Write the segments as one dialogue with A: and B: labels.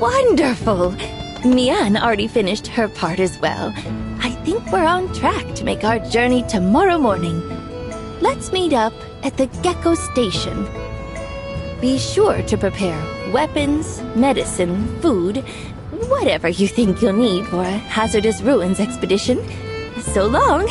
A: Wonderful! Mian already finished her part as well. I think we're on track to make our journey tomorrow morning. Let's meet up at the Gecko Station. Be sure to prepare weapons, medicine, food, whatever you think you'll need for a hazardous ruins expedition. So long!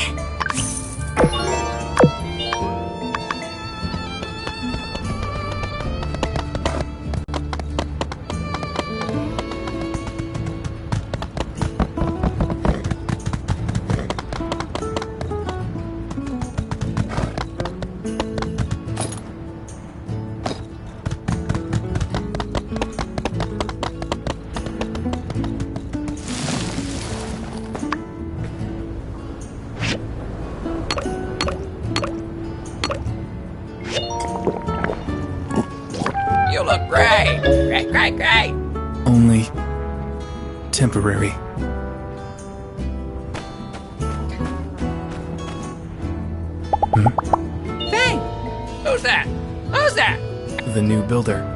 B: You look great! Great!
C: Only temporary.
B: Hey! Who's that? Who's that?
C: The new builder.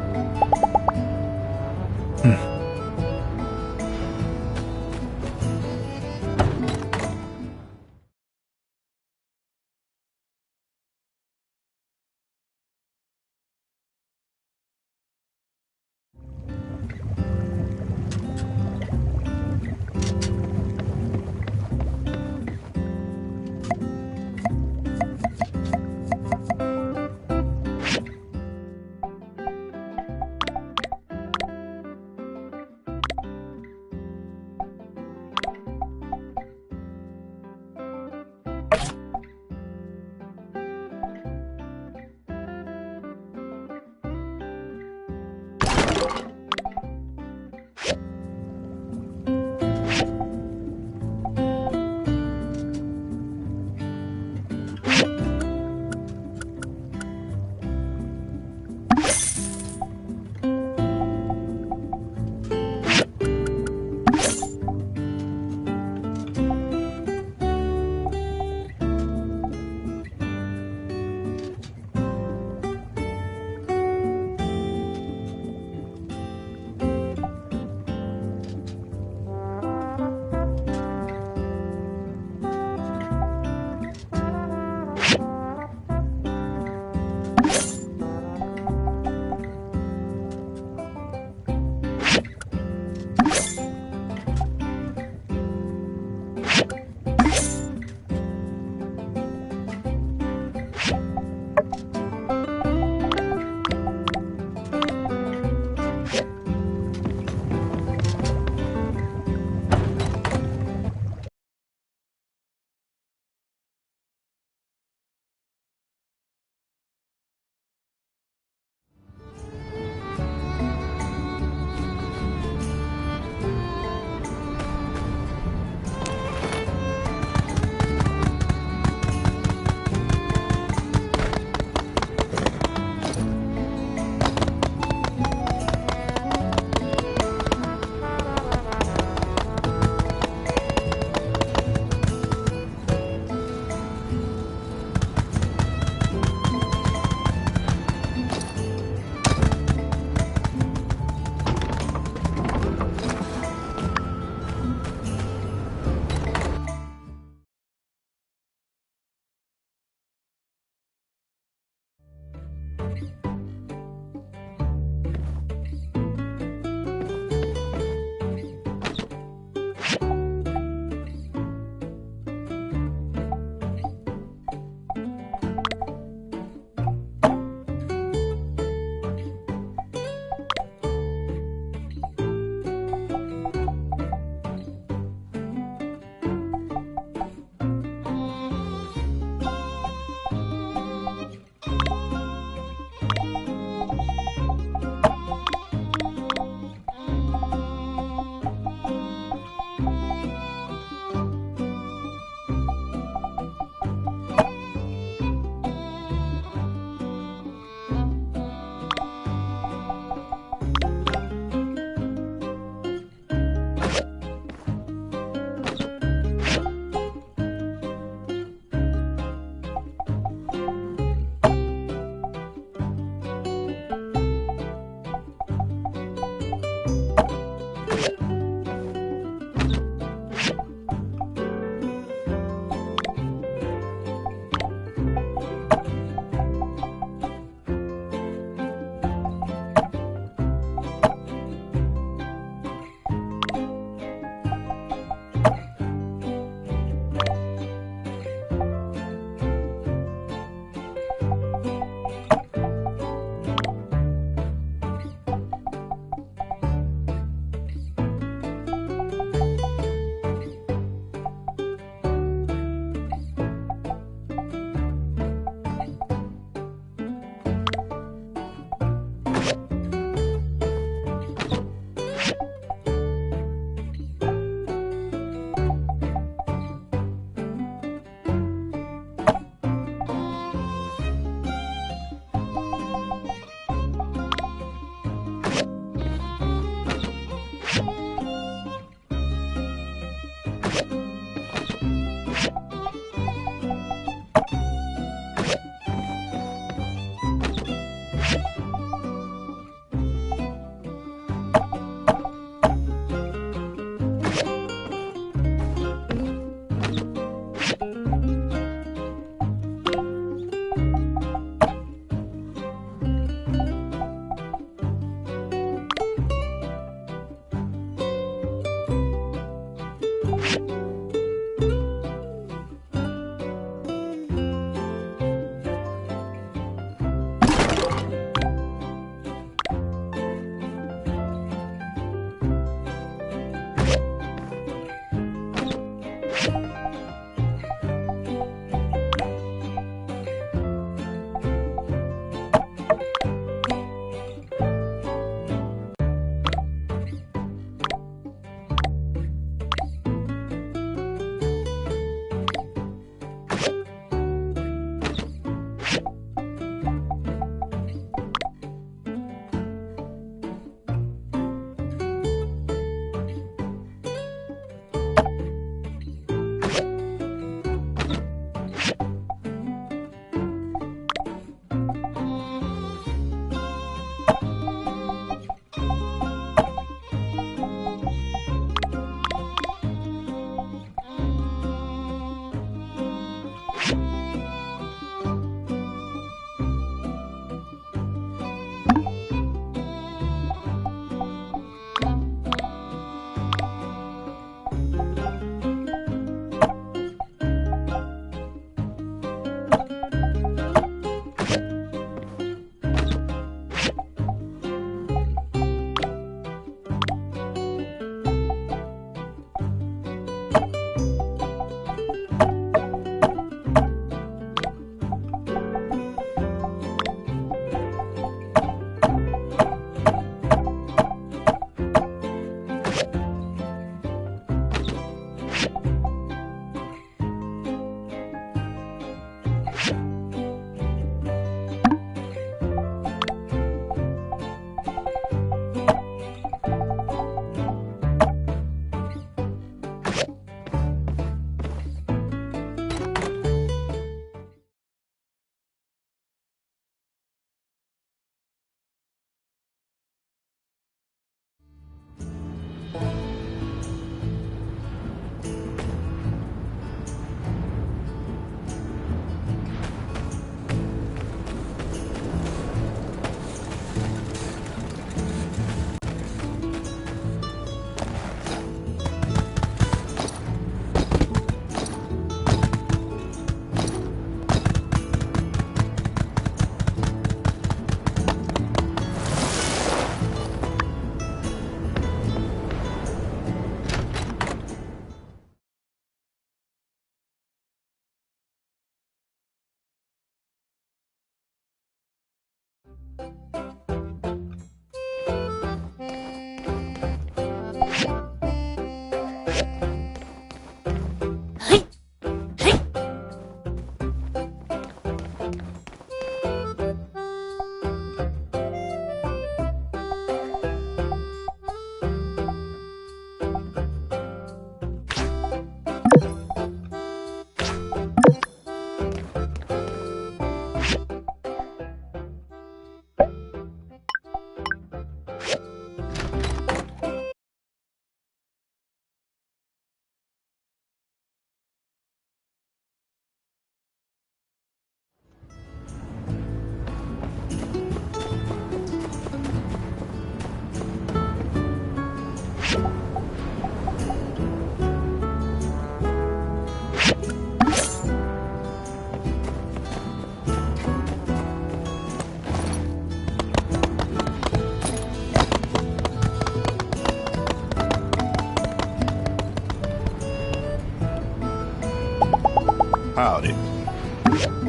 D: Howdy.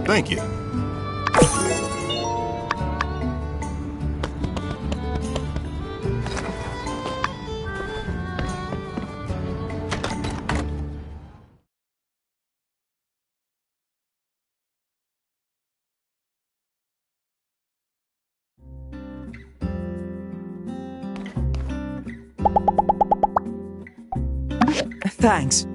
D: Thank you.
E: Thanks.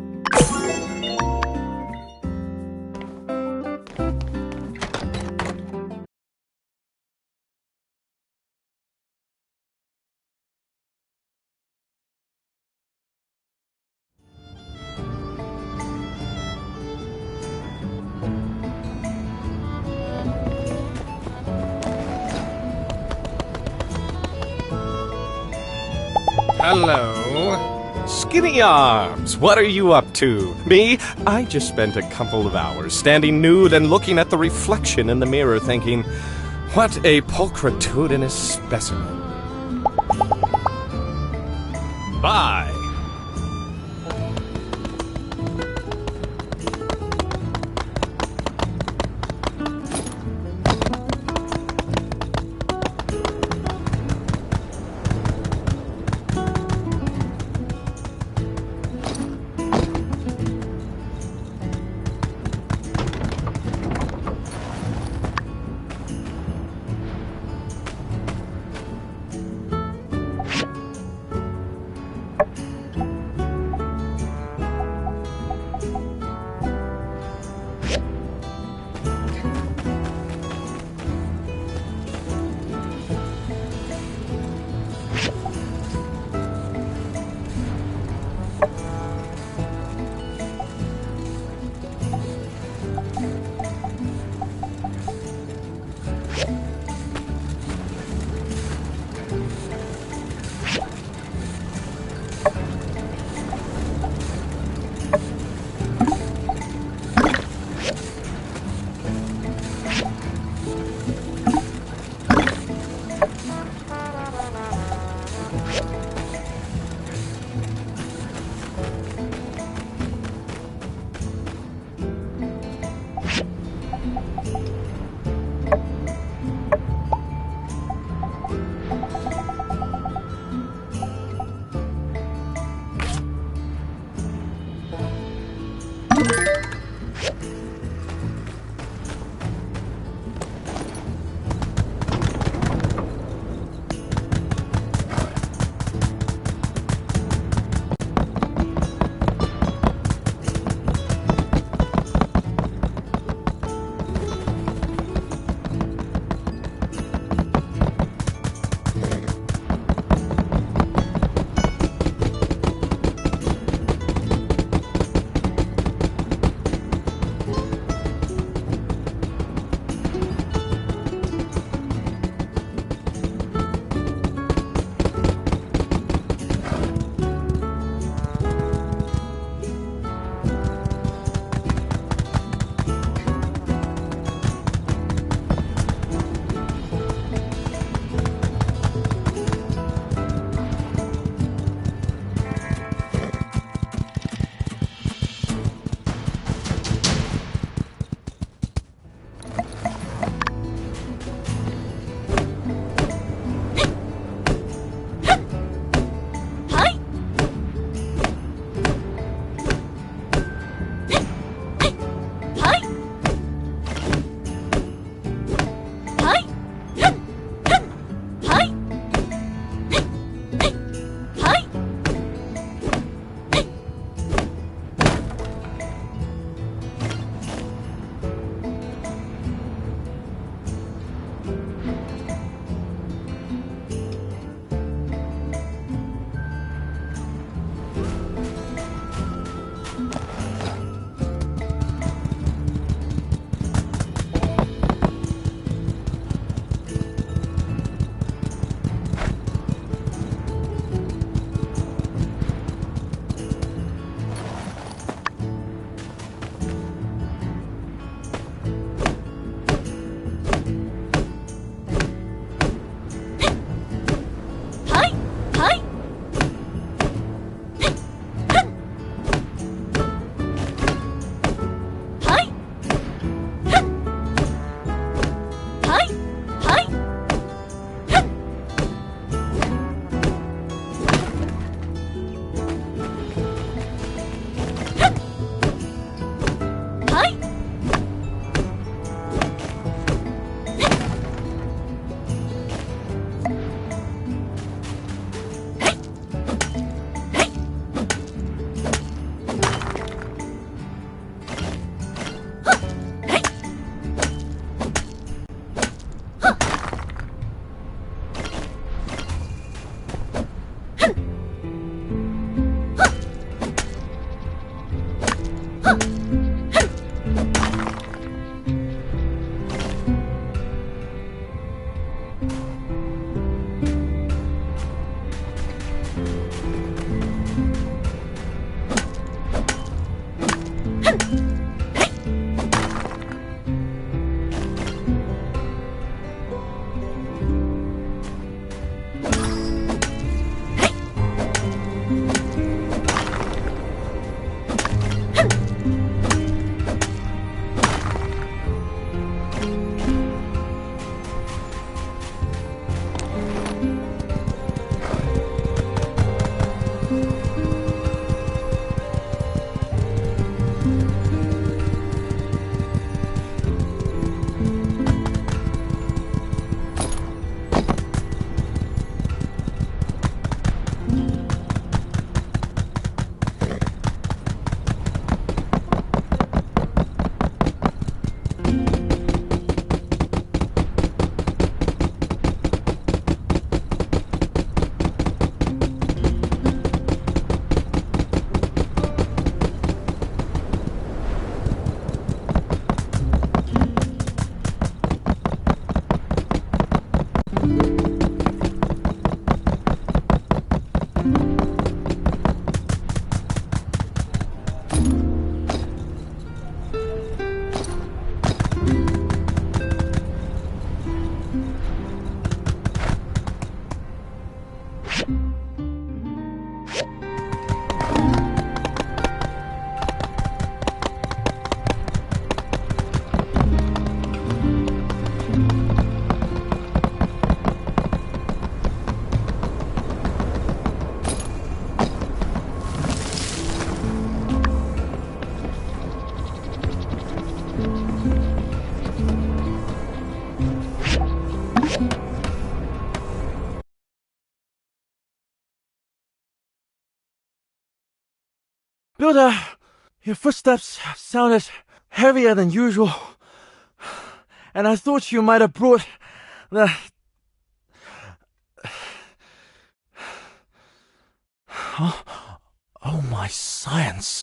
F: Hello. Skinny Arms, what are you up to? Me? I just spent a couple of hours standing nude and looking at the reflection in the mirror thinking, what a pulchritudinous specimen. Bye.
E: Builder, your footsteps sounded heavier than usual, and I thought you might have brought the... Oh my science.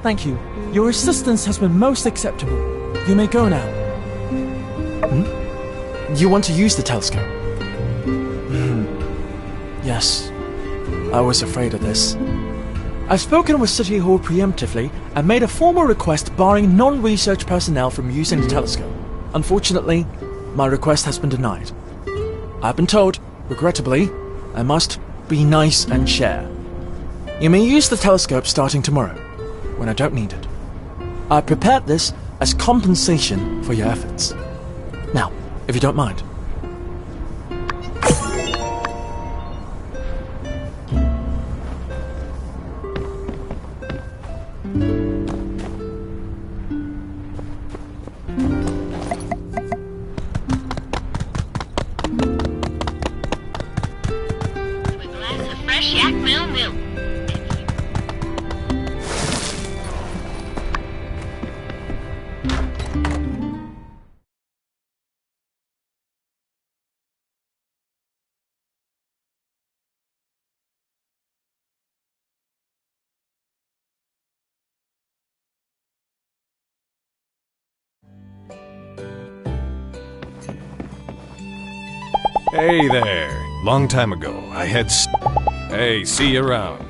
E: Thank you. Your assistance has been most acceptable. You may go now. You want to use the telescope? Yes. I was afraid of this. I've spoken with City Hall preemptively and made a formal request barring non-research personnel from using the telescope. Unfortunately, my request has been denied. I've been told, regrettably, I must be nice and share. You may use the telescope starting tomorrow, when I don't need it. I prepared this as compensation for your efforts. Now, if you don't mind.
G: Fresh yak milk.
F: Hey there. Long time ago, I had Hey, see you around.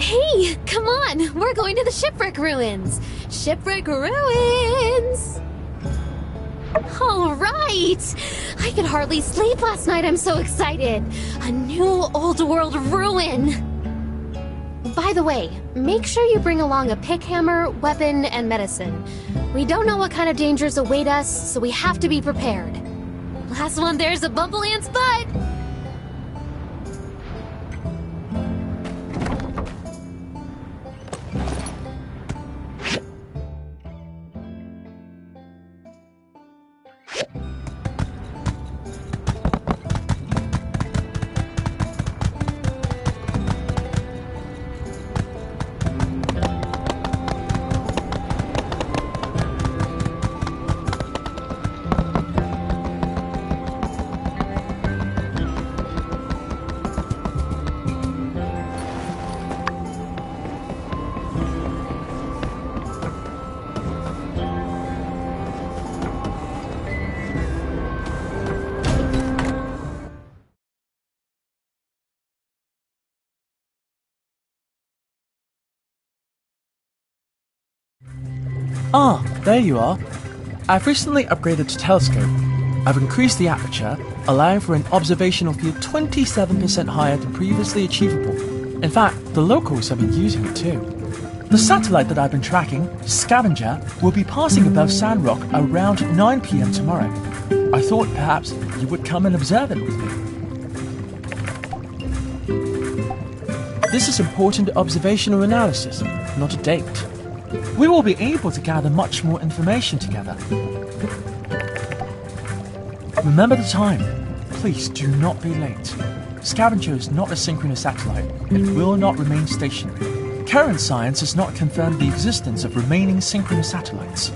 H: Hey, come on! We're going to the shipwreck ruins! Shipwreck ruins! Alright! I could hardly sleep last night, I'm so excited! A new old world ruin! By the way, make sure you bring along a pick hammer, weapon, and medicine. We don't know what kind of dangers await us, so we have to be prepared. Last one there's a bumble ant's butt!
E: Ah, there you are. I've recently upgraded to telescope. I've increased the aperture, allowing for an observational field 27% higher than previously achievable. In fact, the locals have been using it too. The satellite that I've been tracking, Scavenger, will be passing above Sandrock around 9 PM tomorrow. I thought perhaps you would come and observe it with me. This is important observational analysis, not a date. We will be able to gather much more information together. Remember the time. Please do not be late. Scavenger is not a synchronous satellite. It will not remain stationary. Current science has not confirmed the existence of remaining synchronous satellites.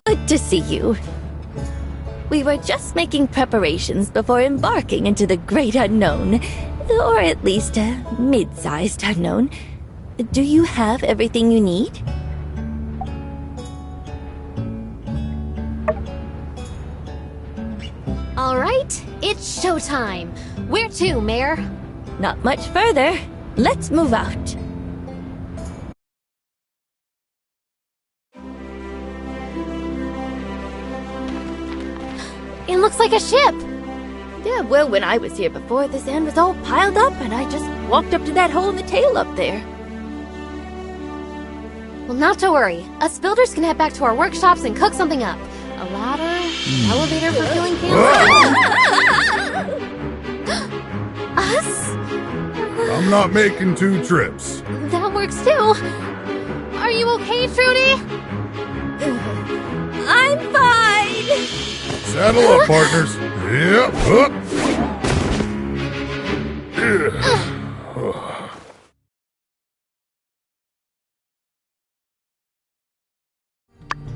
A: Good to see you. We were just making preparations before embarking into the great unknown. Or at least a mid-sized unknown. Do you have everything you need?
H: Alright, it's showtime. Where to, Mayor?
A: Not much further. Let's move out.
H: It looks like a ship.
A: Yeah, well, when I was here before, the sand was all piled up, and I just walked up to that hole in the tail up there.
H: Well, not to worry. Us builders can head back to our workshops and cook something up. A ladder, Elevator for feeling fancy. Us?
D: I'm not making 2 trips.
H: That works too. Are you okay, Trudy?
A: I'm fine!
D: Saddle up, partners. Yep, up.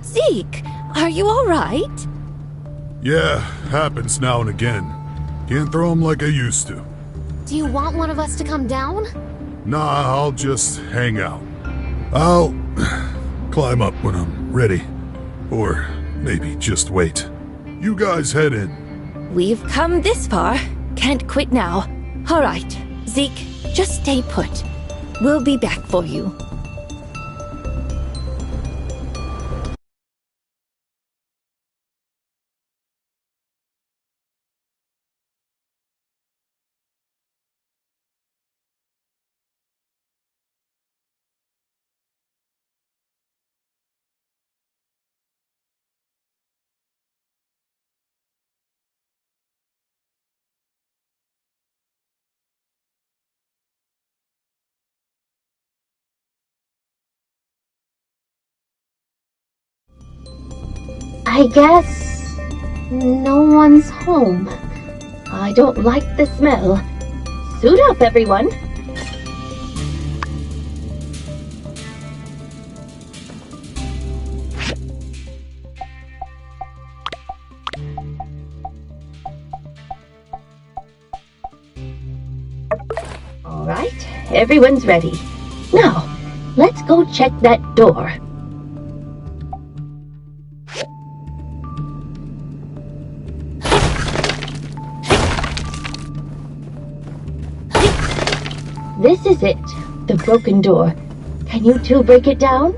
A: Zeke, are you alright?
D: Yeah, happens now and again. Can't throw 'em like I used to.
H: Do you want one of us to come down?
D: Nah, I'll just hang out. I'll climb up when I'm ready. Or maybe just wait. You guys head in.
A: We've come this far. Can't quit now. Alright, Zeke, just stay put. We'll be back for you.
I: I guess no one's home. I don't like the smell. Suit up, everyone. All right, everyone's ready. Now, let's go check that door. This is it, the broken door. Can you two break it down?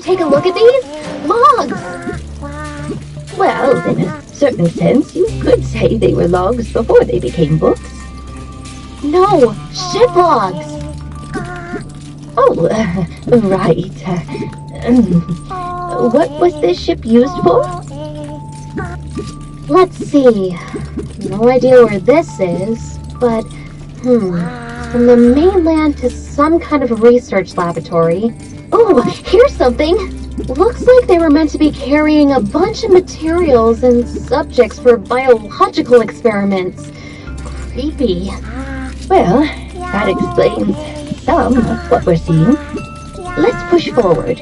I: take a look at these? Logs! Well, in a certain sense, you could say they were logs before they became books. No, ship logs! Oh, right. What was this ship used for? Let's see. No idea where this is, but, from the mainland to some kind of research laboratory. Oh, here's something! Looks like they were meant to be carrying a bunch of materials and subjects for biological experiments. Creepy. Well, that explains some of what we're seeing. Let's push forward.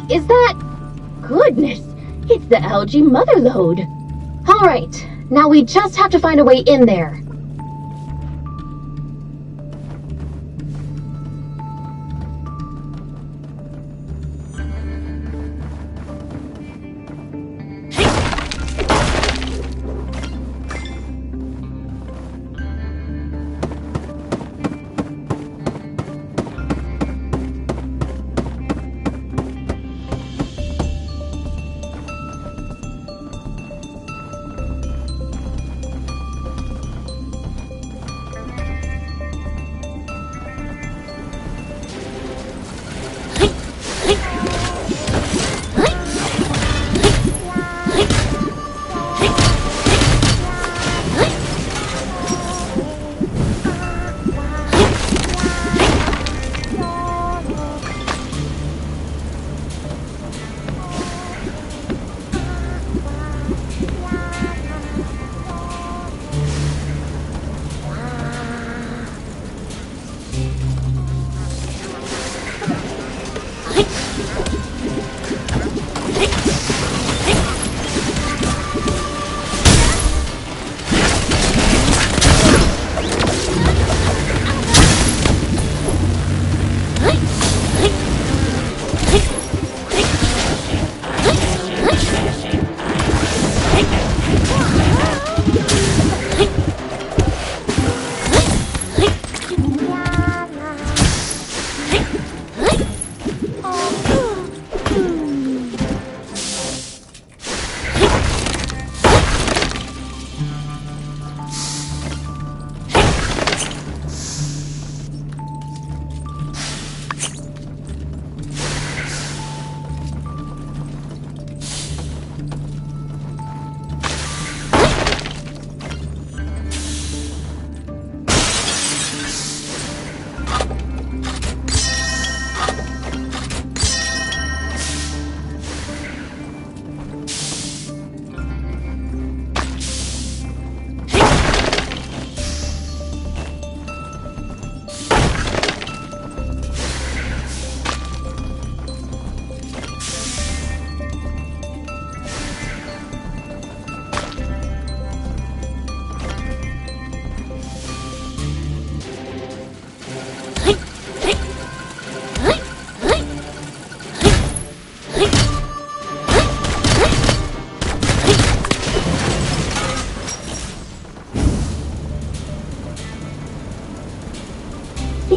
I: Is that... Goodness, it's the algae mother lode. Alright, now we just have to find a way in there.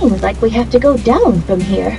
I: seems like we have to go down from here.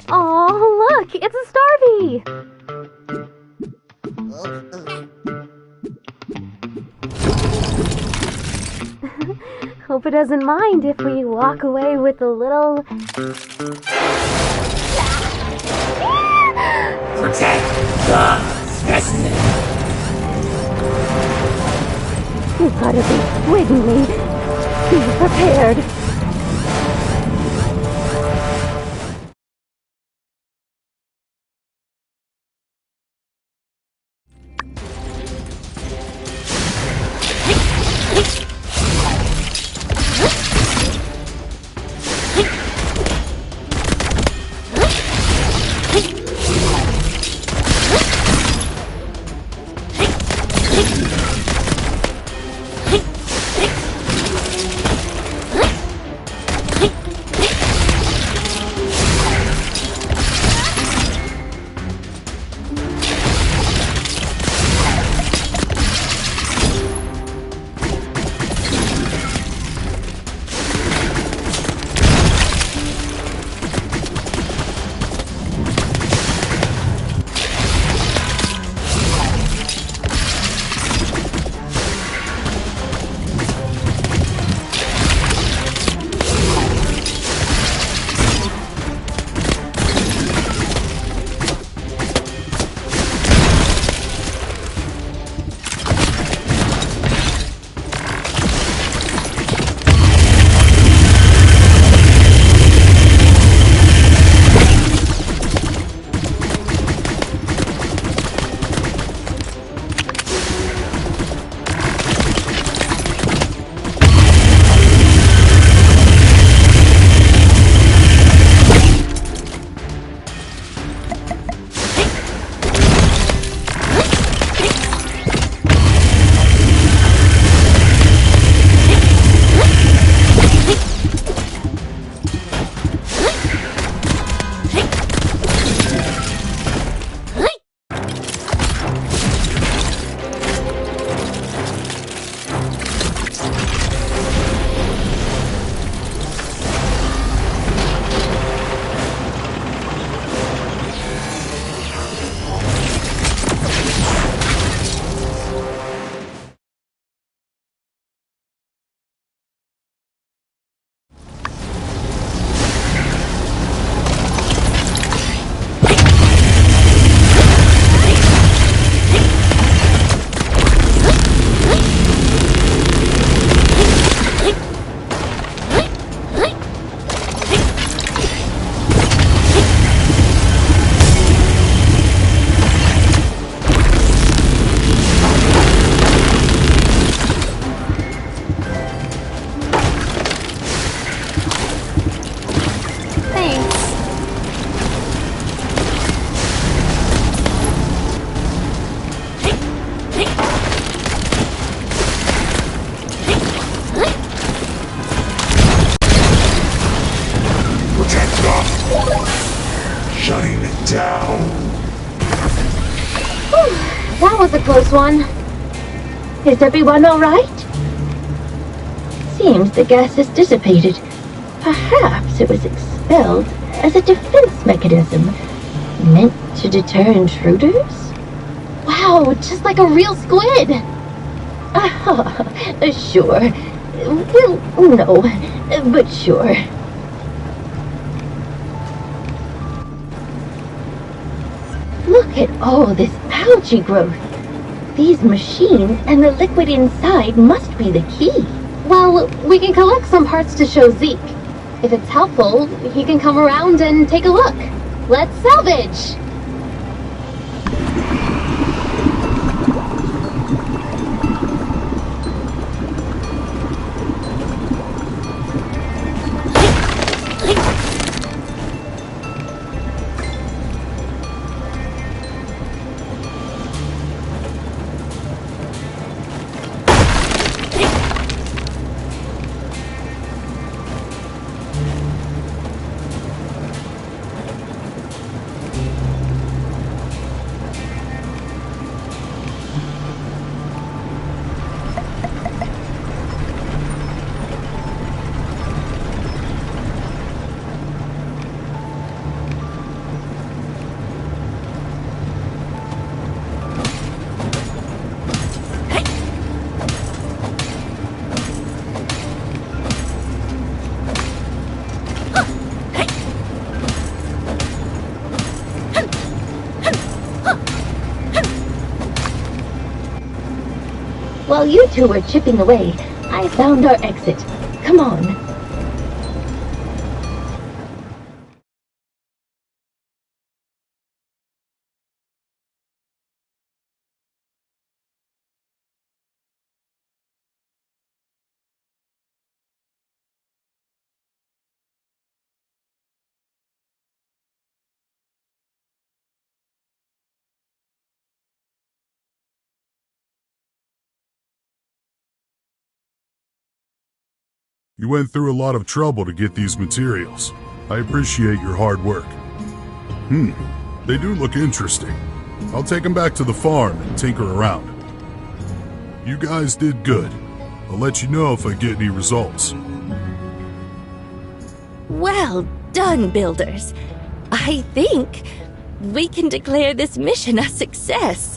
H: Oh, look! It's a Starby! Hope it doesn't mind if we walk away with a little...
B: Protect the specimen.
H: You gotta be kidding me! Be prepared!
B: down.
I: That was a close one. Is everyone alright? Seems the gas has dissipated. Perhaps it was expelled as a defense mechanism, meant to deter intruders? Wow, just like a real squid! Sure. Well, no, but sure. Look at all this algae growth. These machines and the liquid inside must be the key.
H: Well, we can collect some parts to show Zeke. If it's helpful, he can come around and take a look. Let's salvage!
I: While you two were chipping away, I found our exit. Come on.
D: You went through a lot of trouble to get these materials. I appreciate your hard work. They do look interesting. I'll take them back to the farm and tinker around. You guys did good. I'll let you know if I get any results.
A: Well done, builders. I think we can declare this mission a success.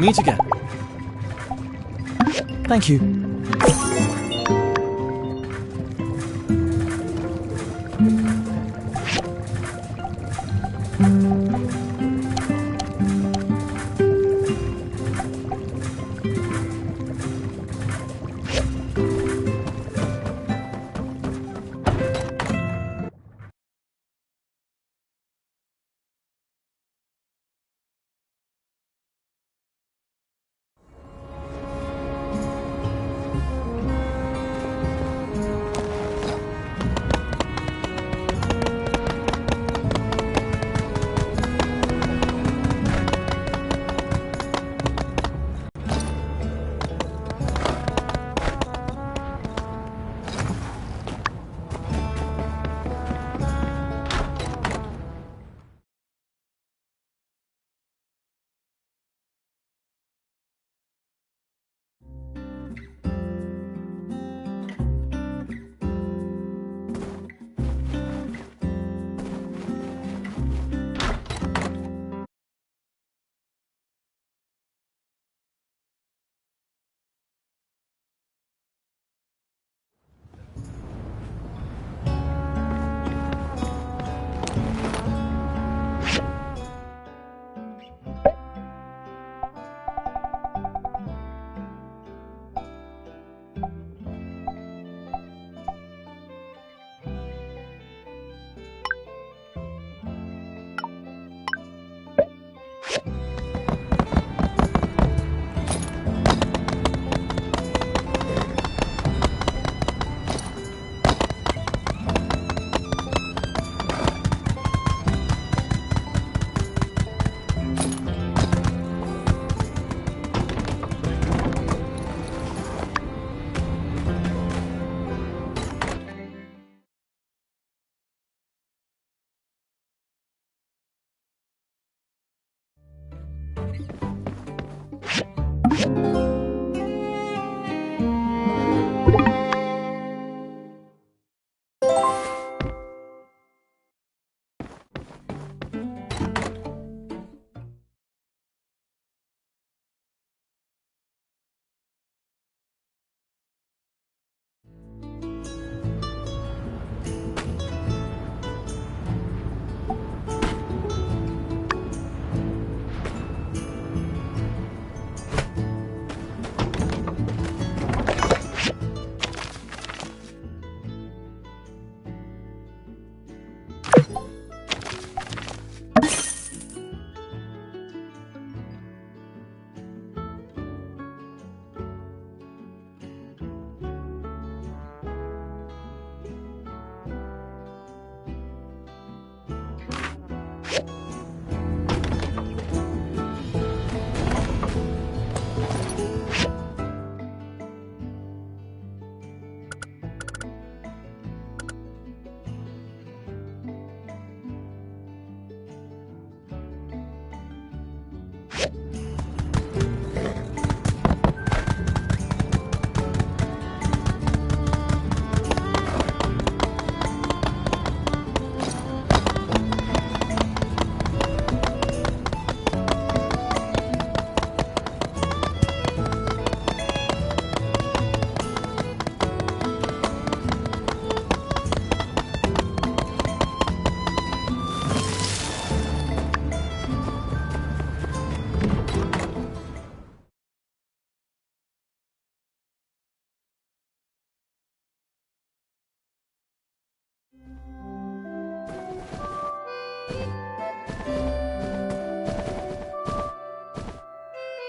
E: meet again. Thank you.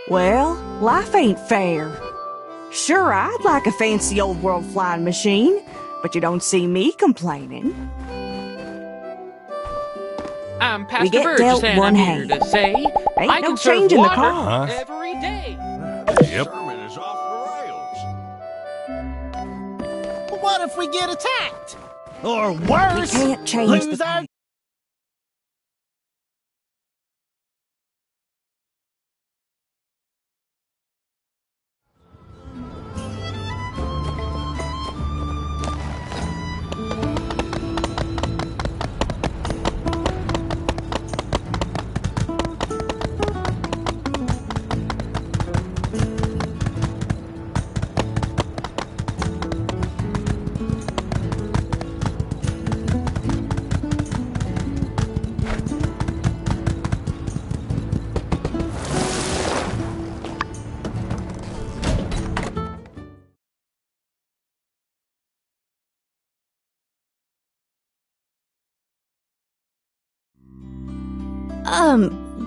J: Well, life ain't fair. Sure, I'd like a fancy old world flying machine, but you don't see me complaining.
K: I'm
J: We
K: Pastor
J: get
K: Burgess,
J: dealt
K: and
J: one
K: I'm here
J: hand.
K: to say
J: Ain't
K: I
J: no
K: can serve
J: change in the
K: water
J: cost.
K: every day.
D: Yep.
B: Sermon is off
L: But what if we get attacked? Or worse,
J: We can't change
L: lose
J: the
L: our
J: past.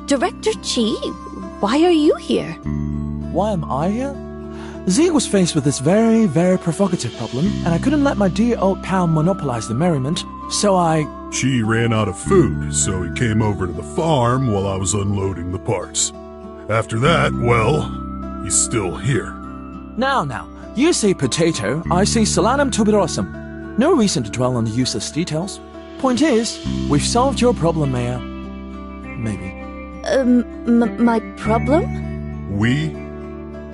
A: Director Chi, why are you here?
E: Why am I here? Zeke was faced with this very, very provocative problem, and I couldn't let my dear old pal monopolize the merriment, so
D: She ran out of food, so he came over to the farm while I was unloading the parts. After that, well, he's still here.
E: Now, you say potato, I say solanum tuberosum. No reason to dwell on the useless details. Point is, we've solved your problem, Maya. Maybe.
A: My problem?
D: We?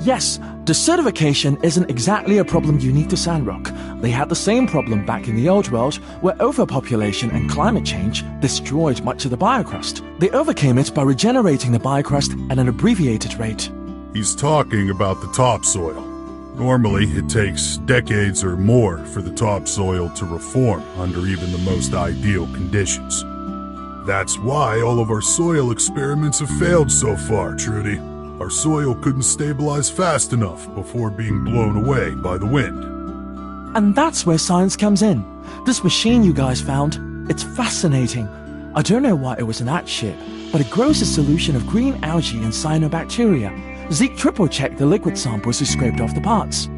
E: Yes, the certification isn't exactly a problem unique to Sandrock. They had the same problem back in the old world, where overpopulation and climate change destroyed much of the biocrust. They overcame it by regenerating the biocrust at an abbreviated rate.
D: He's talking about the topsoil. Normally, it takes decades or more for the topsoil to reform under even the most ideal conditions. That's why all of our soil experiments have failed so far, Trudy. Our soil couldn't stabilize fast enough before being blown away by the wind.
E: And that's where science comes in. This machine you guys found, it's fascinating. I don't know why it was in that ship, but it grows a solution of green algae and cyanobacteria. Zeke triple-checked the liquid samples he scraped off the parts.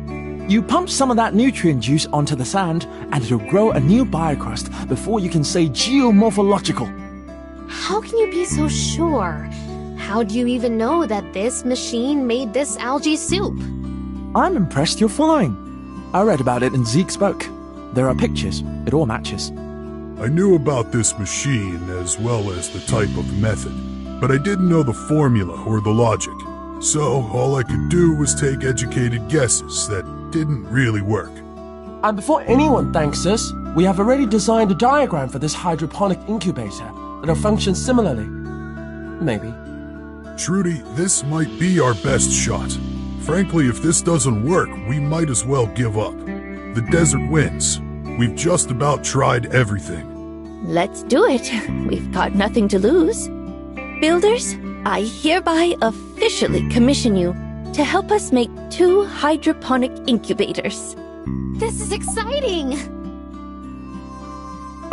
E: You pump some of that nutrient juice onto the sand, and it'll grow a new biocrust before you can say geomorphological.
H: How can you be so sure? How do you even know that this machine made this algae soup?
E: I'm impressed you're following. I read about it in Zeke's book. There are pictures. It all matches.
D: I knew about this machine as well as the type of method, but I didn't know the formula or the logic. So all I could do was take educated guesses that didn't really work.
K: And before anyone thanks us, we have already designed a diagram for this hydroponic incubator that'll function similarly. Maybe.
D: Trudy, this might be our best shot. Frankly, if this doesn't work, we might as well give up. The desert wins. We've just about tried everything.
A: Let's do it. We've got nothing to lose. Builders, I hereby officially commission you to help us make 2 hydroponic incubators.
H: This is exciting!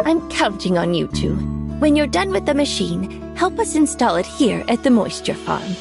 A: I'm counting on you two. When you're done with the machine, help us install it here at the moisture farm.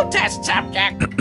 B: final test subject.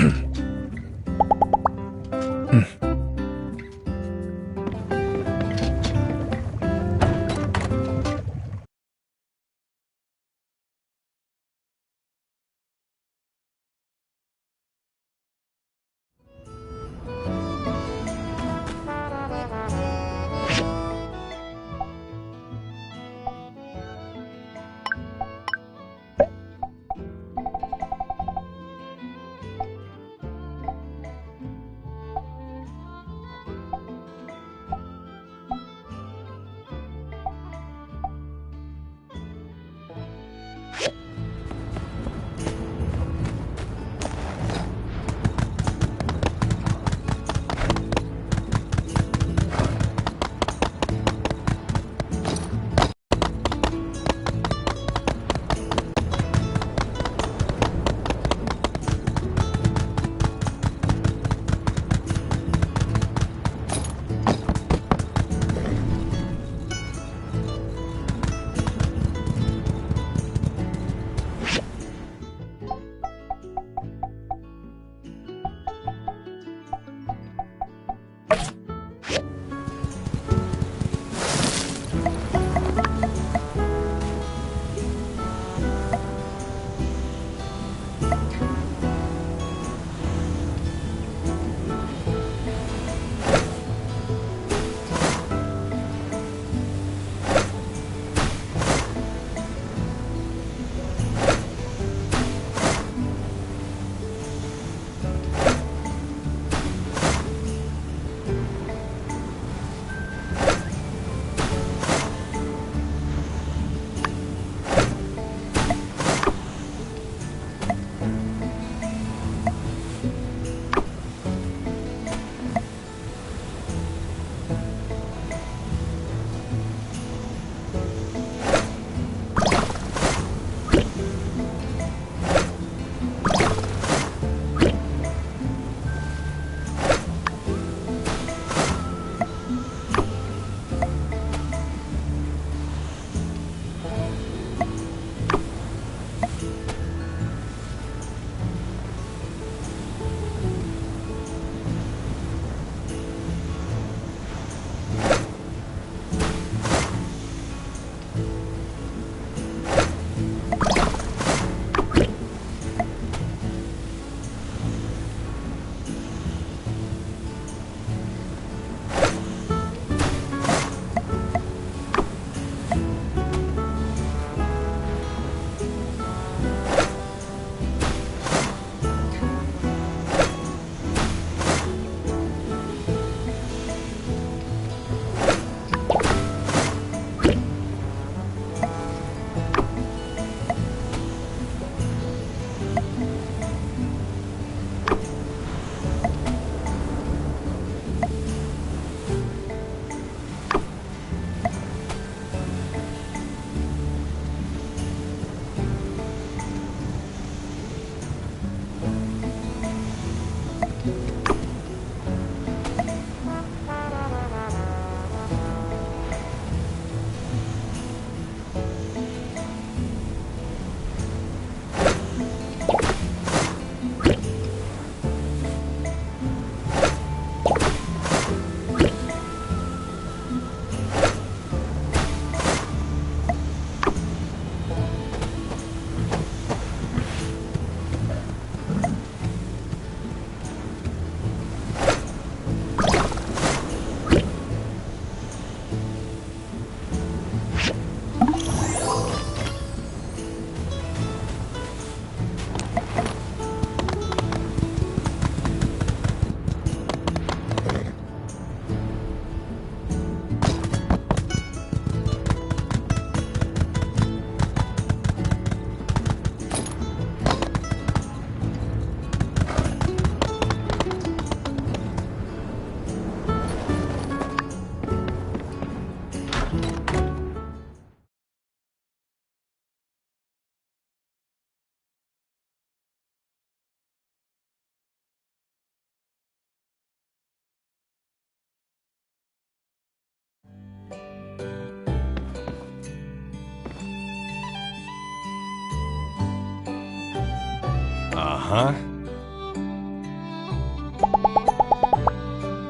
F: Uh-huh.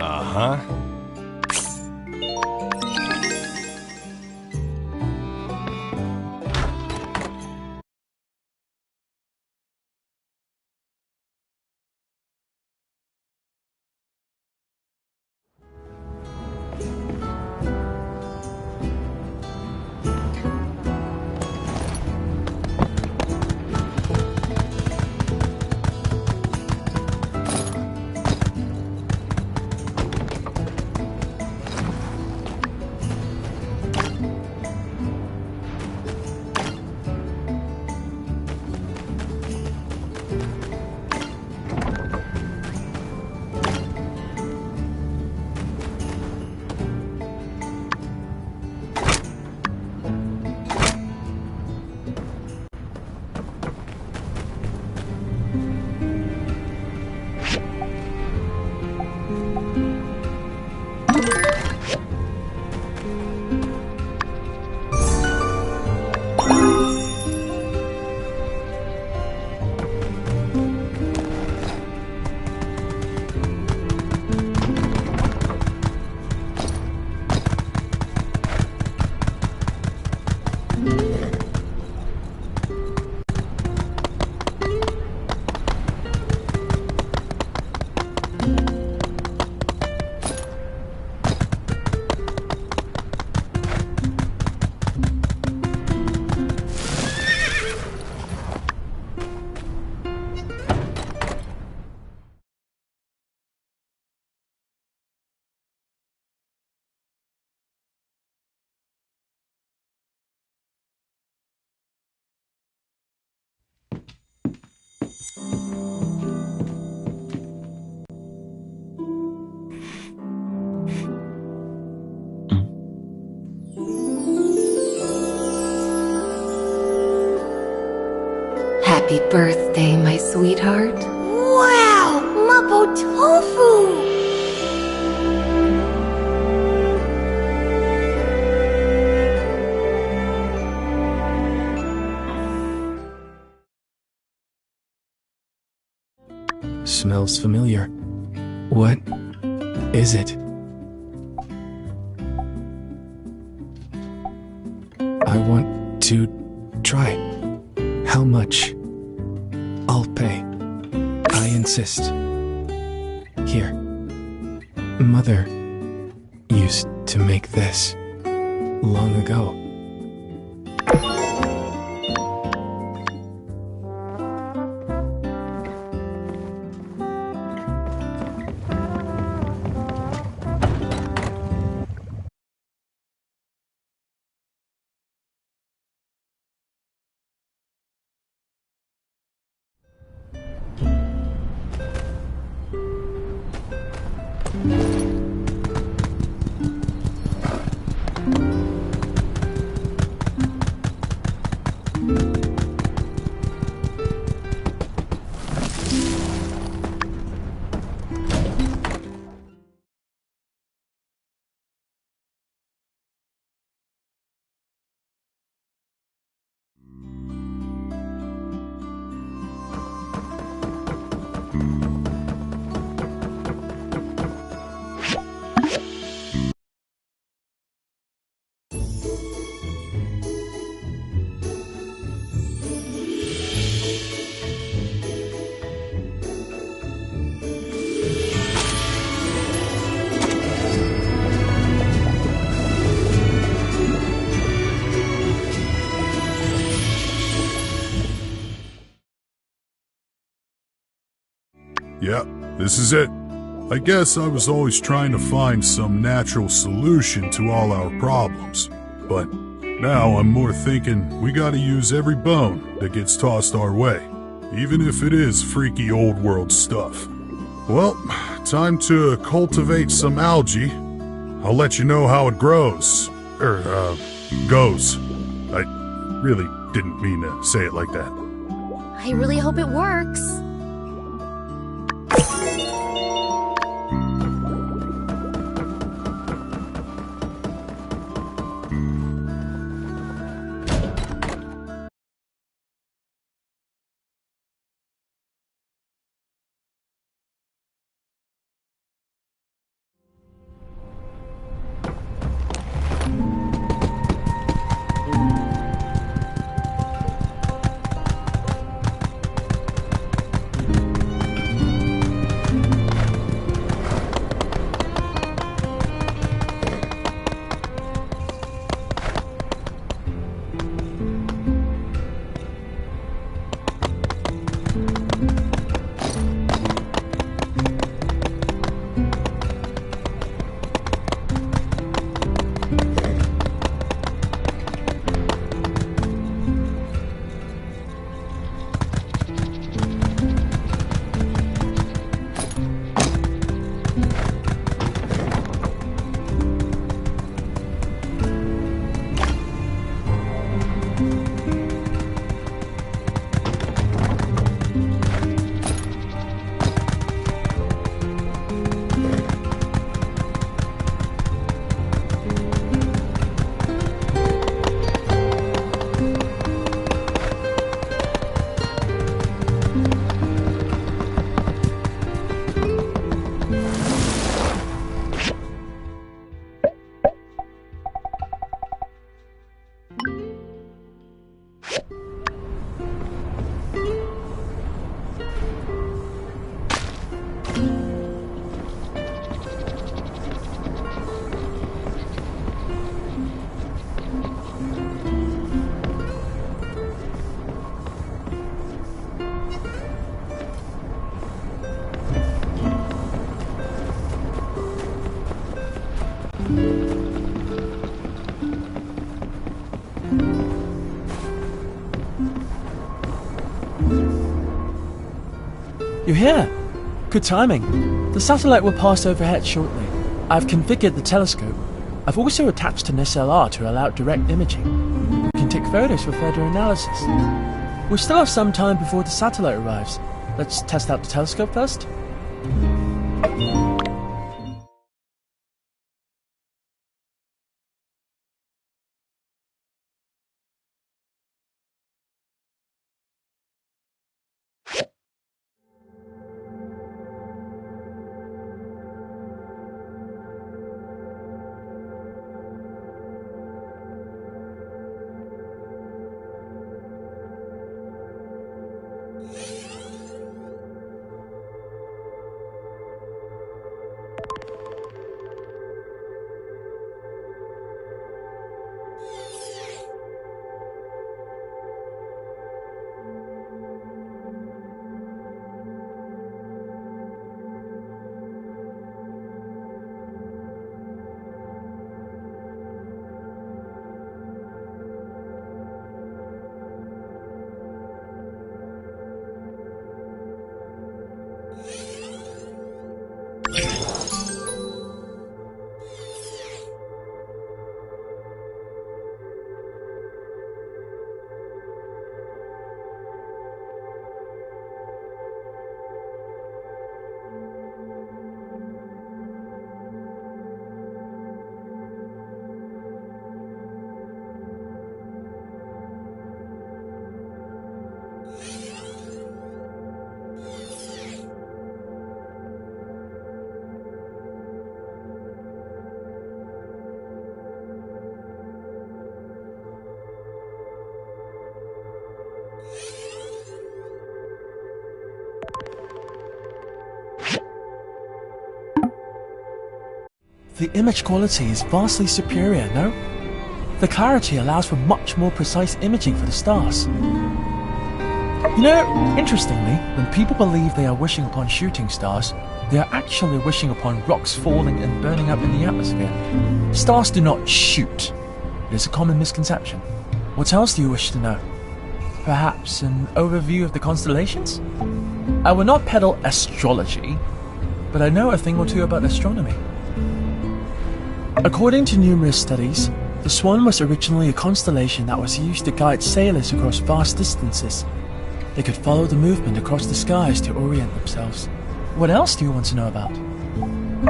F: Uh-huh.
M: Happy birthday, my sweetheart.
A: Wow! Mapo tofu!
C: Smells familiar. What is it? I want to try. How much? I'll pay. I insist. Here. Mother used to make this long ago.
D: Yep, this is it. I guess I was always trying to find some natural solution to all our problems. But now I'm more thinking we gotta use every bone that gets tossed our way, even if it is freaky old world stuff. Well, time to cultivate some algae. I'll let you know how it grows. Goes. I really didn't mean to say it like that.
H: I really hope it works.
E: You're here. Good timing. The satellite will pass overhead shortly. I've configured the telescope. I've also attached an SLR to allow direct imaging. We can take photos for further analysis. We still have some time before the satellite arrives. Let's test out the telescope first. The image quality is vastly superior, no? The clarity allows for much more precise imaging for the stars. You know, interestingly, when people believe they are wishing upon shooting stars, they are actually wishing upon rocks falling and burning up in the atmosphere. Stars do not shoot. It is a common misconception. What else do you wish to know? Perhaps an overview of the constellations? I will not peddle astrology, but I know a thing or two about astronomy. According to numerous studies, the Swan was originally a constellation that was used to guide sailors across vast distances. They could follow the movement across the skies to orient themselves. What else do you want to know about?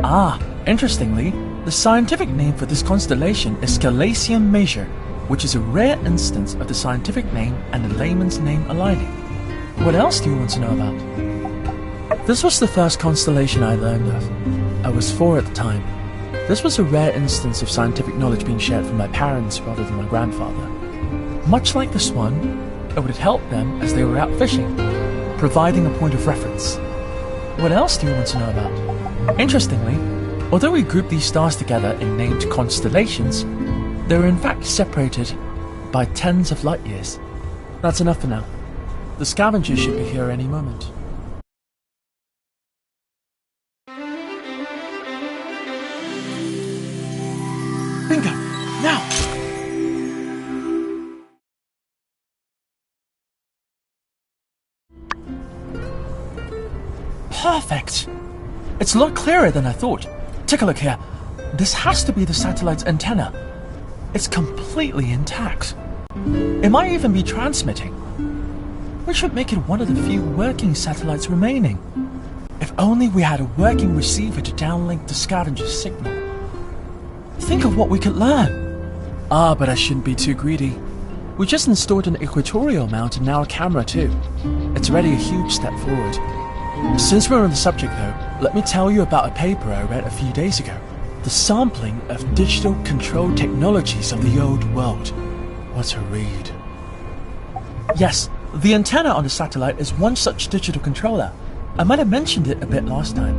E: Ah, interestingly, the scientific name for this constellation is Scalasium Major, which is a rare instance of the scientific name and the layman's name aligning. What else do you want to know about? This was the first constellation I learned of. I was 4 at the time. This was a rare instance of scientific knowledge being shared from my parents rather than my grandfather. Much like the Swan, it would help them as they were out fishing, providing a point of reference. What else do you want to know about? Interestingly, although we grouped these stars together in named constellations, they were in fact separated by tens of light years. That's enough for now. The scavengers should be here any moment. Bingo! Now! Perfect! It's a lot clearer than I thought. Take a look here. This has to be the satellite's antenna. It's completely intact. It might even be transmitting, which would make it one of the few working satellites remaining. If only we had a working receiver to downlink the scavenger's signal. Think of what we could learn. Ah, but I shouldn't be too greedy. We just installed an equatorial mount and now a camera too. It's already a huge step forward. Since we're on the subject though, let me tell you about a paper I read a few days ago. The sampling of digital control technologies of the old world. What a read. Yes, the antenna on the satellite is one such digital controller. I might have mentioned it a bit last time.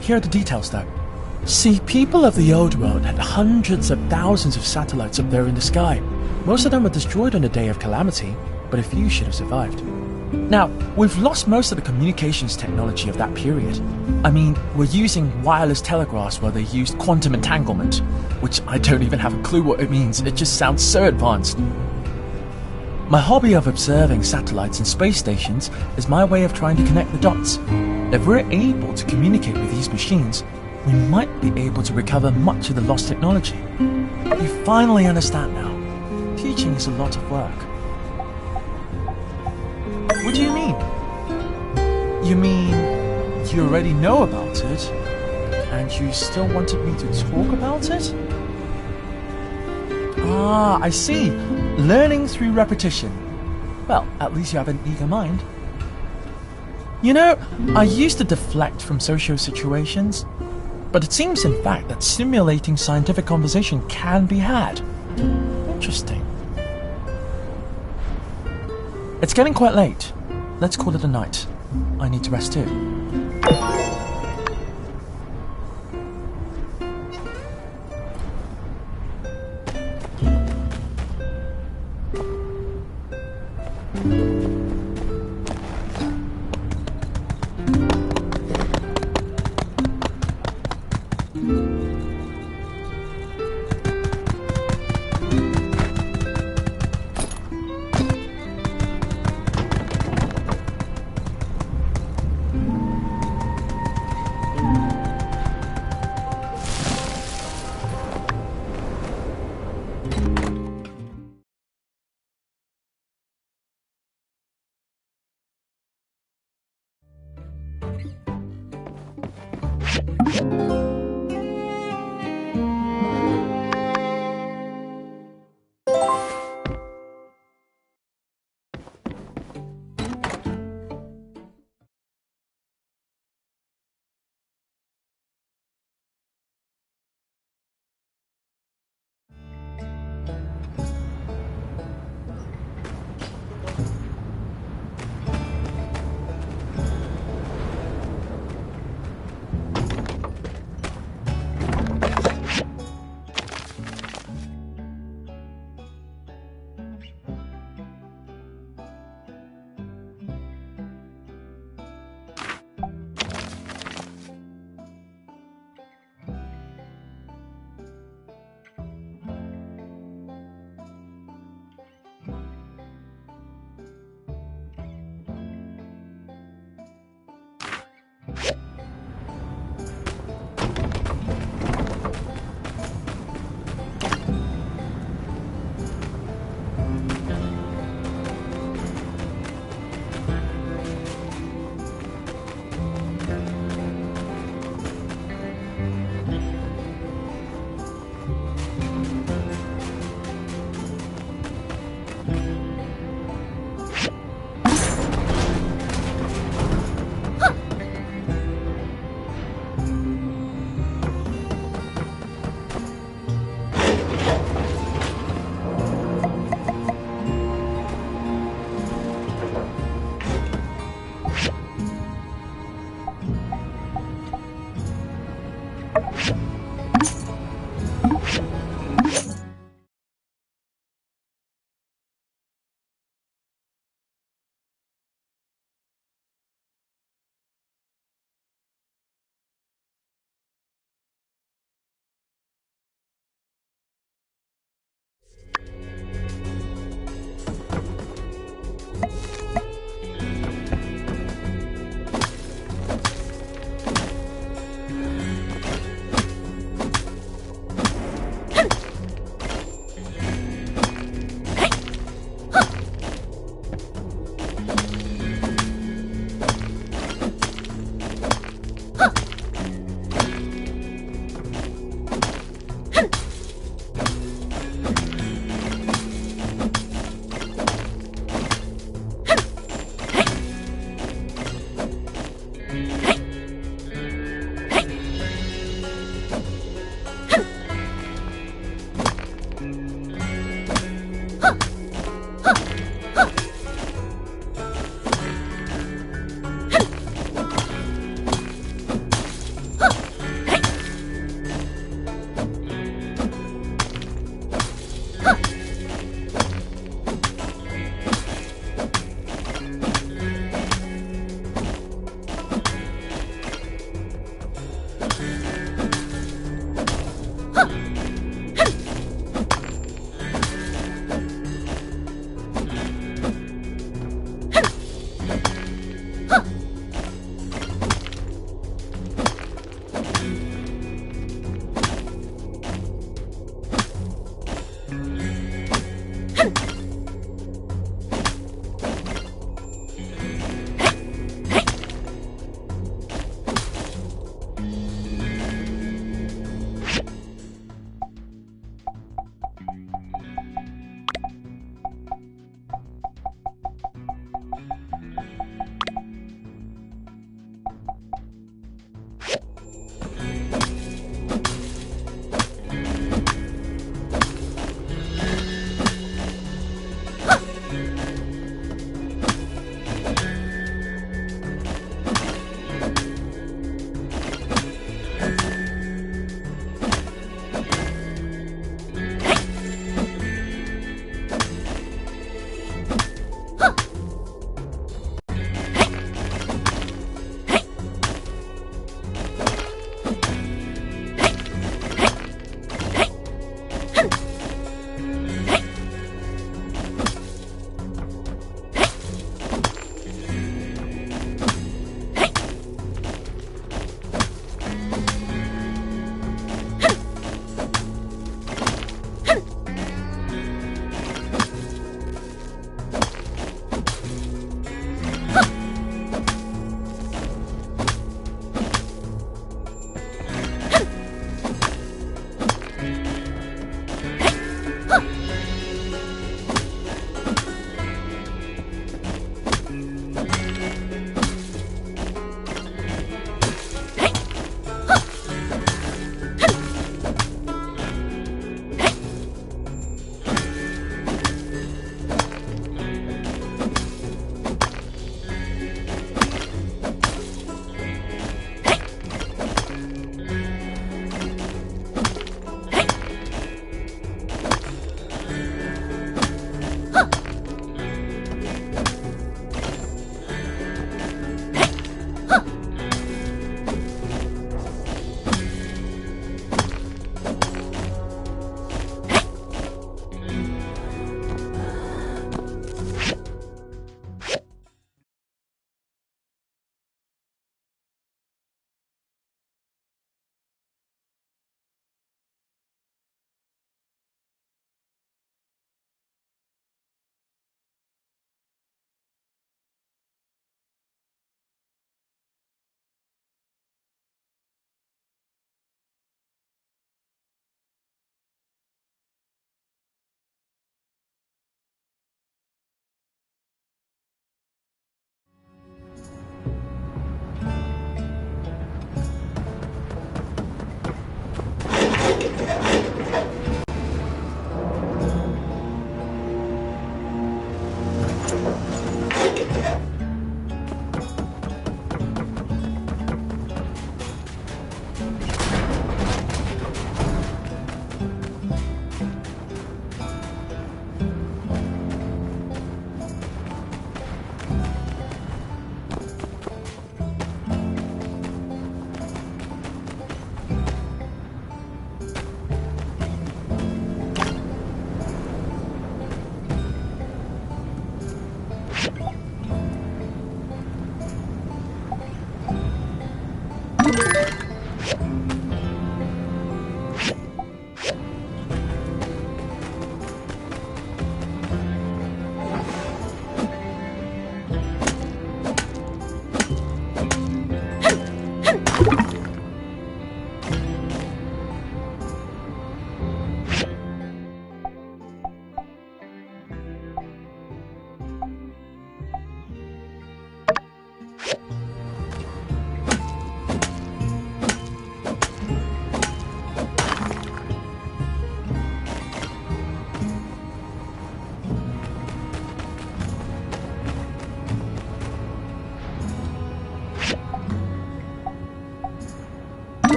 E: Here are the details though. See, people of the old world had hundreds of thousands of satellites up there in the sky. Most of them were destroyed on the day of calamity, but a few should have survived. Now, we've lost most of the communications technology of that period. I mean, we're using wireless telegraphs while they used quantum entanglement, which I don't even have a clue what it means. It just sounds so advanced. My hobby of observing satellites and space stations is my way of trying to connect the dots. If we're able to communicate with these machines, we might be able to recover much of the lost technology. You finally understand now. Teaching is a lot of work. What do you mean? You mean you already know about it, and you still wanted me to talk about it? Ah, I see. Learning through repetition. Well, at least you have an eager mind. You know, I used to deflect from social situations, but it seems in fact that stimulating scientific conversation can be had. Interesting. It's getting quite late. Let's call it a night. I need to rest too.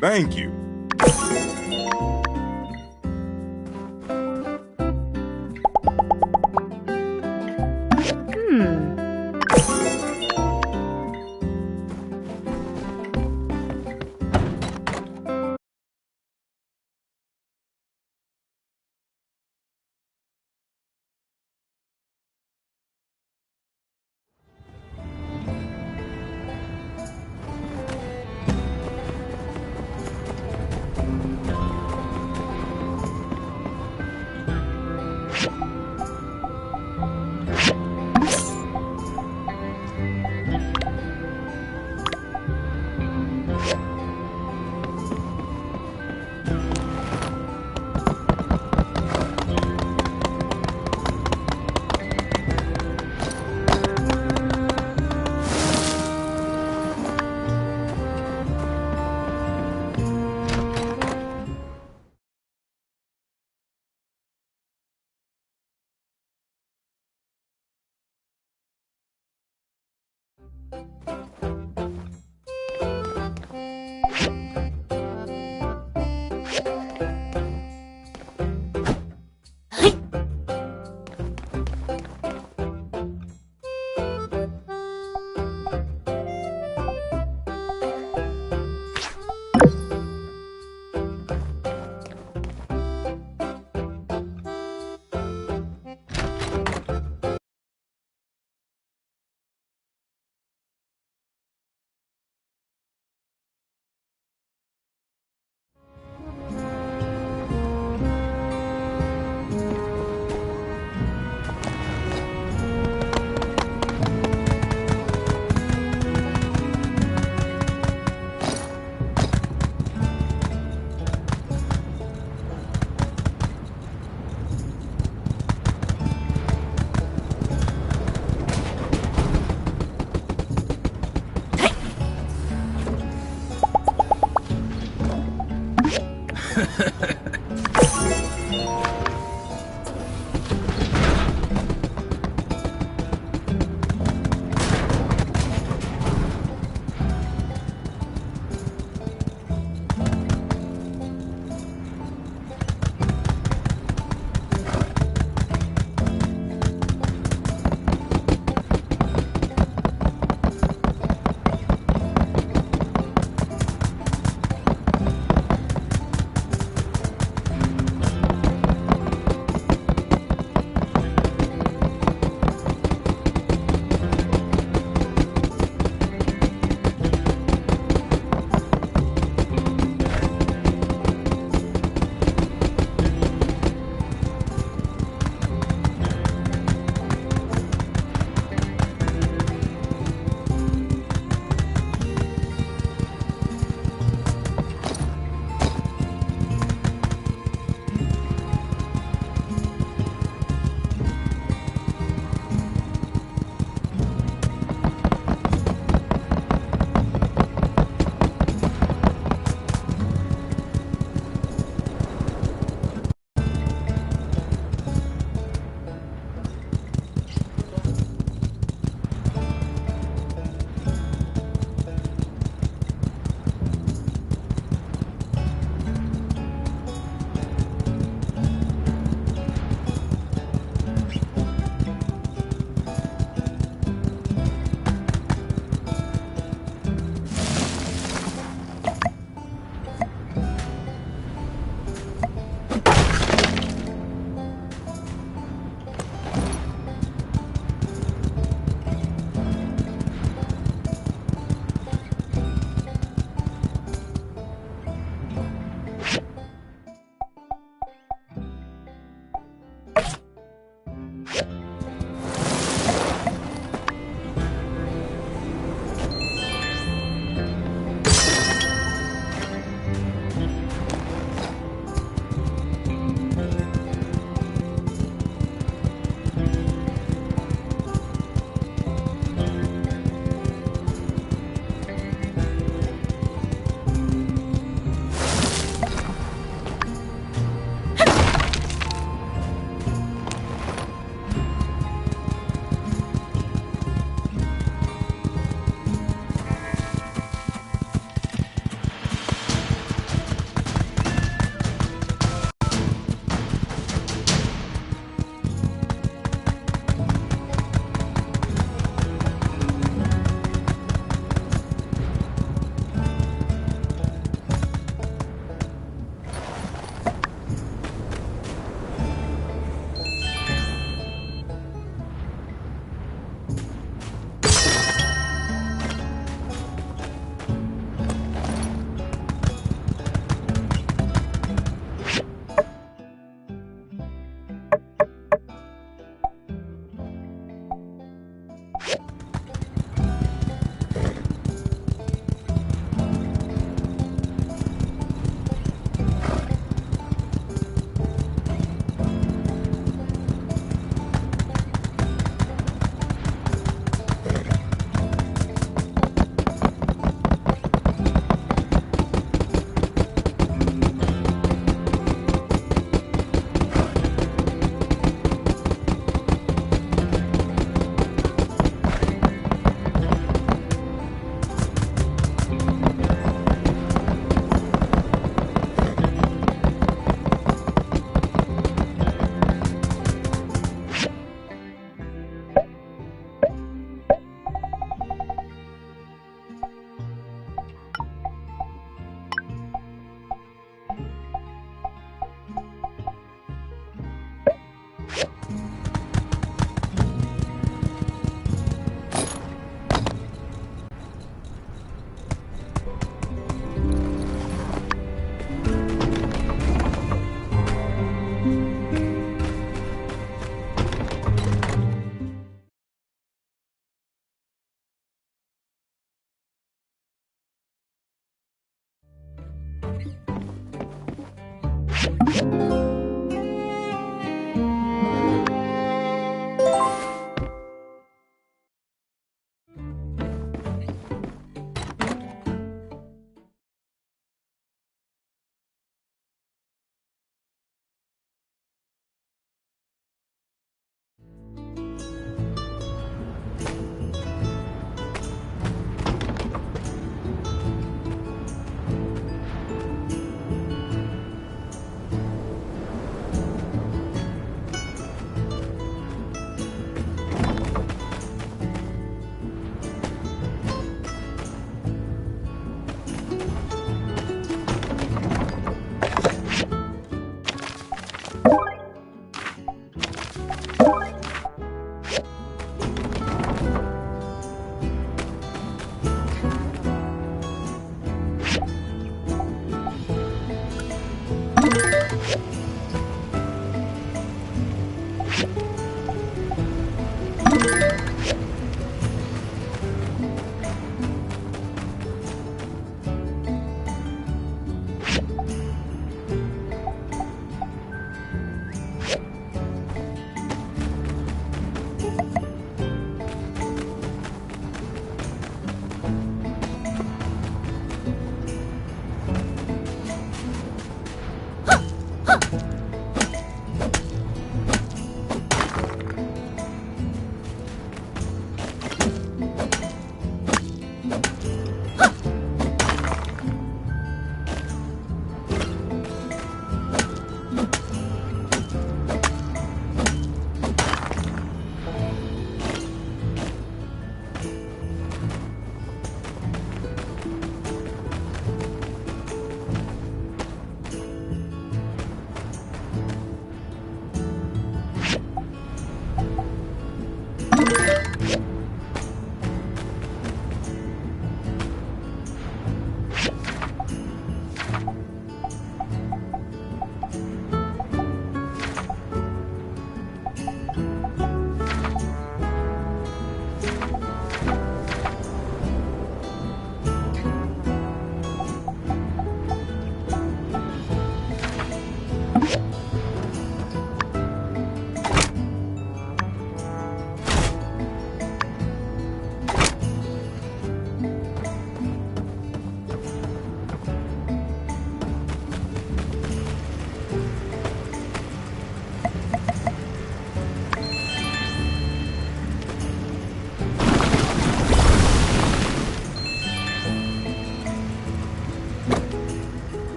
N: Thank you.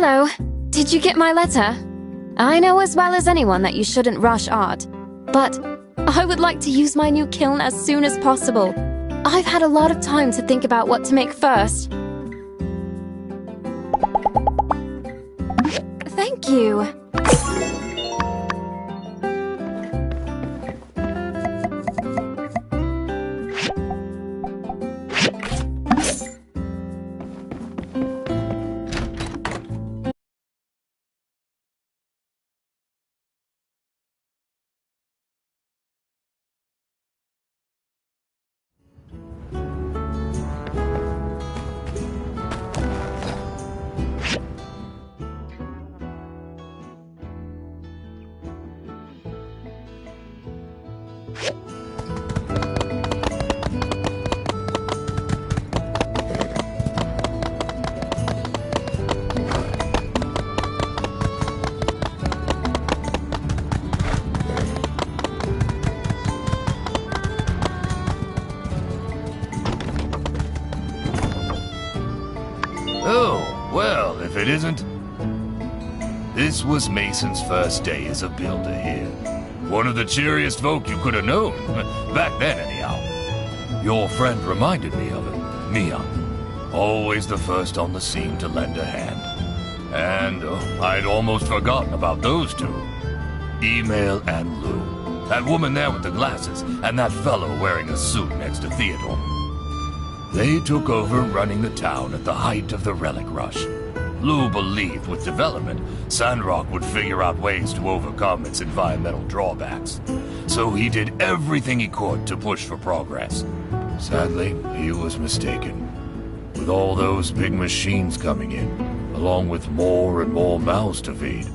N: Hello. Did you get my letter? I know as well as anyone that you shouldn't rush art, but I would like to use my new kiln as soon as possible. I've had a lot of time to think about what to make first. Thank you.
O: Oh, well, if it isn't... This was Mason's first day as a builder here. One of the cheeriest folk you could have known. Back then, anyhow. Your friend reminded me of him, Mian. Always the first on the scene to lend a hand. And I'd almost forgotten about those two. Email and Lou. That woman there with the glasses, and that fellow wearing a suit next to Theodore. They took over running the town at the height of the relic rush. Lou believed with development, Sandrock would figure out ways to overcome its environmental drawbacks. So he did everything he could to push for progress. Sadly, he was mistaken. With all those big machines coming in, along with more and more mouths to feed,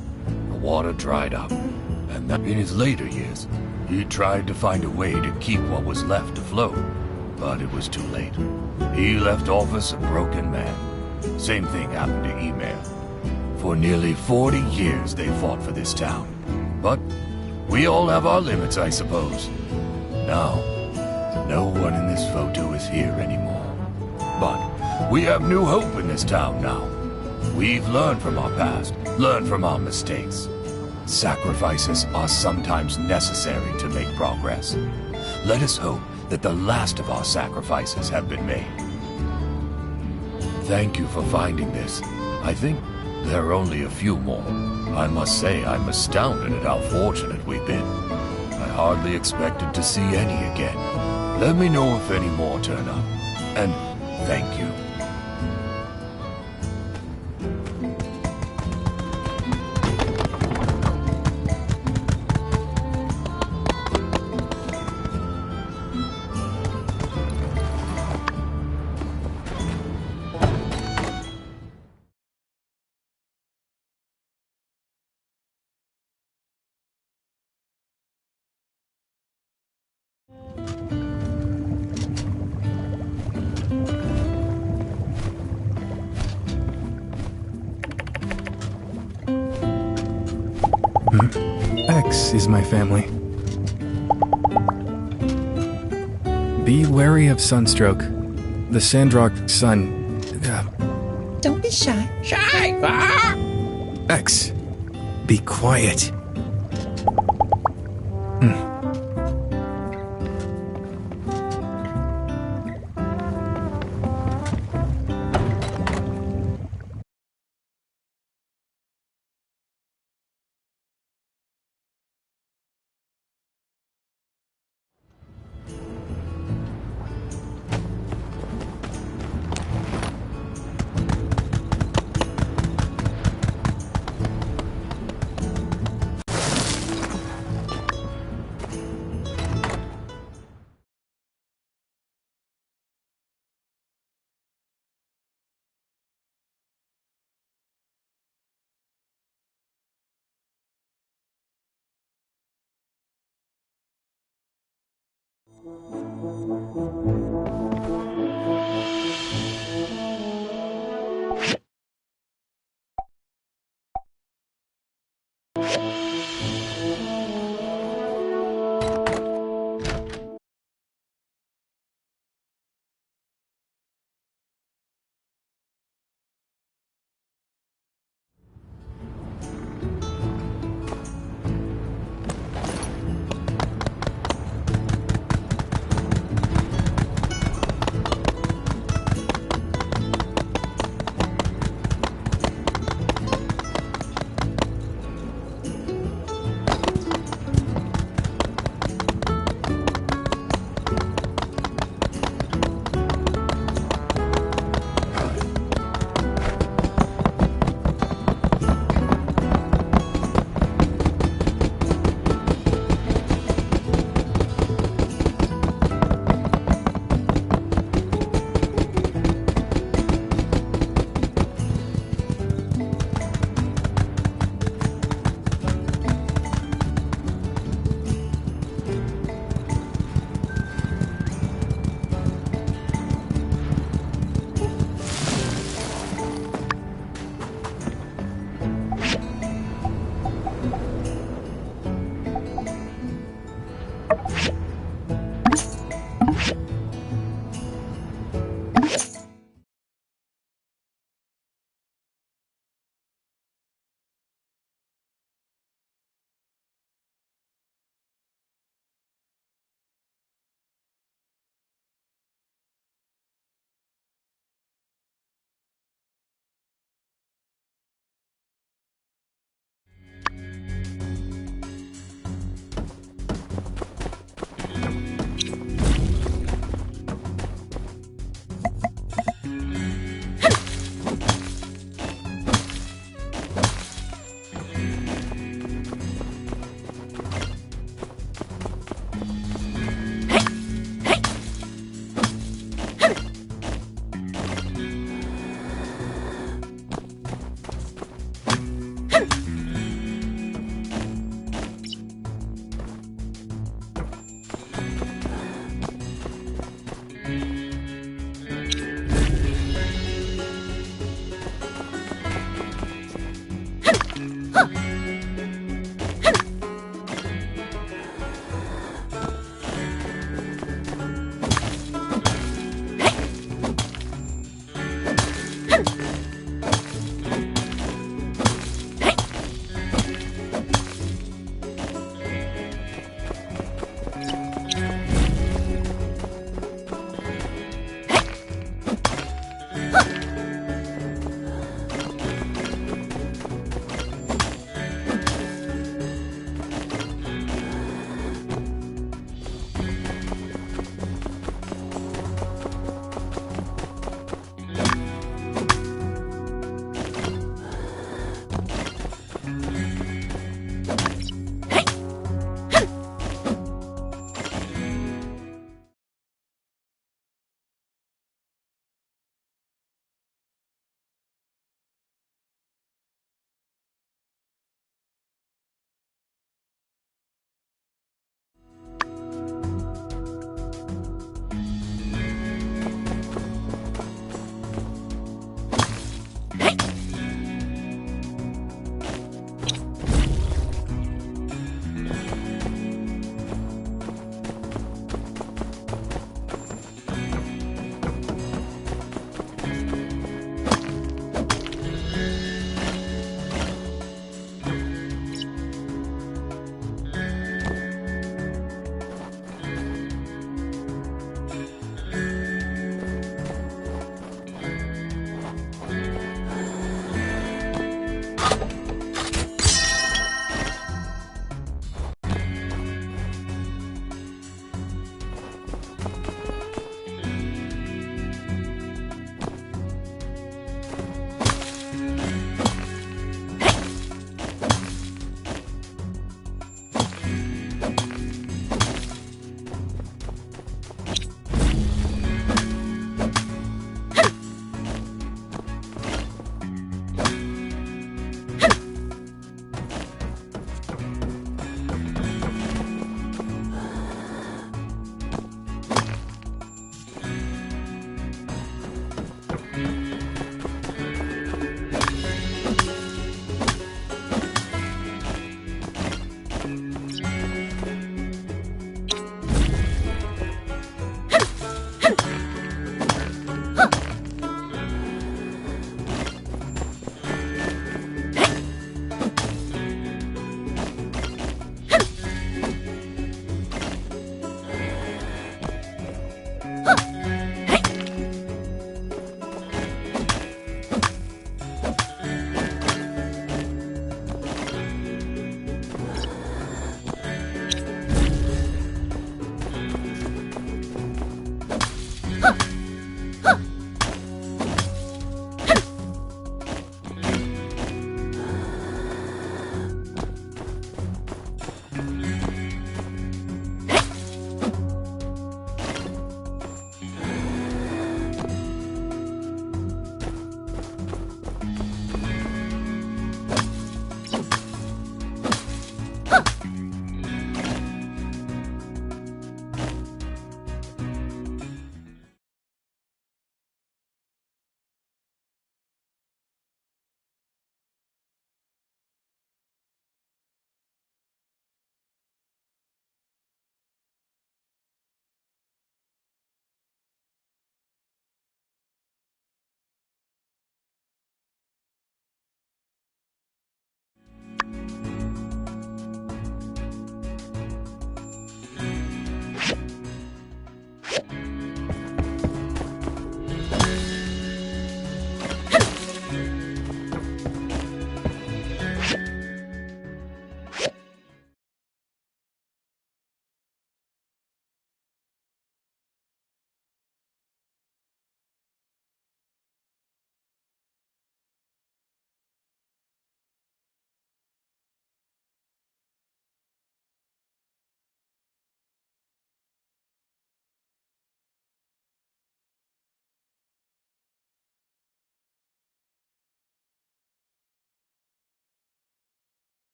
O: the water dried up. And that in his later years, he tried to find a way to keep what was left afloat. But it was too late. He left office a broken man. Same thing happened to Email. For nearly 40 years they fought for this town. But we all have our limits, I suppose. Now, no one in this photo is here anymore. But we have new hope in this town now. We've learned from our past, learned from our mistakes. Sacrifices are sometimes necessary to make progress. Let us hope that the last of our sacrifices have been made. Thank you for finding this. I think there are only a few more. I must say I'm astounded at how fortunate we've been. I hardly expected to see any again. Let me know if any more turn up. And thank you.
C: X is my family. Be wary of sunstroke. The Sandrock sun...
P: Don't be
L: shy. Shy! Ah!
C: X, be quiet.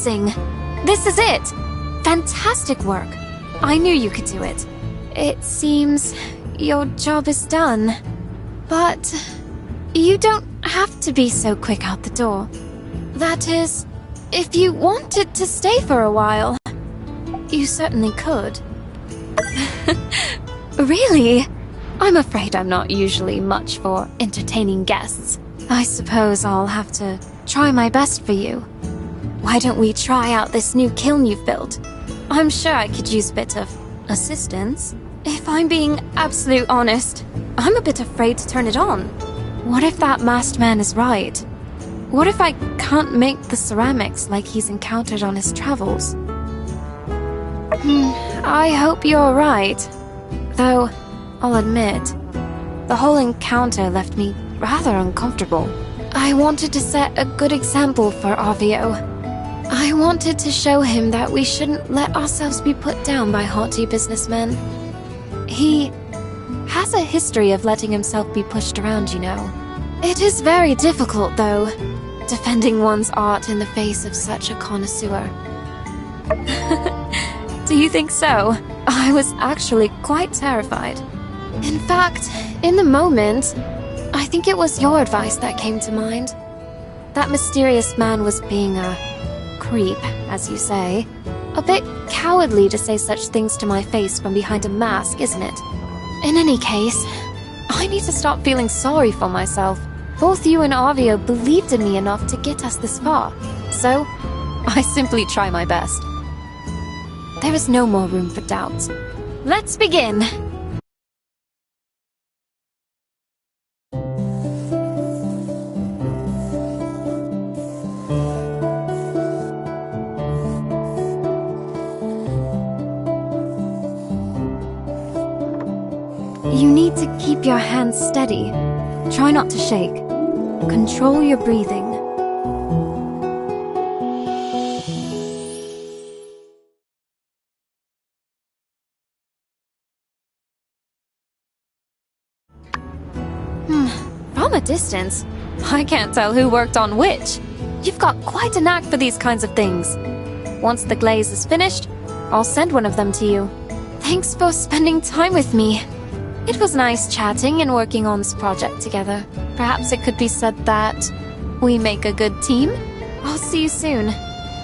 N: amazing! This is it! Fantastic work. I knew you could do it. It seems your job is done. But you don't have to be so quick out the door. That is, if you wanted to stay for a while, you certainly could. Really? I'm afraid I'm not usually much for entertaining guests. I suppose I'll have to try my best for you. Why don't we try out this new kiln you've built? I'm sure I could use a bit of assistance. If I'm being absolute honest, I'm a bit afraid to turn it on. What if that masked man is right? What if I can't make the ceramics like he's encountered on his travels? I hope you're right. Though, I'll admit, the whole encounter left me rather uncomfortable. I wanted to set a good example for Avio. I wanted to show him that we shouldn't let ourselves be put down by haughty businessmen. He has a history of letting himself be pushed around, you know. It is very difficult, though, defending one's art in the face of such a connoisseur. Do you think so? I was actually quite terrified. In fact, in the moment, I think it was your advice that came to mind. That mysterious man was being a creep, as you say. A bit cowardly to say such things to my face from behind a mask, isn't it? In any case, I need to stop feeling sorry for myself. Both you and Avio believed in me enough to get us this far, so I simply try my best. There is no more room for doubt. Let's begin! You need to keep your hands steady. Try not to shake. Control your breathing. From a distance, I can't tell who worked on which. You've got quite a knack for these kinds of things. Once the glaze is finished, I'll send one of them to you. Thanks for spending time with me. It was nice chatting and working on this project together. Perhaps it could be said that we make a good team? I'll see you soon.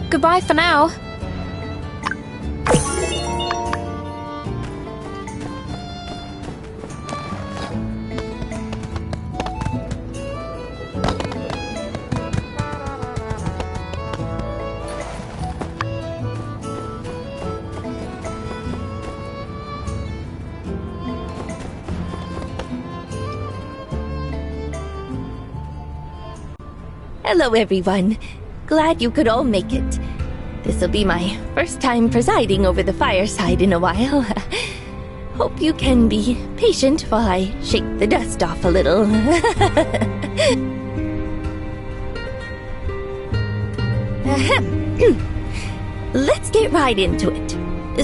N: Goodbye for now.
A: Hello, everyone. Glad you could all make it. This'll be my first time presiding over the fireside in a while. Hope you can be patient while I shake the dust off a little. Let's get right into it.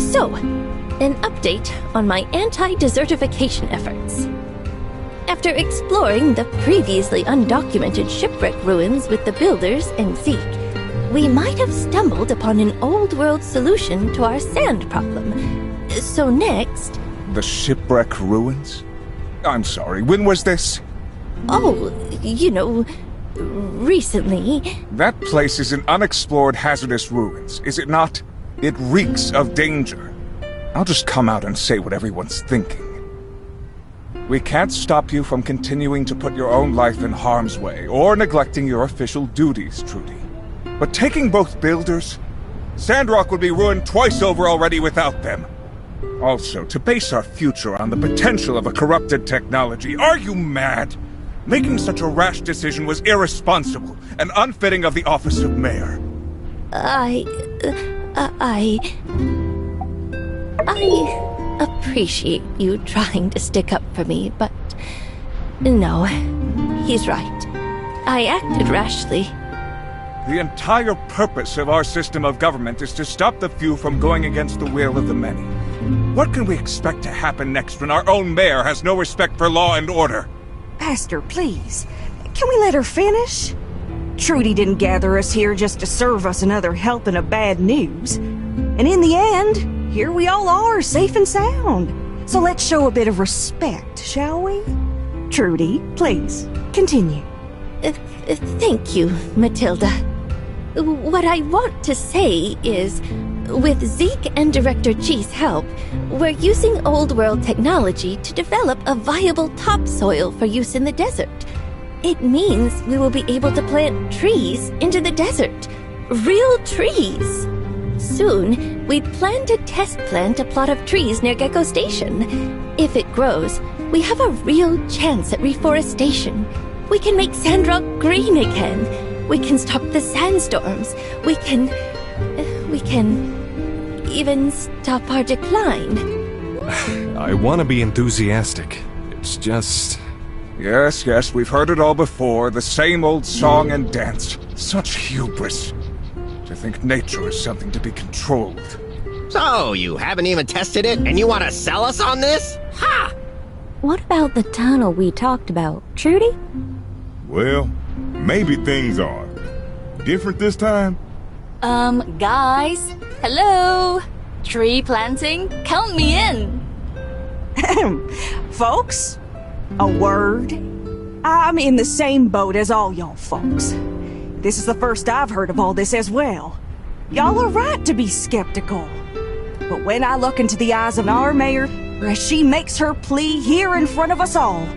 A: So, an update on my anti-desertification efforts. After exploring the previously undocumented shipwreck ruins with the builders and Zeke, we might have stumbled upon an old-world solution to our sand problem. So next...
P: The shipwreck ruins? I'm sorry, when was this?
A: Oh, you know, recently.
P: That place is an unexplored hazardous ruins, is it not? It reeks of danger. I'll just come out and say what everyone's thinking. We can't stop you from continuing to put your own life in harm's way, or neglecting your official duties, Trudy. But taking both builders? Sandrock would be ruined twice over already without them. Also, to base our future on the potential of a corrupted technology, are you mad? Making such a rash decision was irresponsible and unfitting of the office of mayor.
A: I appreciate you trying to stick up for me, but no, he's right. I acted rashly.
P: The entire purpose of our system of government is to stop the few from going against the will of the many. What can we expect to happen next when our own mayor has no respect for law and order?
J: Pastor, please. Can we let her finish? Trudy didn't gather us here just to serve us another helping of bad news. And in the end, here we all are, safe and sound. So let's show a bit of respect, shall we? Trudy, please, continue.
A: Thank you, Matilda. What I want to say is, with Zeke and Director Chi's help, we're using old world technology to develop a viable topsoil for use in the desert. It means we will be able to plant trees into the desert. Real trees. Soon, we plan to test plant a plot of trees near Gecko Station. If it grows, we have a real chance at reforestation. We can make Sandrock green again. We can stop the sandstorms. We can even stop our decline.
F: I want to be enthusiastic. It's just...
P: Yes, we've heard it all before. The same old song and dance. Such hubris. To think nature is something to be controlled.
Q: So, you haven't even tested it, and you want to sell us on this? Ha!
R: What about the tunnel we talked about, Trudy?
S: Well, maybe things are different this time.
T: Guys, hello? Tree planting? Count me in!
J: Folks, a word. I'm in the same boat as all y'all folks. This is the first I've heard of all this as well. Y'all are right to be skeptical. But when I look into the eyes of our mayor, as she makes her plea here in front of us all,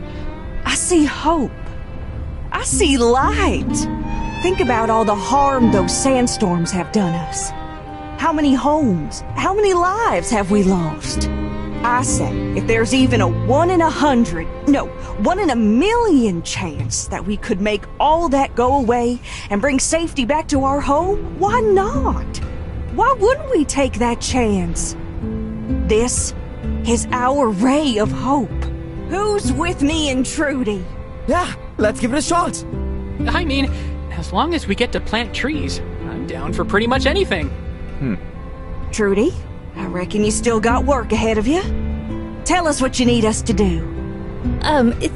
J: I see hope. I see light. Think about all the harm those sandstorms have done us. How many homes, how many lives have we lost? I say, if there's even a 1 in 100, no, 1 in a million chance that we could make all that go away and bring safety back to our home, why not? Why wouldn't we take that chance? This is our ray of hope. Who's with me and Trudy?
E: Yeah, let's give it a shot.
U: I mean, as long as we get to plant trees, I'm down for pretty much anything.
J: Trudy, I reckon you still got work ahead of you. Tell us what you need us to do.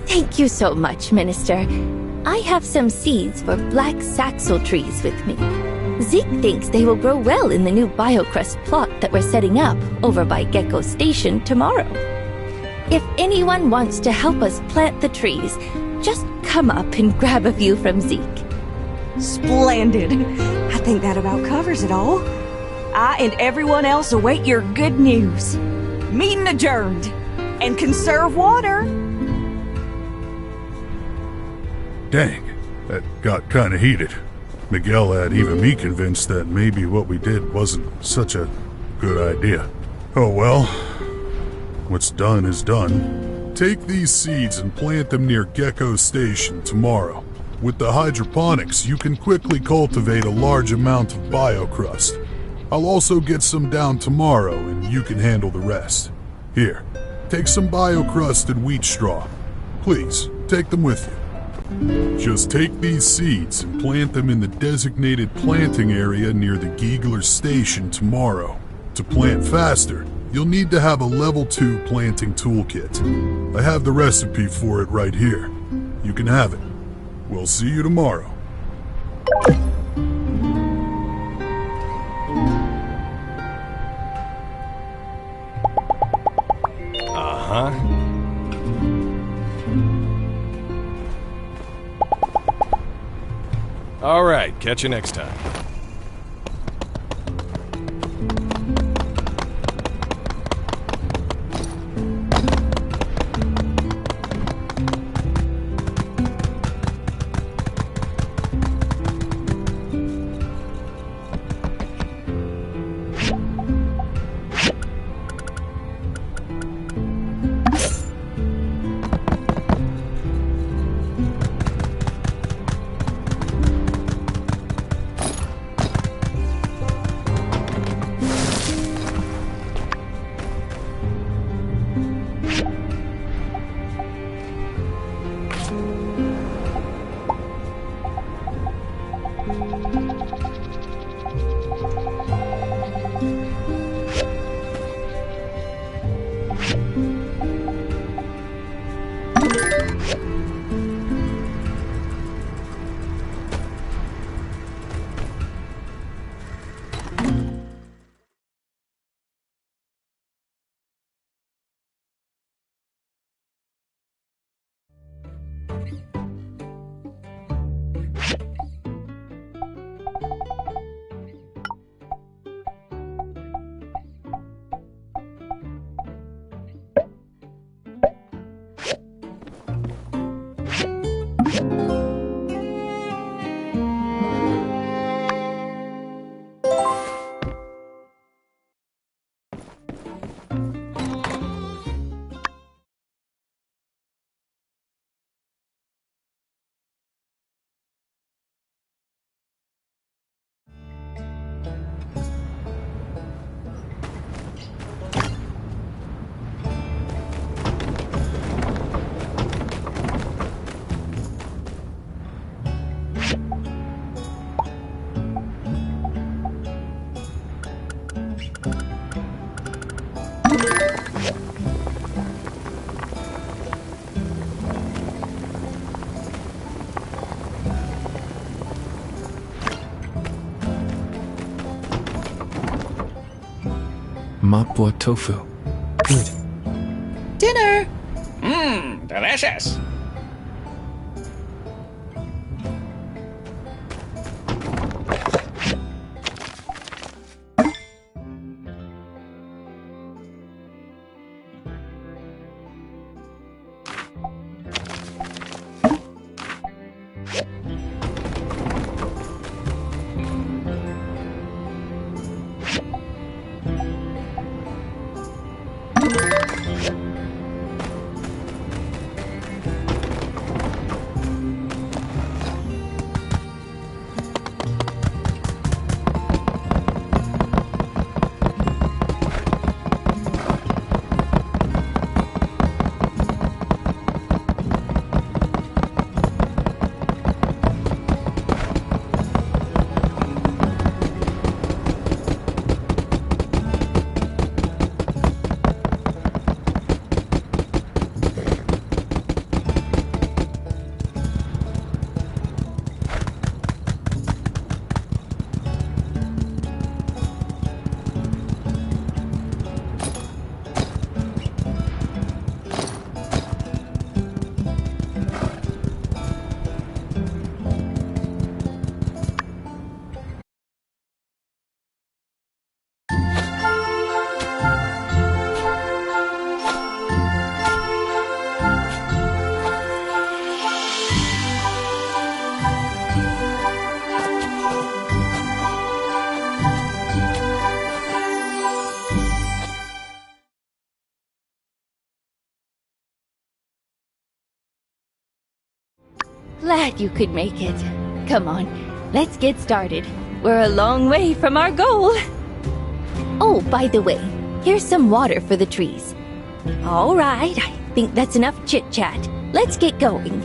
A: Thank you so much, Minister. I have some seeds for black saxel trees with me. Zeke thinks they will grow well in the new biocrust plot that we're setting up over by Gecko Station tomorrow. If anyone wants to help us plant the trees, just come up and grab a few from Zeke.
J: Splendid. I think that about covers it all. I and everyone else await your good news. Meeting adjourned. And conserve water.
D: Dang, that got kinda heated. Miguel had even me convinced that maybe what we did wasn't such a good idea. Oh well, what's done is done. Take these seeds and plant them near Gecko Station tomorrow. With the hydroponics, you can quickly cultivate a large amount of biocrust. I'll also get some down tomorrow and you can handle the rest. Here, take some biocrust and wheat straw. Please, take them with you. Just take these seeds and plant them in the designated planting area near the Giegler Station tomorrow. To plant faster, you'll need to have a level 2 planting toolkit. I have the recipe for it right here. You can have it. We'll see you tomorrow.
F: All right, catch you next time.
C: Mapua tofu. Good.
U: Dinner! Delicious!
A: Glad you could make it. Come on, let's get started. We're a long way from our goal. Oh, by the way, here's some water for the trees. All right, I think that's enough chit-chat. Let's get going.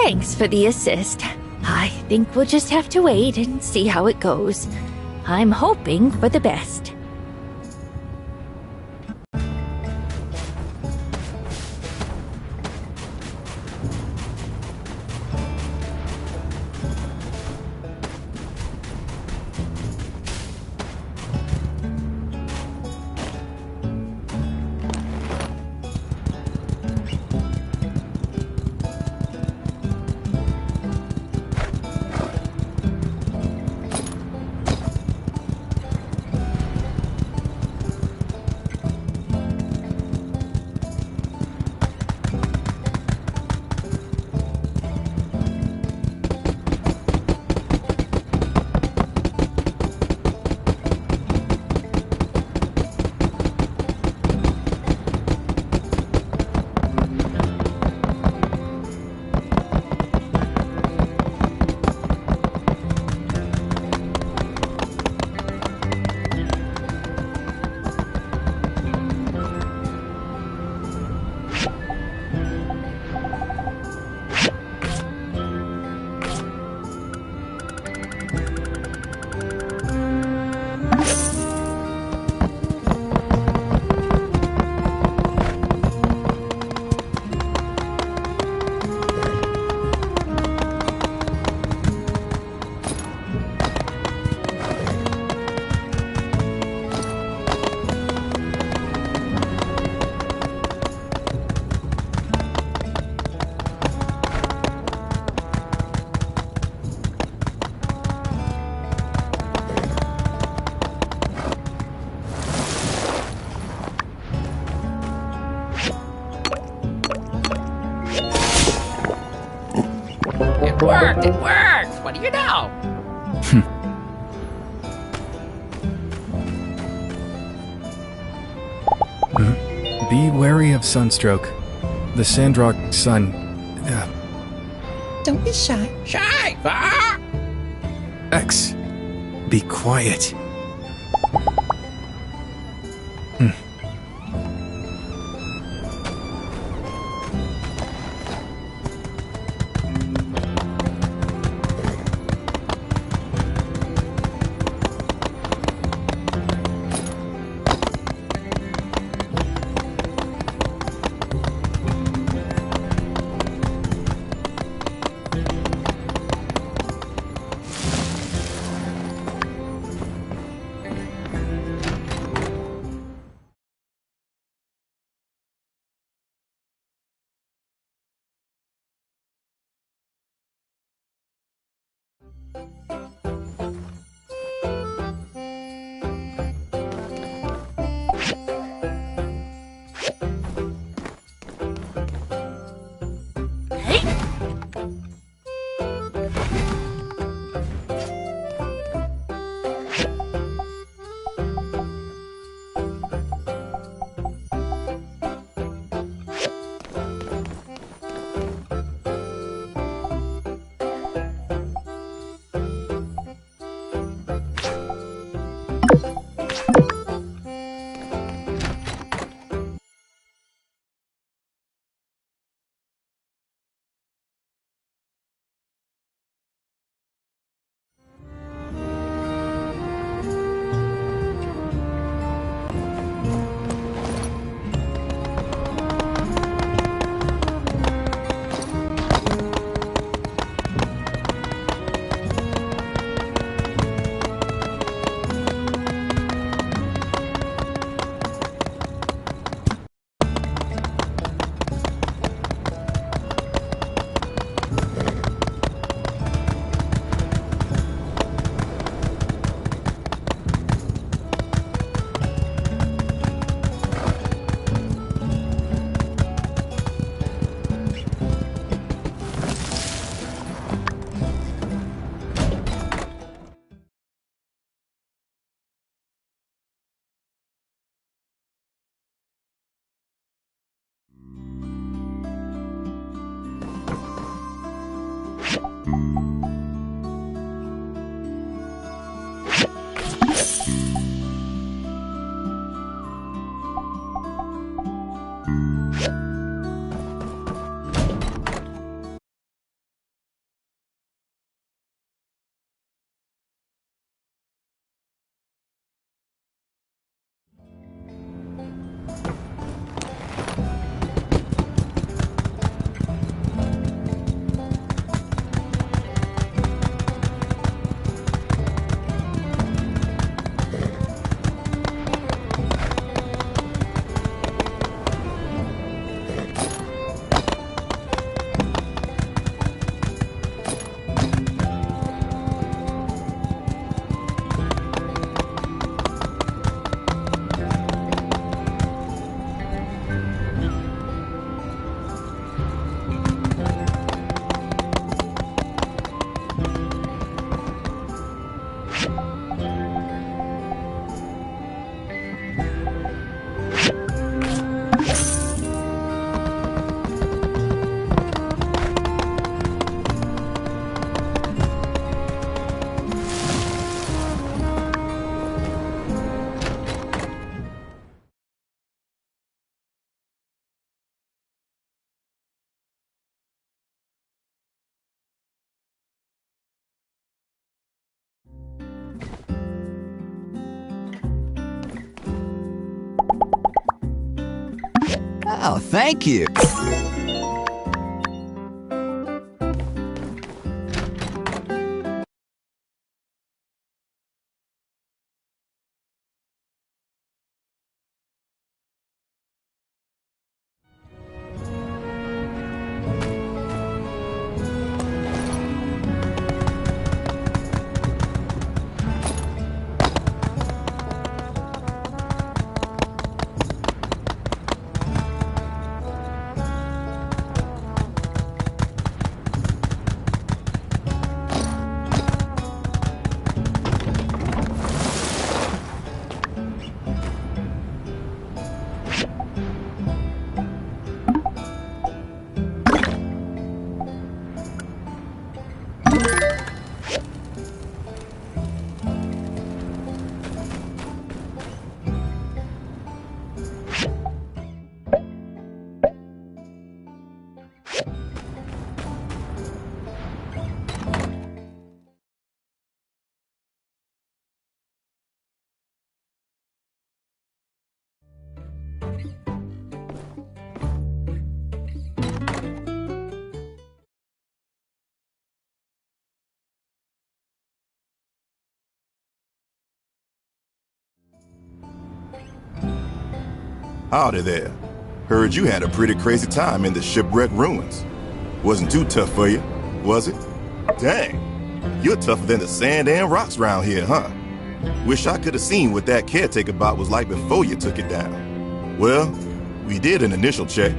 A: Thanks for the assist. I think we'll just have to wait and see how it goes. I'm hoping for the best.
U: It worked! What do you know?
C: Be wary of sunstroke. The Sandrock sun...
L: Don't be shy.
U: Shy! Ah!
C: X. Be quiet.
G: Oh, thank you.
V: Howdy there. Heard you had a pretty crazy time in the shipwreck ruins. Wasn't too tough for you, was it? Dang, you're tougher than the sand and rocks around here, huh? Wish I could have seen what that caretaker bot was like before you took it down. Well, we did an initial check.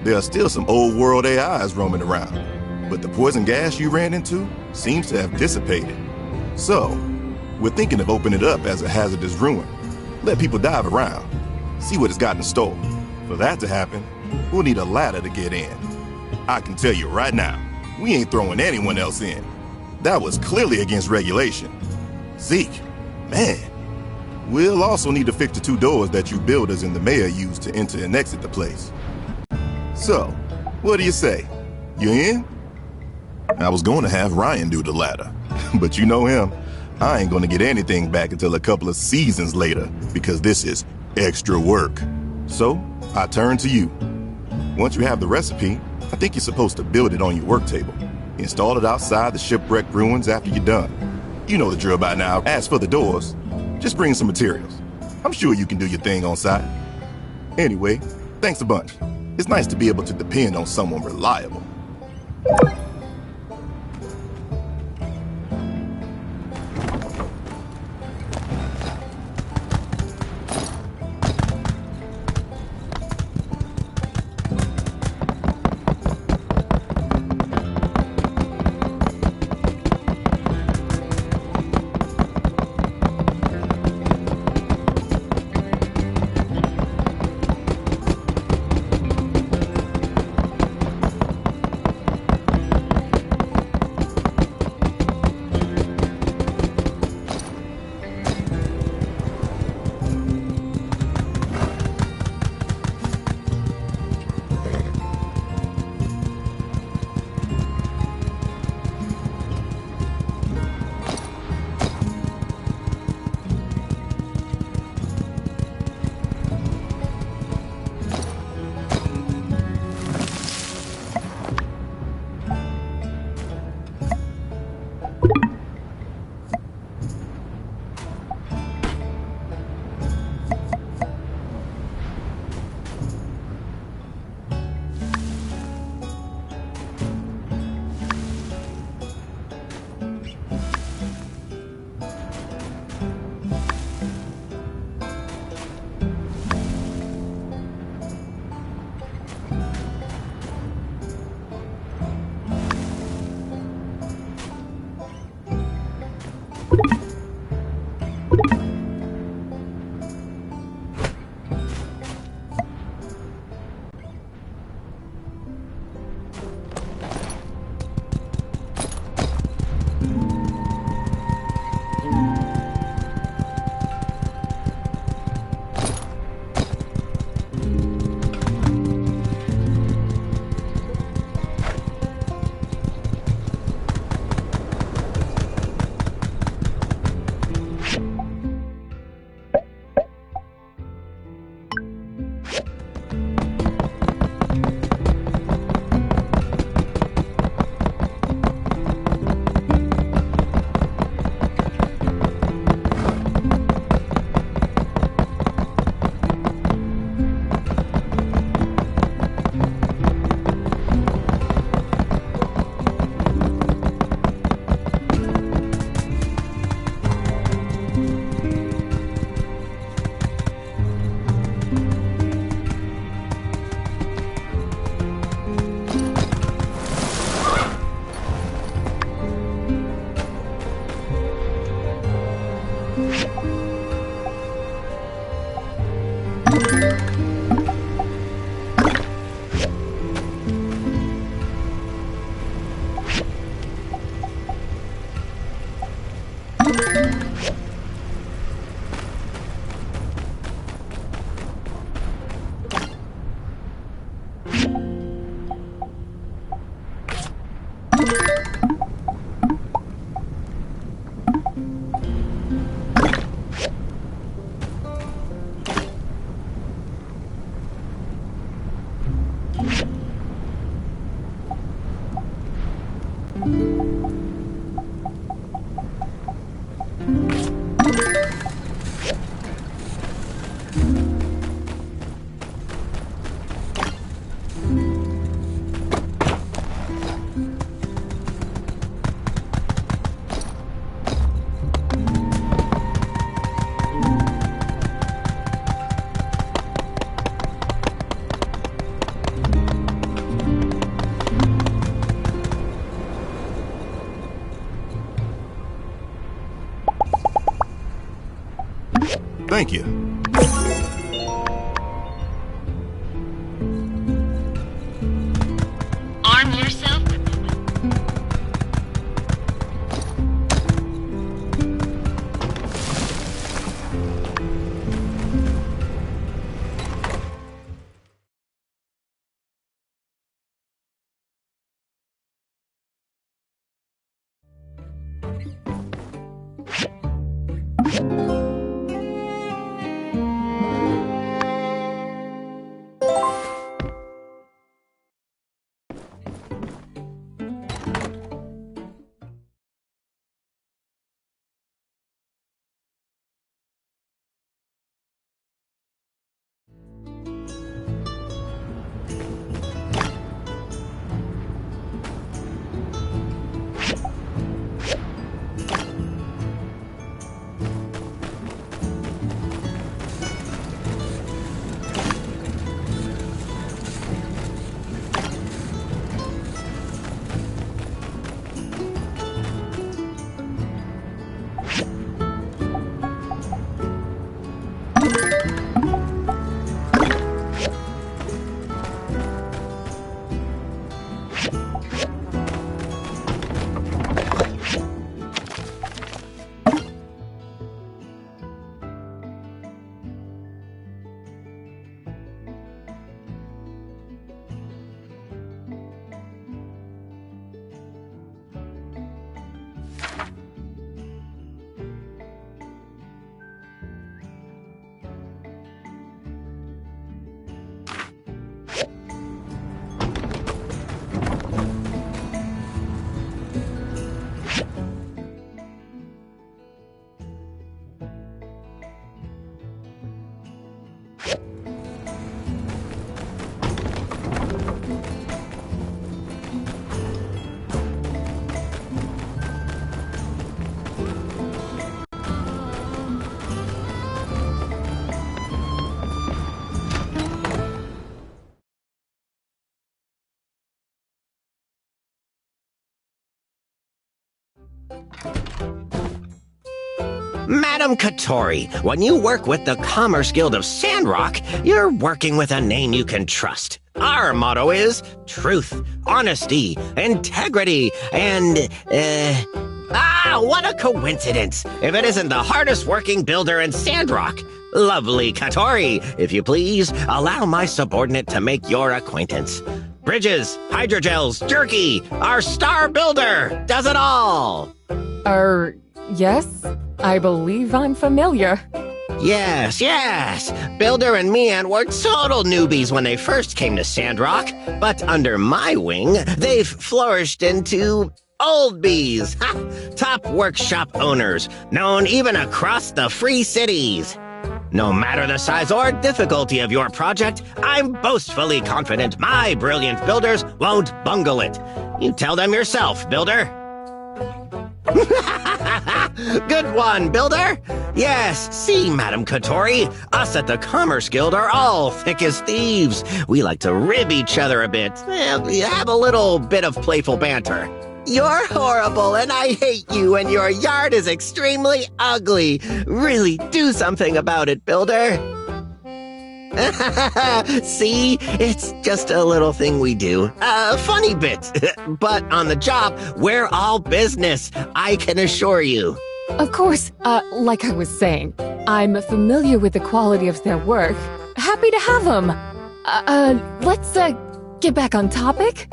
V: There are still some old world AIs roaming around, but the poison gas you ran into seems to have dissipated. So, we're thinking of opening it up as a hazardous ruin. Let people dive around, see what it's got in store. For that to happen, we'll need a ladder to get in. I can tell you right now, we ain't throwing anyone else in. That was clearly against regulation. Zeke, man. We'll also need to fix the 2 doors that you builders and the mayor used to enter and exit the place. So, what do you say? You in? I was going to have Ryan do the ladder, but you know him. I ain't going to get anything back until a couple of seasons later because this is extra work. So, I turn to you. Once you have the recipe, I think you're supposed to build it on your work table. Install it outside the shipwreck ruins after you're done. You know the drill by now. As for the doors, just bring some materials. I'm sure you can do your thing on site. Anyway, thanks a bunch. It's nice to be able to depend on someone reliable. Thank you.
G: Arm yourself.
Q: Madam Katori, when you work with the Commerce Guild of Sandrock, you're working with a name you can trust. Our motto is truth, honesty, integrity, and, what a coincidence! If it isn't the hardest working builder in Sandrock. Lovely Katori, if you please, allow my subordinate to make your acquaintance. Bridges, hydrogels, jerky, our star builder does it all!
I: Yes, I believe I'm familiar.
Q: Yes. Builder and Mian were total newbies when they first came to Sandrock, but under my wing, they've flourished into old bees. Top workshop owners, known even across the free cities. No matter the size or difficulty of your project, I'm boastfully confident my brilliant builders won't bungle it. You tell them yourself, Builder. Good one, Builder! Yes, see, Madam Katori, us at the Commerce Guild are all thick as thieves. We like to rib each other a bit, have a little bit of playful banter. You're horrible, and I hate you, and your yard is extremely ugly. Really do something about it, Builder. See? It's just a little thing we do. Funny bit. But on the job, we're all business, I can assure you.
I: Of course, like I was saying, I'm familiar with the quality of their work. Happy to have them. Let's, get back on topic.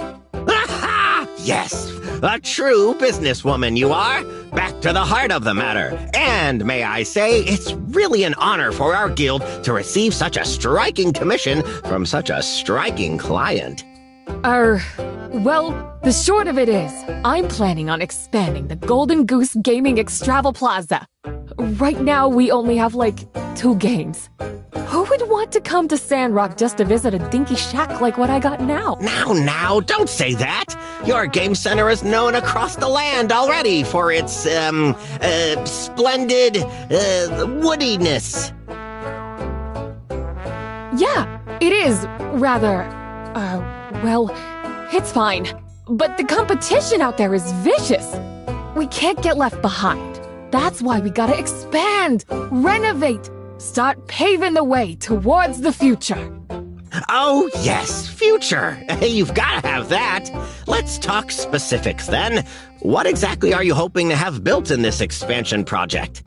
Q: Yes, a true businesswoman you are. Back to the heart of the matter. And may I say, it's really an honor for our guild to receive such a striking commission from such a striking client.
I: Well, the short of it is, I'm planning on expanding the Golden Goose Gaming Extravel Plaza. Right now, we only have, 2 games. Who would want to come to Sandrock just to visit a dinky shack like what I got now?
Q: Now, don't say that! Your game center is known across the land already for its, splendid, woodiness.
I: Yeah, it is, rather, well, it's fine. But the competition out there is vicious. We can't get left behind. That's why we gotta expand, renovate, start paving the way towards the future.
Q: Oh, yes, future. You've gotta have that. Let's talk specifics then. What exactly are you hoping to have built in this expansion project?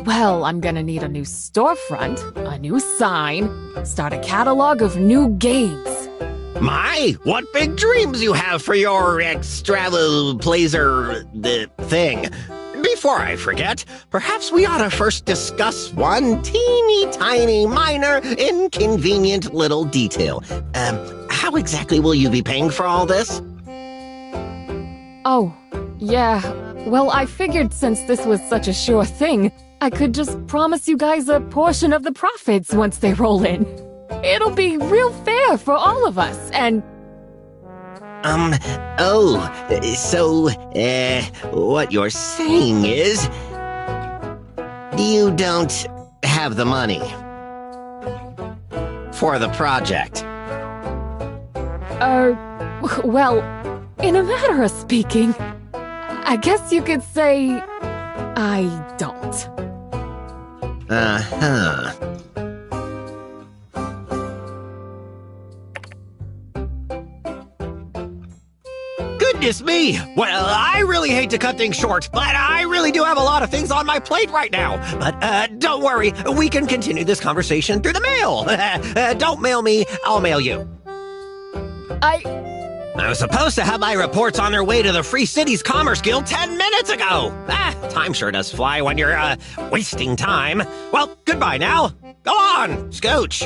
I: Well, I'm gonna need a new storefront, a new sign, start a catalog of new games.
Q: My, what big dreams you have for your extravel-plazer thing. Before I forget, perhaps we ought to first discuss one teeny tiny minor inconvenient little detail. How exactly will you be paying for all this?
I: Oh, yeah. Well, I figured since this was such a sure thing, I could just promise you guys a portion of the profits once they roll in. It'll be real fair for all of us, and...
Q: what you're saying is... you don't have the money for the project.
I: Well, in a matter of speaking, I guess you could say I don't.
Q: Uh-huh. Goodness me! Well, I really hate to cut things short, but I really do have a lot of things on my plate right now. But don't worry, we can continue this conversation through the mail. Don't mail me, I'll mail you. I was supposed to have my reports on their way to the Free Cities Commerce Guild 10 minutes ago. Time sure does fly when you're, wasting time. Well, goodbye now. Go on, scooch.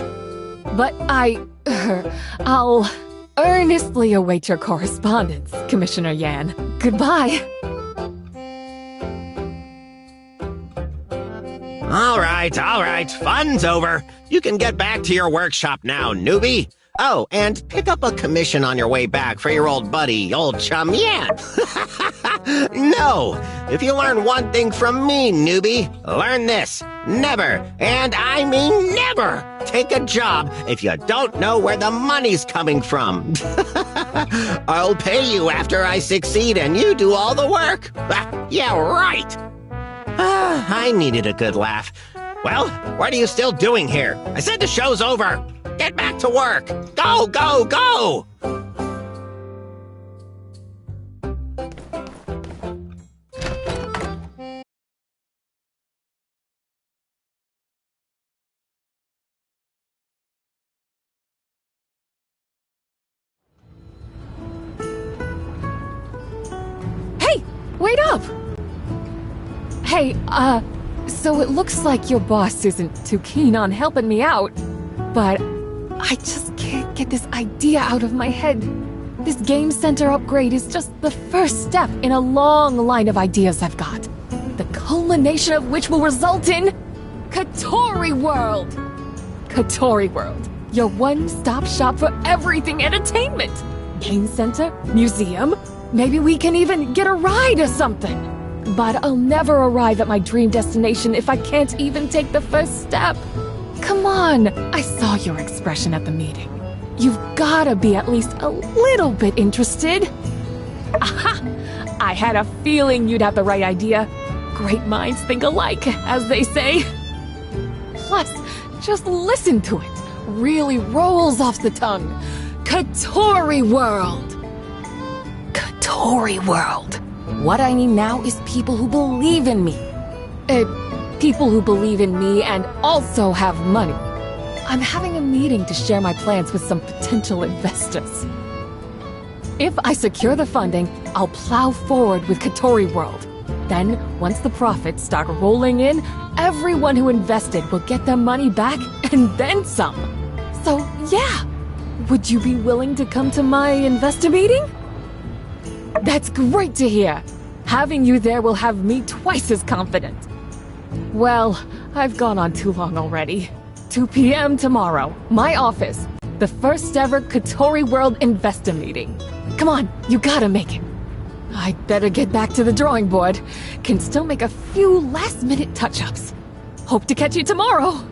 I: But I'll earnestly await your correspondence, Commissioner Yan. Goodbye.
Q: All right. Fun's over. You can get back to your workshop now, newbie. Oh, and pick up a commission on your way back for your old buddy, old chum Yan. No, if you learn one thing from me, newbie, learn this. Never, and I mean never, take a job if you don't know where the money's coming from. I'll pay you after I succeed and you do all the work. Yeah, right. I needed a good laugh. Well, what are you still doing here? I said the show's over. Get back to work. Go, go, go!
I: Hey, wait up! Hey, so it looks like your boss isn't too keen on helping me out, but I just can't get this idea out of my head. This game center upgrade is just the first step in a long line of ideas I've got, the culmination of which will result in Katori World! Katori World, your one-stop shop for everything entertainment! Game center, museum, maybe we can even get a ride or something! But I'll never arrive at my dream destination if I can't even take the first step. Come on, I saw your expression at the meeting. You've gotta be at least a little bit interested. Aha! I had a feeling you'd have the right idea. Great minds think alike, as they say. Plus, just listen to it. Really rolls off the tongue. Katori World! Katori World. What I need now is people who believe in me. People who believe in me and also have money. I'm having a meeting to share my plans with some potential investors. If I secure the funding, I'll plow forward with Katori World. Then, once the profits start rolling in, everyone who invested will get their money back and then some. So, yeah. Would you be willing to come to my investor meeting? That's great to hear. Having you there will have me twice as confident. Well, I've gone on too long already. 2 p.m. tomorrow, my office. The first ever Katori World investor meeting. Come on, you gotta make it. I'd better get back to the drawing board. Can still make a few last-minute touch-ups. Hope to catch you tomorrow.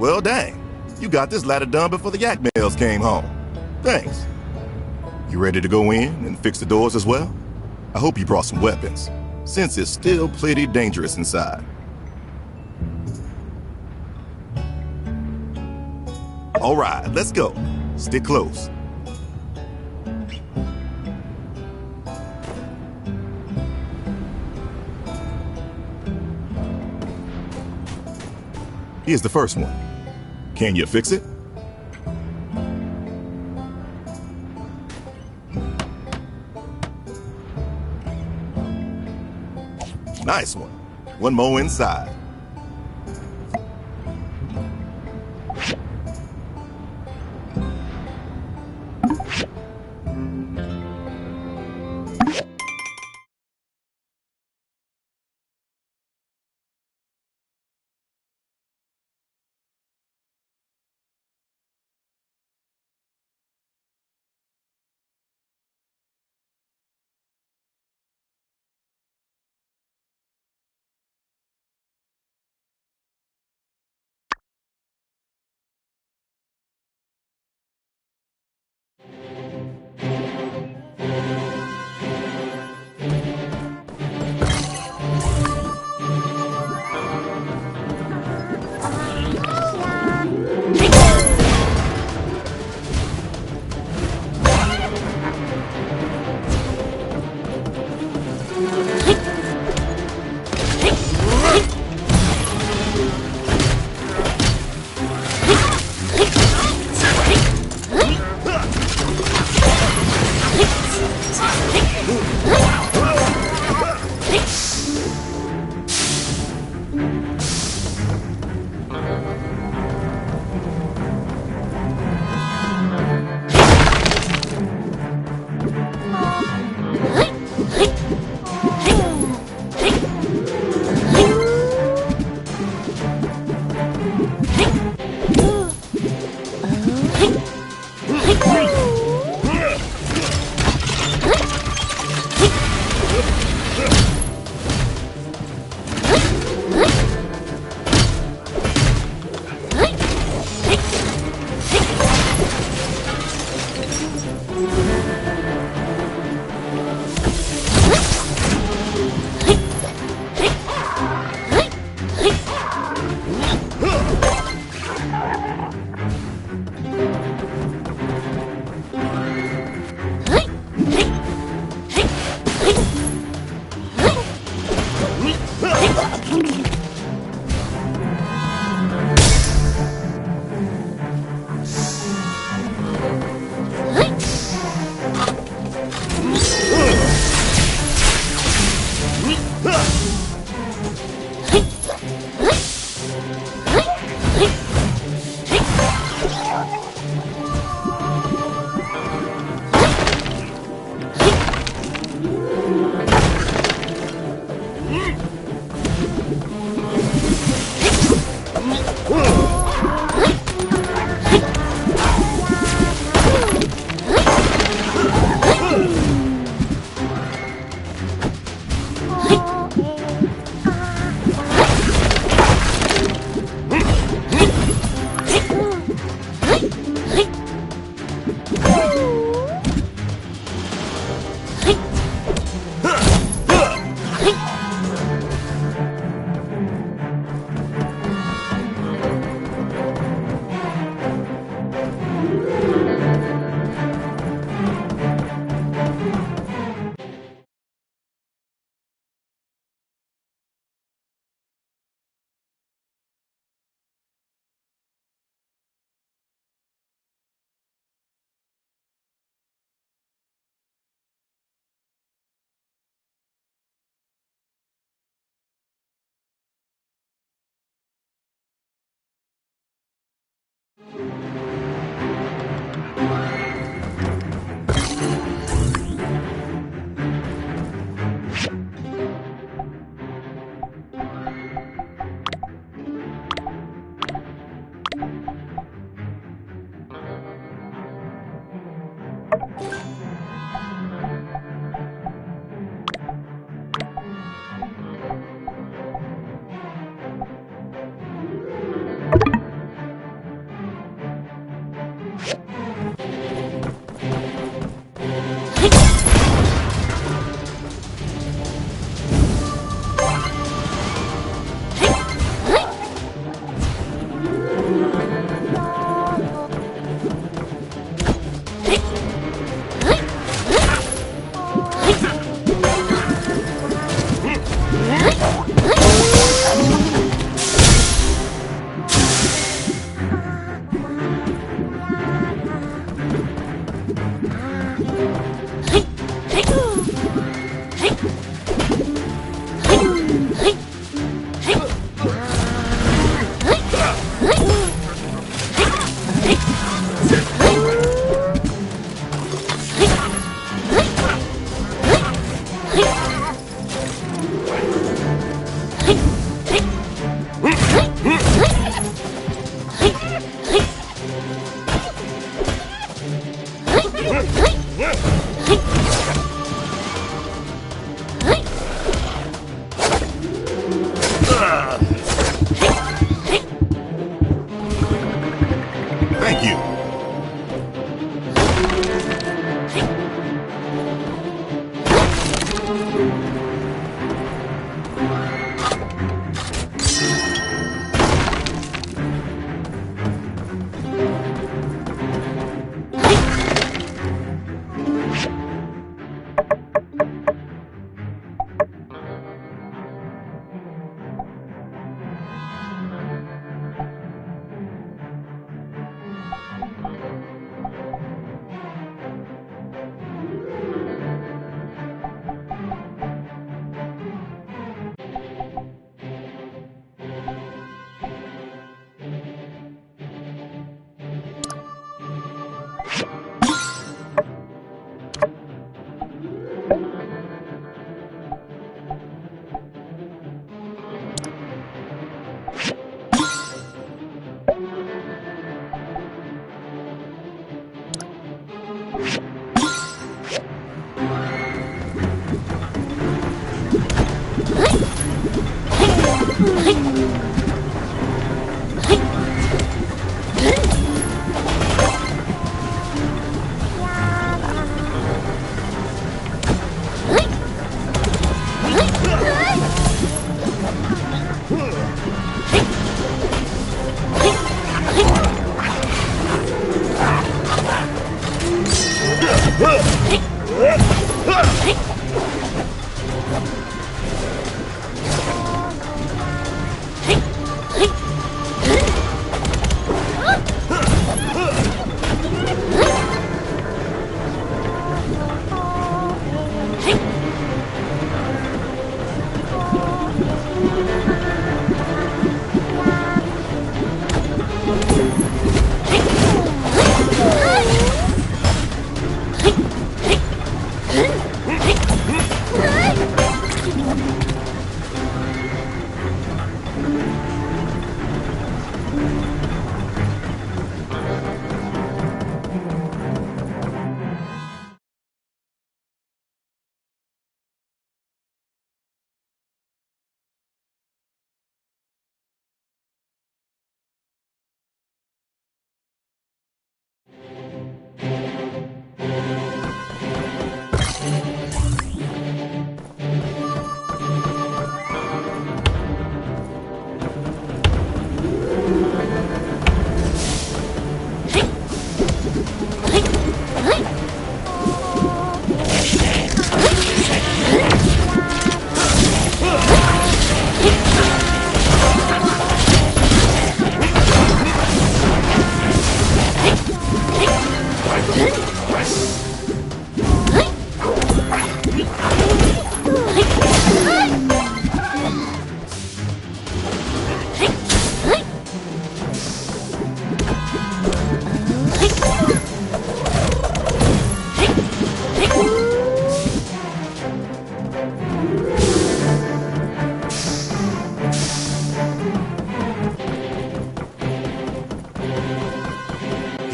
V: Well, dang. You got this ladder done before the yak males came home. Thanks. You ready to go in and fix the doors as well? I hope you brought some weapons, since it's still pretty dangerous inside. All right, let's go. Stick close. Here's the first one. Can you fix it? Nice one. One more inside.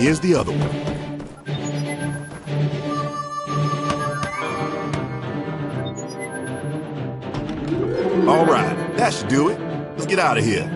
V: Here's the other one. All right, that should do it. Let's get out of here.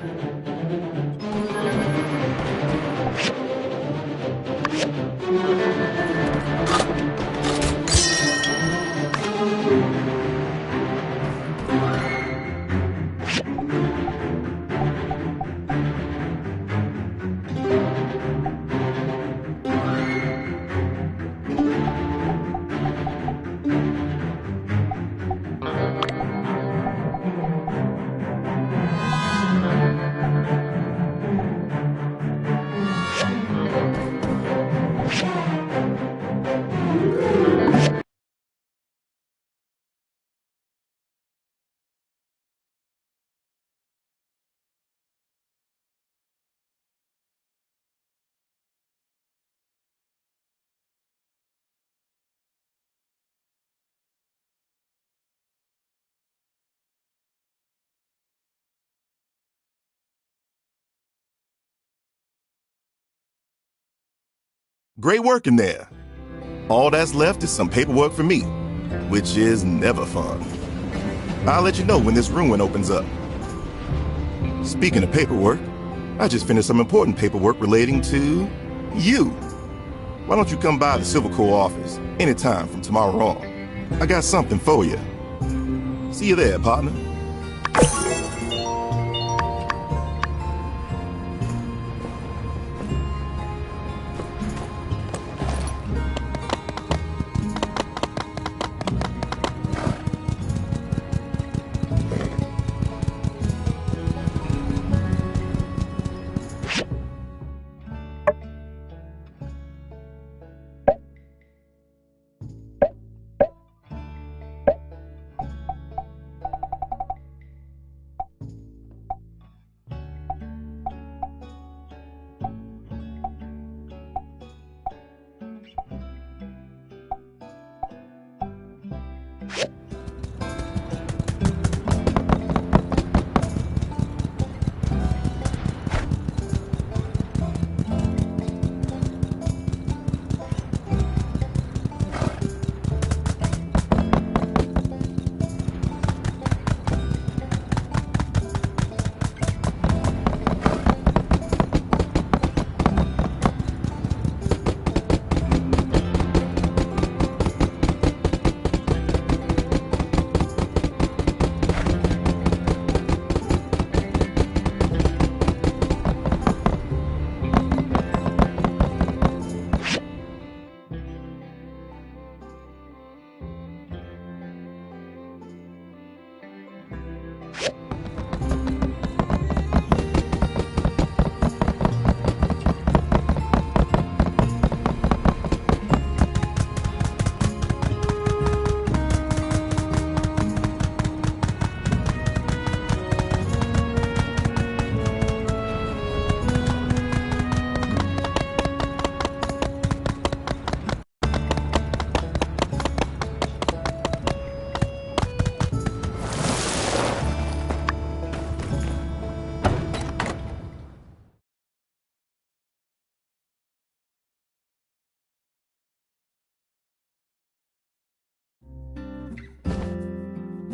V: Great work in there. All that's left is some paperwork for me, which is never fun. I'll let you know when this ruin opens up. Speaking of paperwork, I just finished some important paperwork relating to you. Why don't you come by the Silver Corps office anytime from tomorrow on? I got something for you. See you there, partner.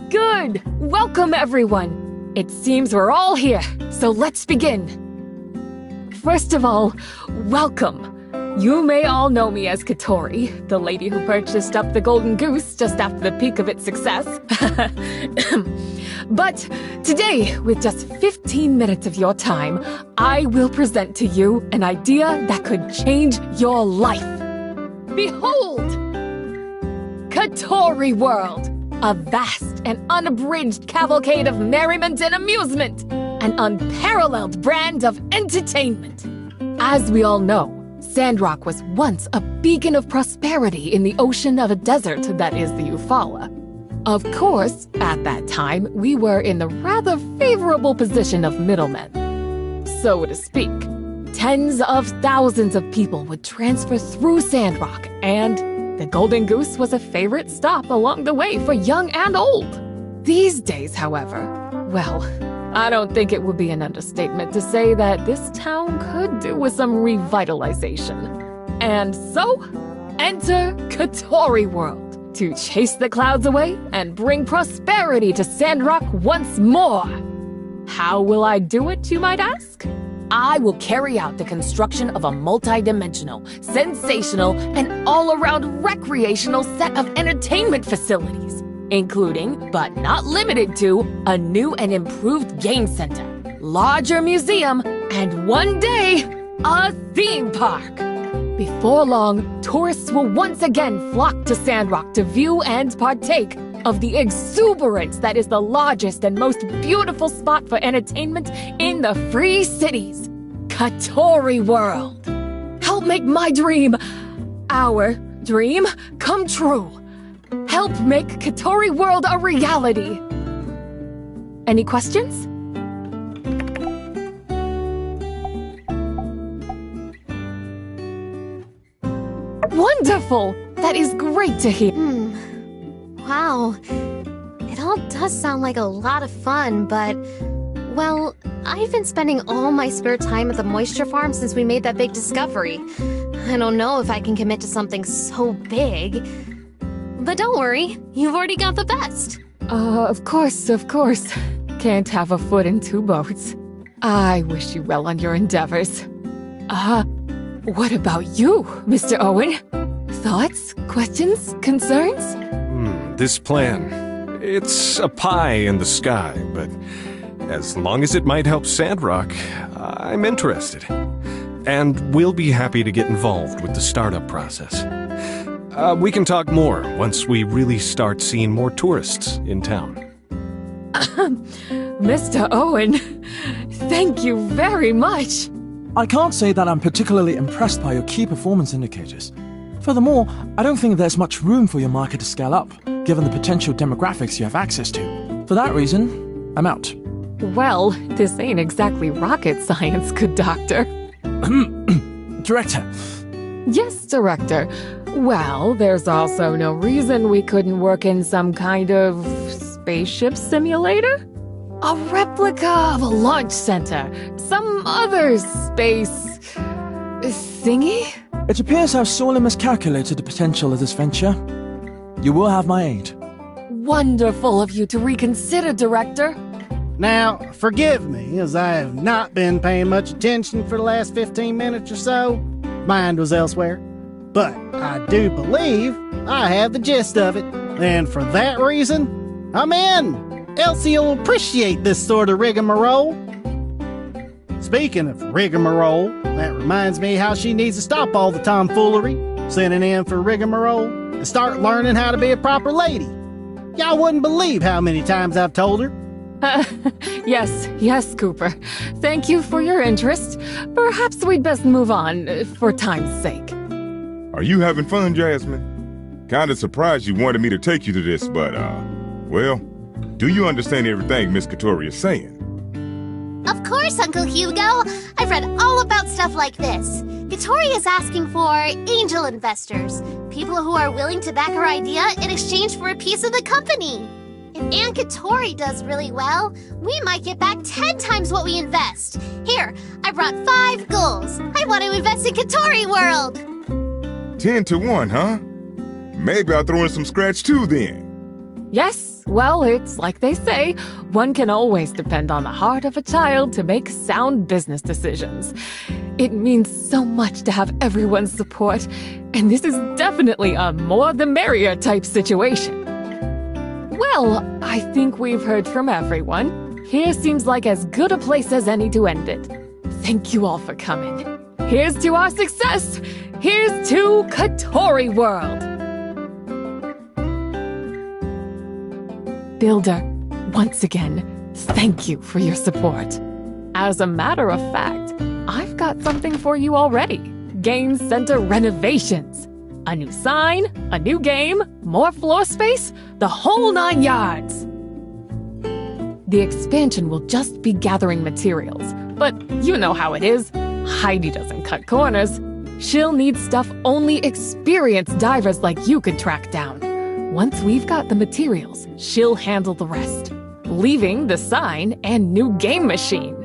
I: Good! Welcome, everyone! It seems we're all here, so let's begin. First of all, welcome. You may all know me as Katori, the lady who purchased up the Golden Goose just after the peak of its success. But today, with just 15 minutes of your time, I will present to you an idea that could change your life. Behold! Katori World! A vast and unabridged cavalcade of merriment and amusement! An unparalleled brand of entertainment! As we all know, Sandrock was once a beacon of prosperity in the ocean of a desert that is the Eufaula. Of course, at that time, we were in the rather favorable position of middlemen. So to speak, tens of thousands of people would transfer through Sandrock, and the Golden Goose was a favorite stop along the way for young and old. These days, however, well, I don't think it would be an understatement to say that this town could do with some revitalization. And so, enter Katori World to chase the clouds away and bring prosperity to Sandrock once more. How will I do it, you might ask? I will carry out the construction of a multi-dimensional, sensational, and all-around recreational set of entertainment facilities, including, but not limited to, a new and improved game center, larger museum, and one day, a theme park. Before long, tourists will once again flock to Sandrock to view and partake of the exuberance that is the largest and most beautiful spot for entertainment in the Free Cities, Katori World. Help make my dream, our dream, come true. Help make Katori World a reality. Any questions? Wonderful! That is great to hear.
H: Wow. It all does sound like a lot of fun, but, well, I've been spending all my spare time at the moisture farm since we made that big discovery. I don't know if I can commit to something so big. But don't worry, you've already got the best.
I: Of course. Can't have a foot in two boats. I wish you well on your endeavors. What about you, Mr. Owen? Thoughts, questions, concerns?
F: This plan, it's a pie in the sky, but as long as it might help Sandrock, I'm interested. And we'll be happy to get involved with the startup process. We can talk more once we really start seeing more tourists in town.
I: Mr. Owen, thank you very much.
E: I can't say that I'm particularly impressed by your key performance indicators. Furthermore, I don't think there's much room for your market to scale up, given the potential demographics you have access to. For that reason, I'm out.
I: Well, this ain't exactly rocket science, good doctor.
E: Director.
I: Yes, Director. Well, there's also no reason we couldn't work in some kind of spaceship simulator? A replica of a launch center. Some other space... thingy?
E: It appears I've sorely miscalculated the potential of this venture. You will have my aid.
I: Wonderful of you to reconsider, Director.
L: Now, forgive me, as I have not been paying much attention for the last 15 minutes or so. Mind was elsewhere. But I do believe I have the gist of it. And for that reason, I'm in. Elsie will appreciate this sort of rigmarole. Speaking of rigmarole, that reminds me how she needs to stop all the tomfoolery, sending in for rigmarole, and start learning how to be a proper lady. Y'all wouldn't believe how many times I've told her.
I: Yes, Cooper. Thank you for your interest. Perhaps we'd best move on, for time's sake.
S: Are you having fun, Jasmine? Kinda surprised you wanted me to take you to this, but, well, do you understand everything Miss Katori is saying?
G: Of course, Uncle Hugo. I've read all about stuff like this. Katori is asking for angel investors, people who are willing to back her idea in exchange for a piece of the company. If Aunt Katori does really well, we might get back 10 times what we invest. Here, I brought 5 goals. I want to invest in Katori World.
S: 10 to 1, huh? Maybe I'll throw in some scratch too then.
I: Yes, Well, it's like they say, one can always depend on the heart of a child to make sound business decisions. It means so much to have everyone's support, and this is definitely a more the merrier type situation. Well, I think we've heard from everyone. Here seems like as good a place as any to end it. Thank you all for coming. Here's to our success! Here's to Katori World! Builder, once again, thank you for your support. As a matter of fact, I've got something for you already. Game Center renovations. A new sign, a new game, more floor space, the whole 9 yards. The expansion will just be gathering materials, but you know how it is. Heidi doesn't cut corners. She'll need stuff only experienced divers like you could track down. Once we've got the materials, she'll handle the rest, leaving the sign and new game machine.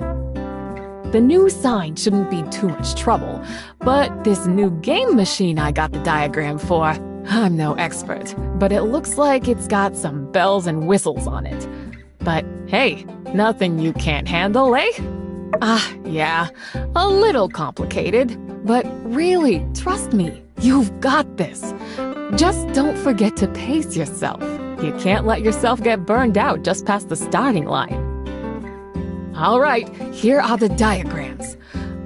I: The new sign shouldn't be too much trouble, but this new game machine I got the diagram for, I'm no expert, but it looks like it's got some bells and whistles on it. But hey, nothing you can't handle, eh? Yeah, a little complicated, but really, trust me, you've got this. Just don't forget to pace yourself. You can't let yourself get burned out just past the starting line. All right, here are the diagrams.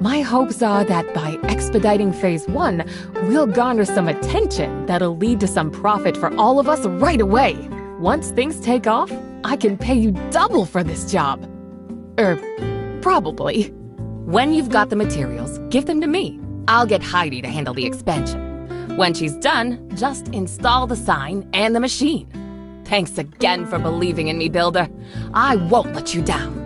I: My hopes are that by expediting Phase 1, we'll garner some attention that'll lead to some profit for all of us right away. Once things take off, I can pay you double for this job. Probably. When you've got the materials, give them to me. I'll get Heidi to handle the expansion. When she's done, just install the sign and the machine. Thanks again for believing in me, Builder. I won't let you down.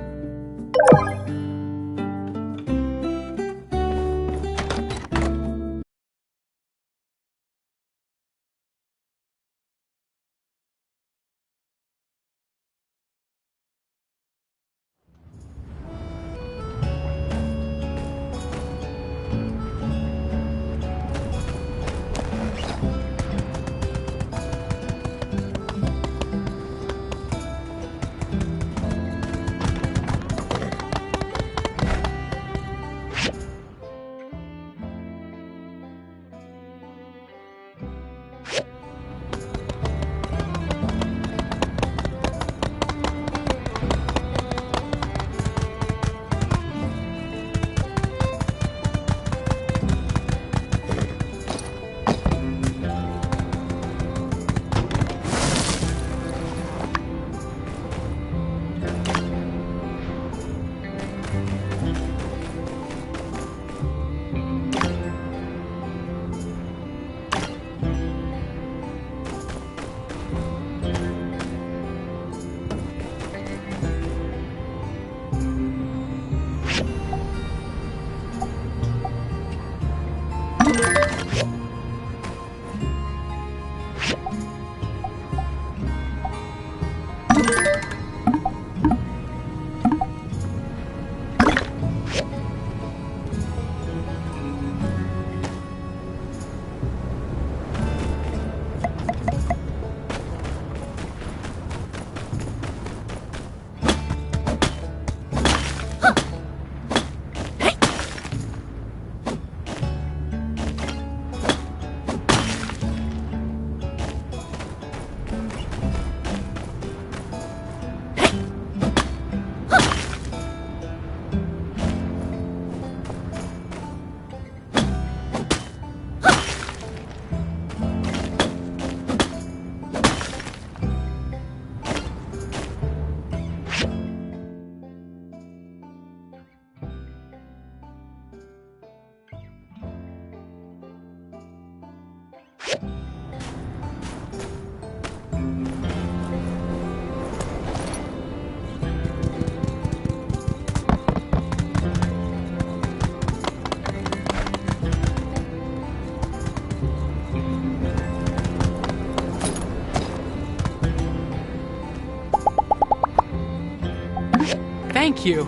U: Thank you.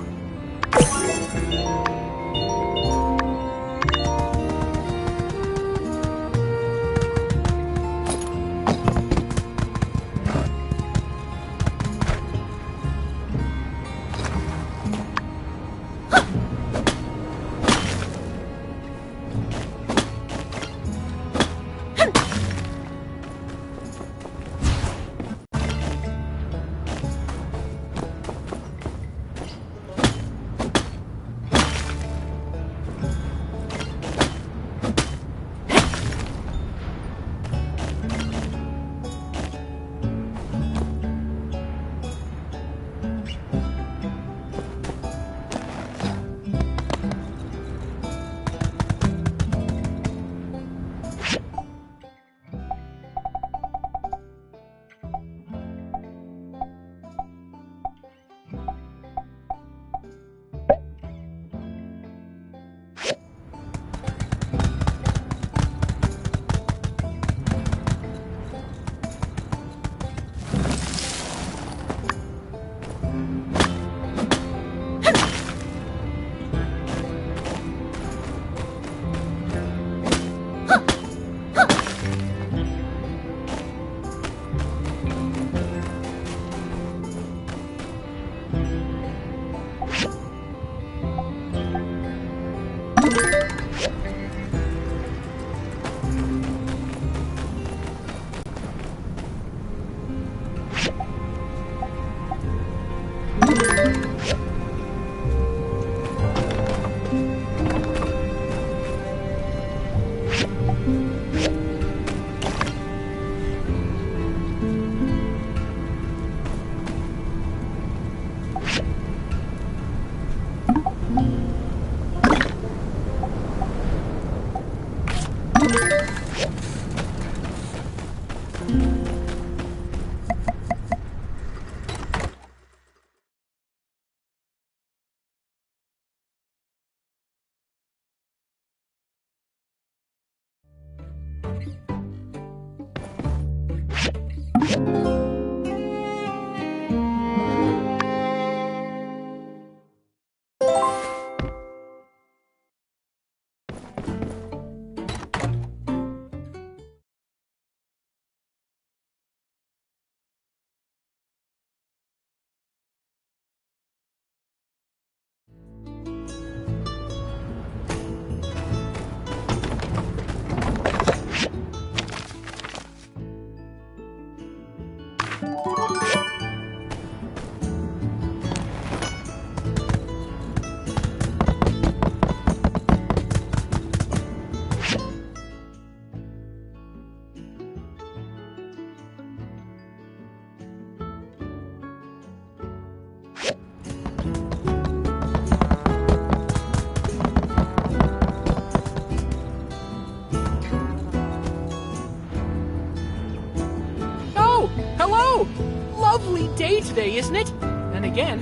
U: day today, isn't it? And again,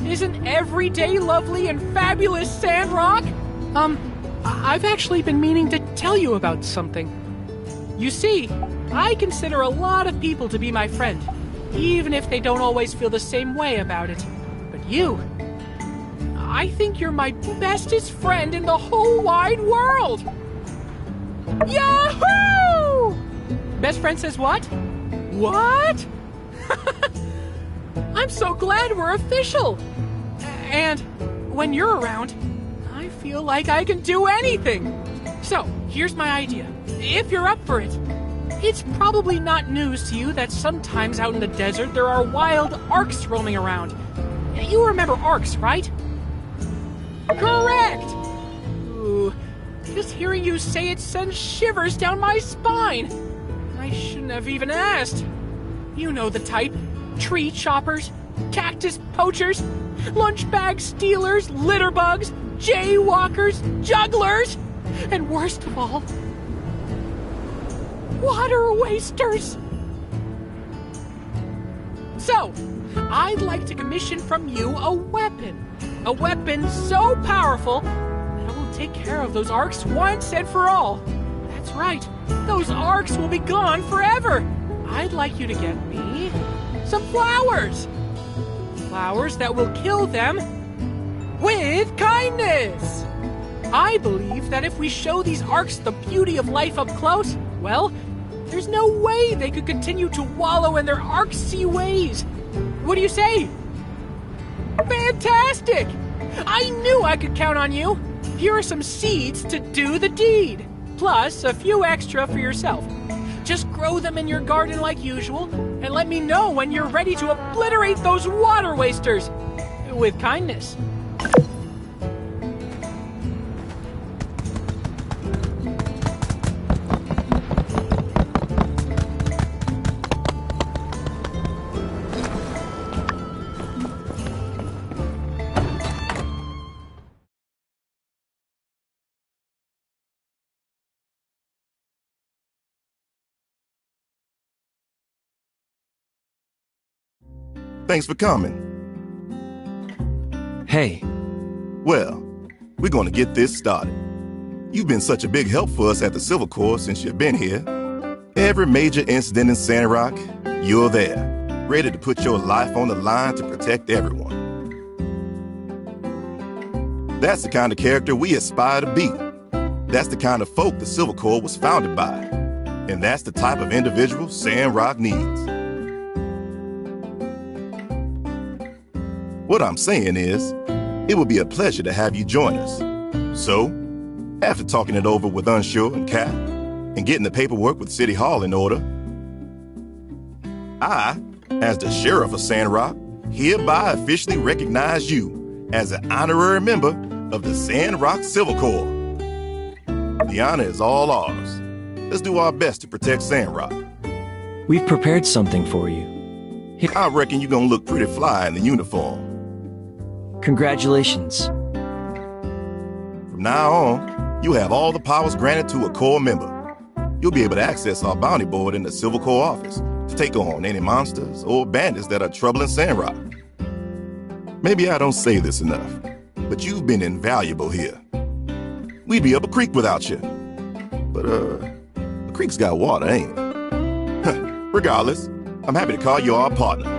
U: isn't every day lovely and fabulous, Sandrock? I've actually been meaning to tell you about something. You see, I consider a lot of people to be my friend, even if they don't always feel the same way about it. But you, I think you're my bestest friend in the whole wide world! Yahoo! Best friend says what? What? I'm so glad we're official! And when you're around, I feel like I can do anything! So, here's my idea. If you're up for it, it's probably not news to you that sometimes out in the desert there are wild arcs roaming around. You remember arcs, right? Correct! Ooh, just hearing you say it sends shivers down my spine. I shouldn't have even asked. You know the type. Tree choppers, cactus poachers, lunch bag stealers, litter bugs, jaywalkers, jugglers, and worst of all, water wasters. So, I'd like to commission from you a weapon. A weapon so powerful that it will take care of those arcs once and for all. That's right, those arcs will be gone forever. I'd like you to get me some flowers. Flowers that will kill them with kindness. I believe that if we show these arcs the beauty of life up close, well, there's no way they could continue to wallow in their arcsy ways. What do you say? Fantastic! I knew I could count on you. Here are some seeds to do the deed, plus a few extra for yourself. Just grow them in your garden like usual, and let me know when you're ready to obliterate those water wasters. With kindness.
V: Thanks for coming.
B: Hey.
V: Well, we're going to get this started. You've been such a big help for us at the Civil Corps since you've been here. Every major incident in Sandrock, you're there, ready to put your life on the line to protect everyone. That's the kind of character we aspire to be. That's the kind of folk the Civil Corps was founded by. And that's the type of individual Sandrock needs. What I'm saying is, it would be a pleasure to have you join us. So, after talking it over with Unsure and Cap, and getting the paperwork with City Hall in order, I, as the Sheriff of Sandrock, hereby officially recognize you as an honorary member of the Sandrock Civil Corps. The honor is all ours. Let's do our best to protect Sandrock.
B: We've prepared something for you.
V: I reckon you're gonna look pretty fly in the uniform.
B: Congratulations.
V: From now on, you have all the powers granted to a Corps member. You'll be able to access our bounty board in the Civil Corps office to take on any monsters or bandits that are troubling Sandrock. Maybe I don't say this enough, but you've been invaluable here. We'd be up a creek without you. But, the creek's got water, ain't it? Regardless, I'm happy to call you our partner.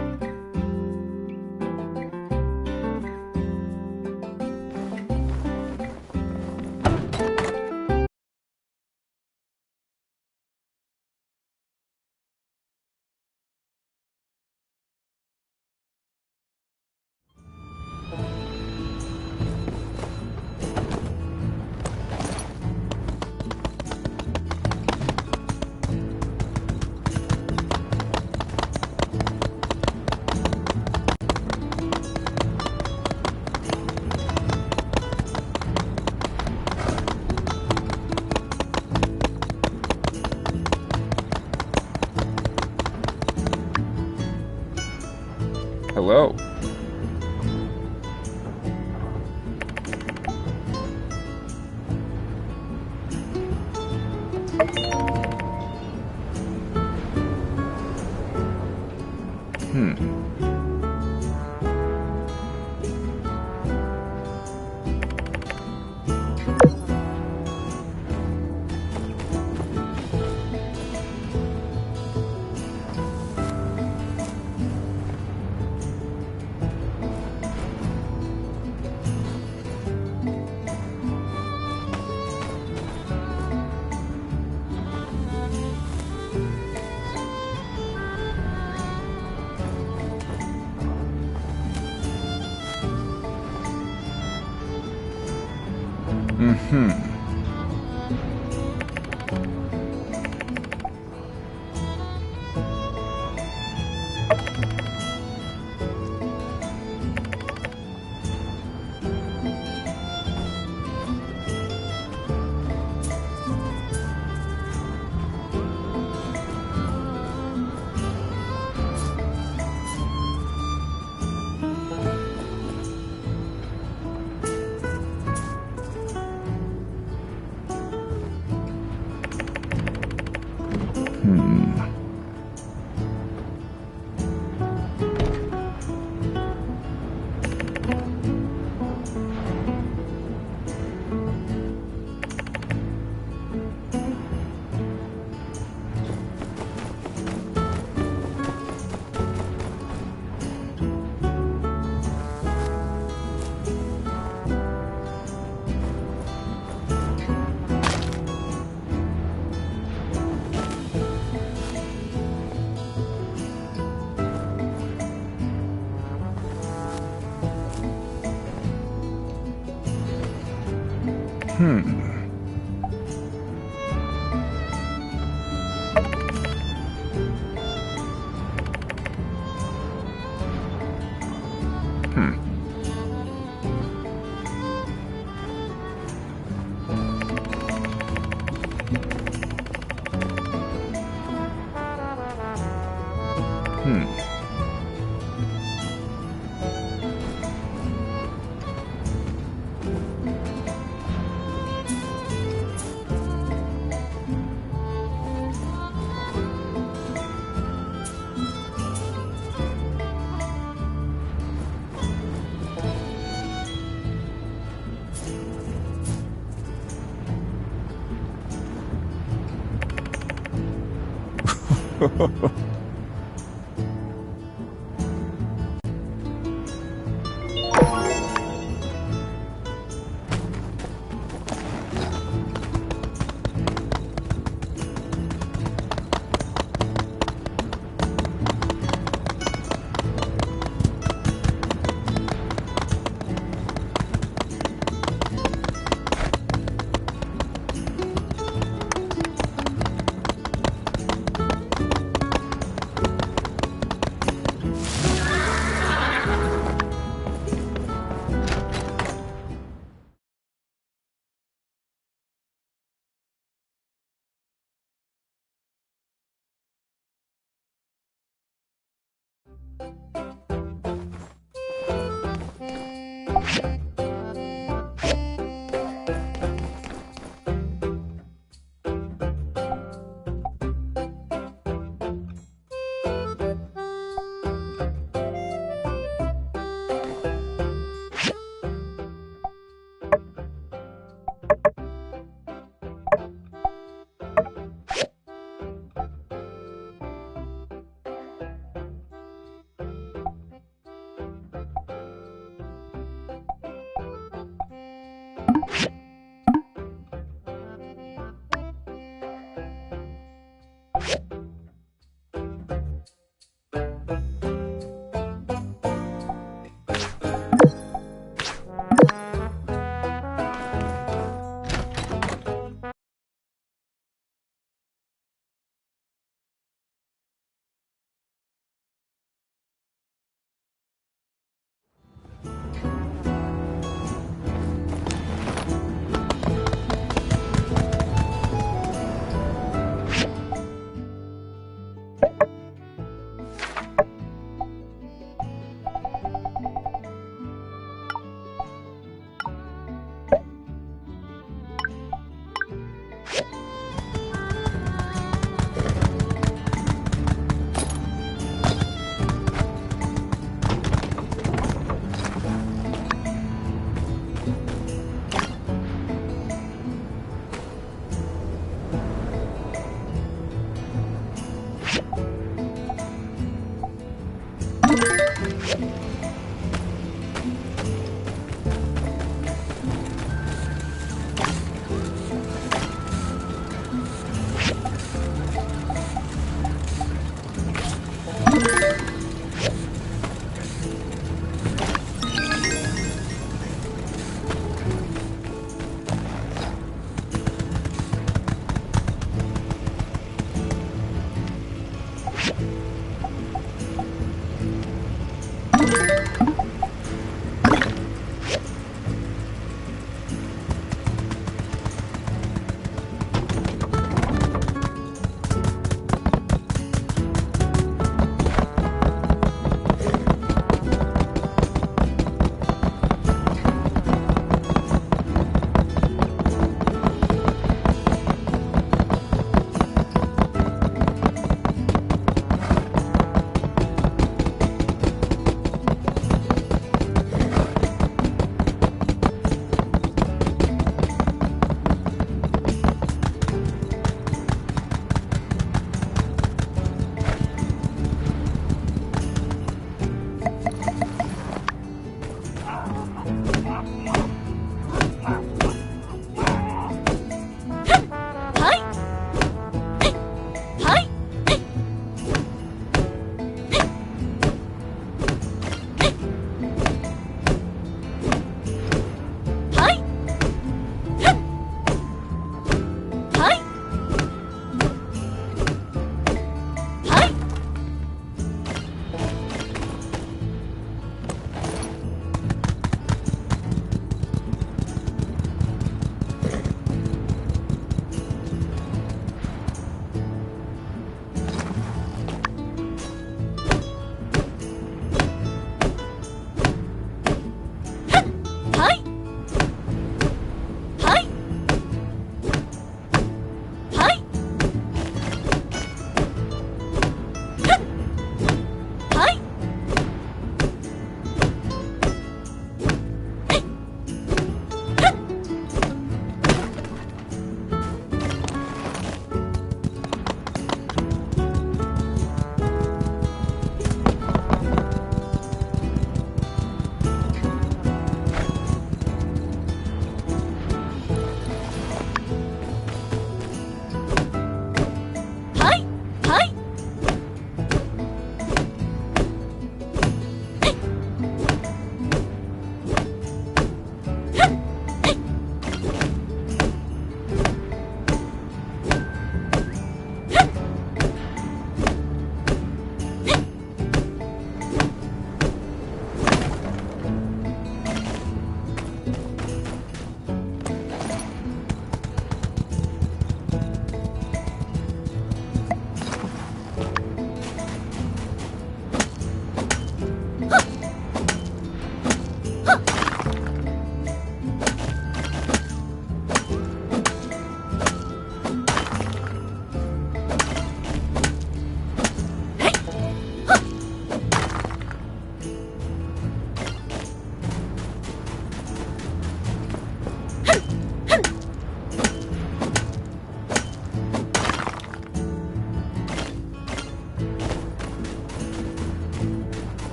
P: Hello. Mm-hmm.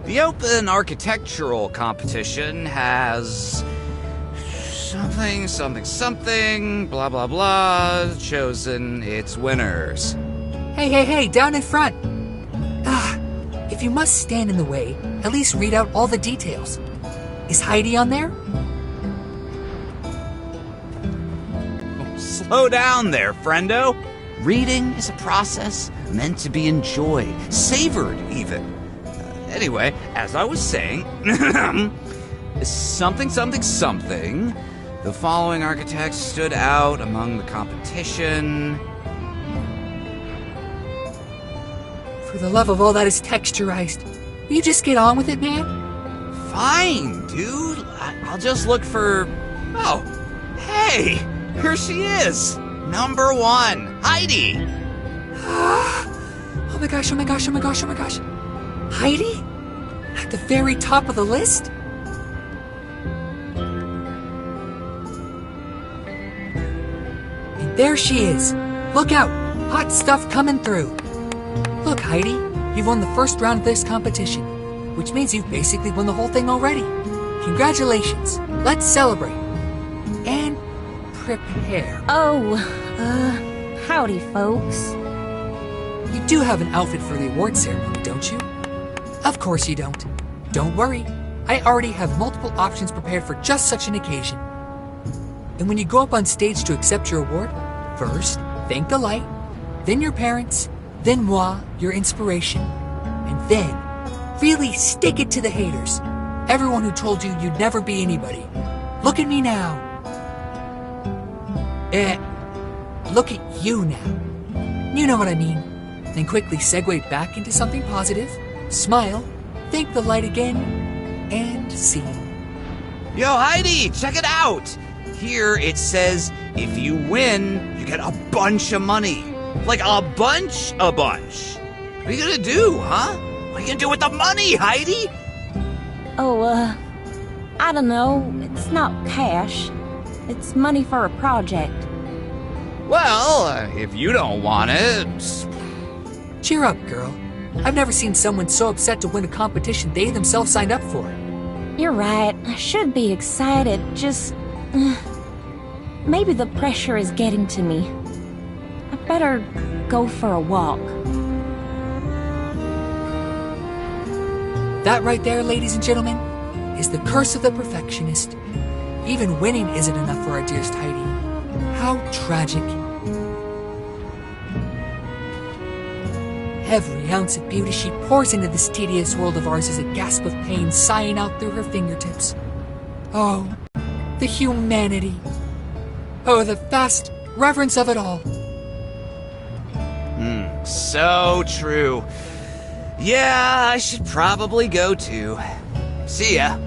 K: The open architectural competition has something, blah blah blah, chosen its winners.
M: Hey, down in front! If you must stand in the way, at least read out all the details. Is Heidi on there?
K: Slow down there, friendo. Reading is a process meant to be enjoyed, savored even. Anyway, as I was saying, something. The following architects stood out among the competition.
M: For the love of all that is texturized, will you just get on with it, man?
K: Fine, dude. I'll just look for... Oh, hey, here she is. Number 1, Heidi.
M: Oh my gosh. Heidi? At the very top of the list? And there she is. Look out, hot stuff coming through. Look, Heidi, you've won the first round of this competition, which means you've basically won the whole thing already. Congratulations. Let's celebrate. And prepare.
R: Oh, howdy, folks.
M: You do have an outfit for the award ceremony, don't you? Of course you don't. Don't worry. I already have multiple options prepared for just such an occasion. And when you go up on stage to accept your award, first, thank the light, then your parents, then moi, your inspiration, and then really stick it to the haters. Everyone who told you you'd never be anybody. Look at me now. Look at you now. You know what I mean. Then quickly segue back into something positive, smile, thank the light again, and scene.
K: Yo, Heidi, check it out. Here it says, if you win, you get a bunch of money. Like a bunch. What are you gonna do, huh? What are you gonna do with the money, Heidi?
R: Oh, I don't know. It's not cash. It's money for a project.
K: Well, if you don't want it...
M: Cheer up, girl. I've never seen someone so upset to win a competition they themselves signed up for.
R: You're right. I should be excited. Just... maybe the pressure is getting to me. I better go for a walk.
M: That right there, ladies and gentlemen, is the curse of the perfectionist. Even winning isn't enough for our dearest Heidi. How tragic. Every ounce of beauty she pours into this tedious world of ours is a gasp of pain sighing out through her fingertips. Oh, the humanity. Oh, the vast reverence of it all.
K: So true. Yeah, I should probably go too. See ya.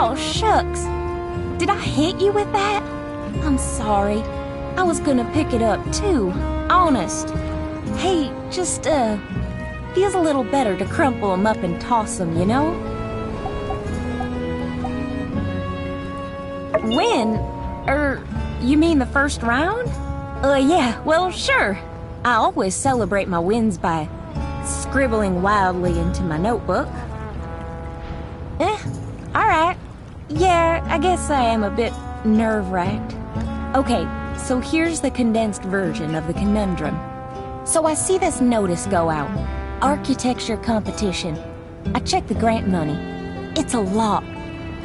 R: Oh, shucks. Did I hit you with that? I'm sorry. I was gonna pick it up, too. Honest. Hey, just, feels a little better to crumple them up and toss them, you know? Win? You mean the first round? Yeah, well, sure. I always celebrate my wins by scribbling wildly into my notebook. Alright. Yeah, I guess I am a bit nerve-wracked. Okay, so here's the condensed version of the conundrum. So I see this notice go out. Architecture competition. I check the grant money. It's a lot.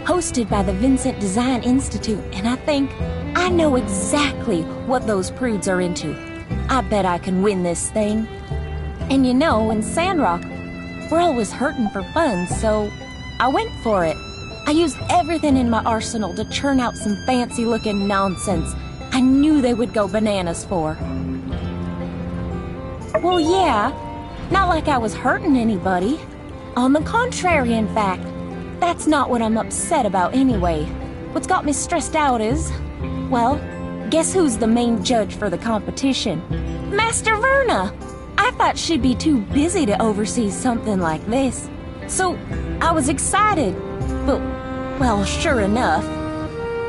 R: Hosted by the Vincent Design Institute, and I think I know exactly what those prudes are into. I bet I can win this thing. And you know, in Sandrock, we're always hurting for funds, so I went for it. I used everything in my arsenal to churn out some fancy-looking nonsense I knew they would go bananas for. Well, yeah, not like I was hurting anybody. On the contrary, in fact. That's not what I'm upset about anyway. What's got me stressed out is, well, guess who's the main judge for the competition? Master Verna! I thought she'd be too busy to oversee something like this. So, I was excited. But, well, sure enough,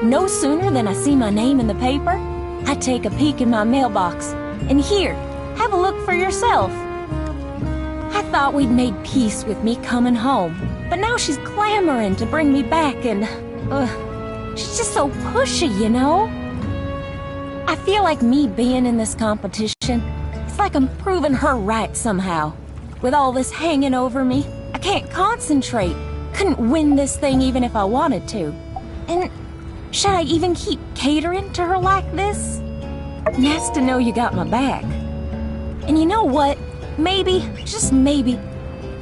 R: no sooner than I see my name in the paper, I take a peek in my mailbox. And here, have a look for yourself. I thought we'd made peace with me coming home. But now she's clamoring to bring me back and, she's just so pushy, you know? I feel like me being in this competition, it's like I'm proving her right somehow. With all this hanging over me, I can't concentrate. Couldn't win this thing even if I wanted to. And should I even keep catering to her like this? Nice to know you got my back. And you know what? Maybe, just maybe,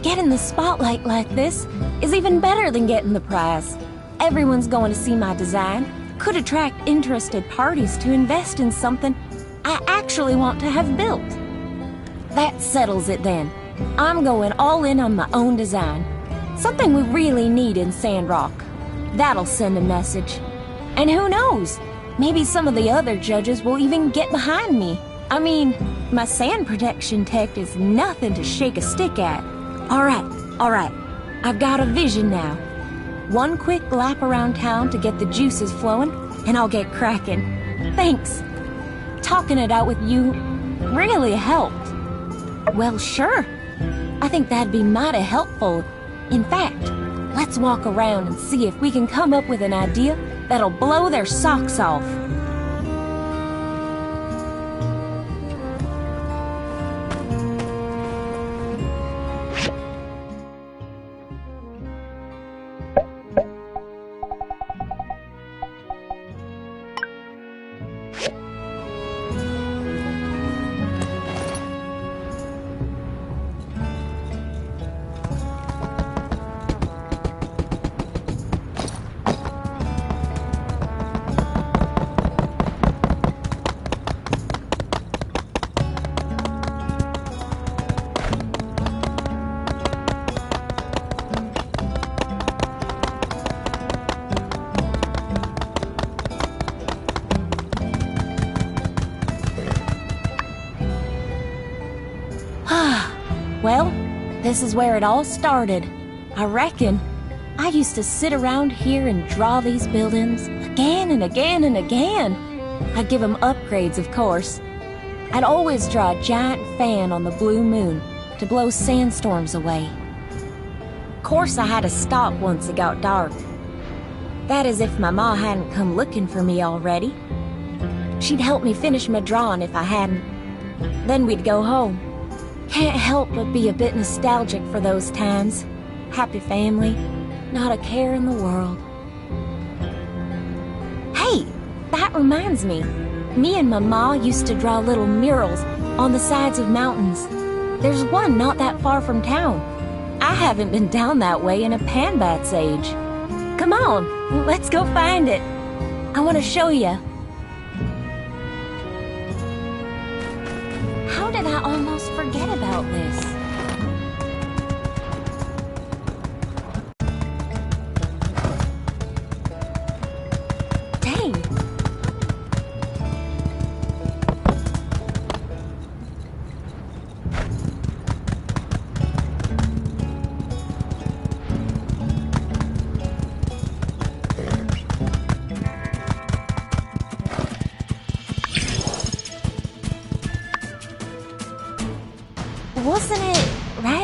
R: getting the spotlight like this is even better than getting the prize. Everyone's going to see my design. Could attract interested parties to invest in something I actually want to have built. That settles it then. I'm going all in on my own design. Something we really need in Sandrock. That'll send a message. And who knows? Maybe some of the other judges will even get behind me. I mean, my sand protection tech is nothing to shake a stick at. All right. I've got a vision now. One quick lap around town to get the juices flowing, and I'll get cracking. Thanks. Talking it out with you really helped. Well, sure. I think that'd be mighty helpful. In fact, let's walk around and see if we can come up with an idea that'll blow their socks off. Well, this is where it all started. I reckon. I used to sit around here and draw these buildings again and again and again. I'd give them upgrades, of course. I'd always draw a giant fan on the blue moon to blow sandstorms away. Of course, I had to stop once it got dark. That is if my ma hadn't come looking for me already. She'd help me finish my drawing if I hadn't. Then we'd go home. Can't help but be a bit nostalgic for those times. Happy family, not a care in the world. Hey, that reminds me. Me and my ma used to draw little murals on the sides of mountains. There's one not that far from town. I haven't been down that way in a panbat's age. Come on, let's go find it. I want to show you. How did I almost forget about this? Dang.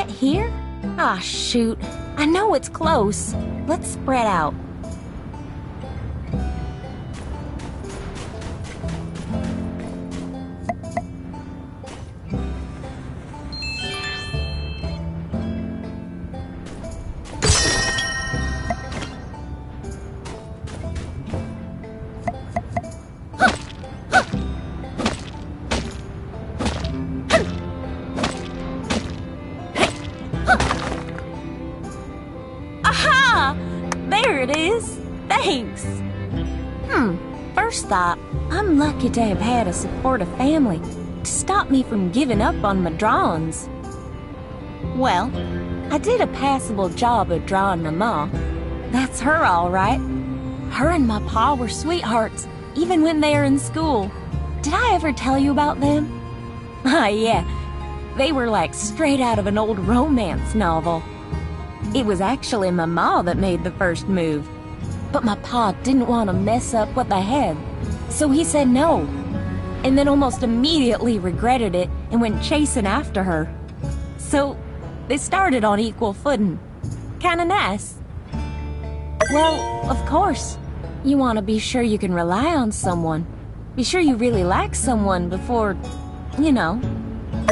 R: Right here? Ah, shoot. I know it's close. Let's spread out. There it is! Thanks! First thought, I'm lucky to have had a supportive family to stop me from giving up on my drawings. Well, I did a passable job of drawing my ma. That's her all right. Her and my pa were sweethearts, even when they were in school. Did I ever tell you about them? Ah, yeah. They were like straight out of an old romance novel. It was actually my ma that made the first move. But my pa didn't want to mess up what they had, so he said no. And then almost immediately regretted it and went chasing after her. So, they started on equal footing. Kinda nice. Well, of course, you want to be sure you can rely on someone. Be sure you really like someone before, you know.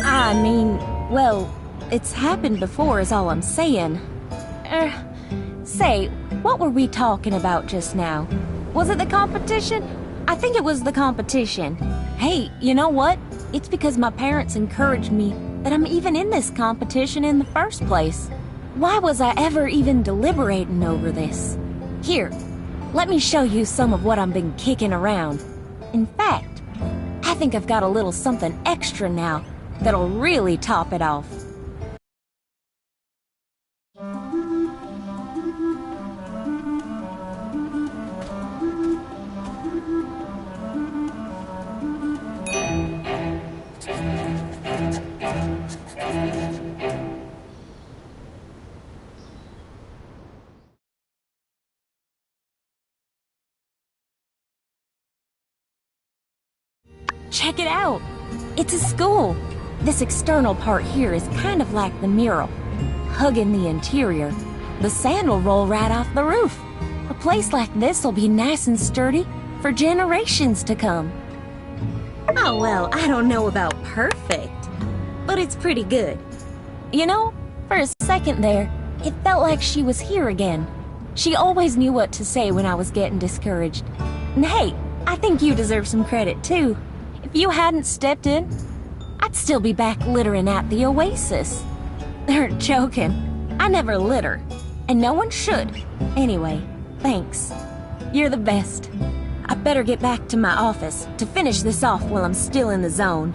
R: I mean, well, it's happened before is all I'm saying. Say, what were we talking about just now? Was it the competition? I think it was the competition. Hey, you know what? It's because my parents encouraged me that I'm even in this competition in the first place. Why was I ever even deliberating over this? Here, let me show you some of what I've been kicking around. In fact, I think I've got a little something extra now that'll really top it off. Check it out! It's a school! This external part here is kind of like the mural, hugging the interior. The sand will roll right off the roof. A place like this will be nice and sturdy for generations to come. Oh, well, I don't know about perfect, but it's pretty good. You know, for a second there, it felt like she was here again. She always knew what to say when I was getting discouraged. And hey, I think you deserve some credit too. If you hadn't stepped in, I'd still be back littering at the Oasis. They're joking. I never litter, and no one should. Anyway, thanks. You're the best. I better get back to my office to finish this off while I'm still in the zone.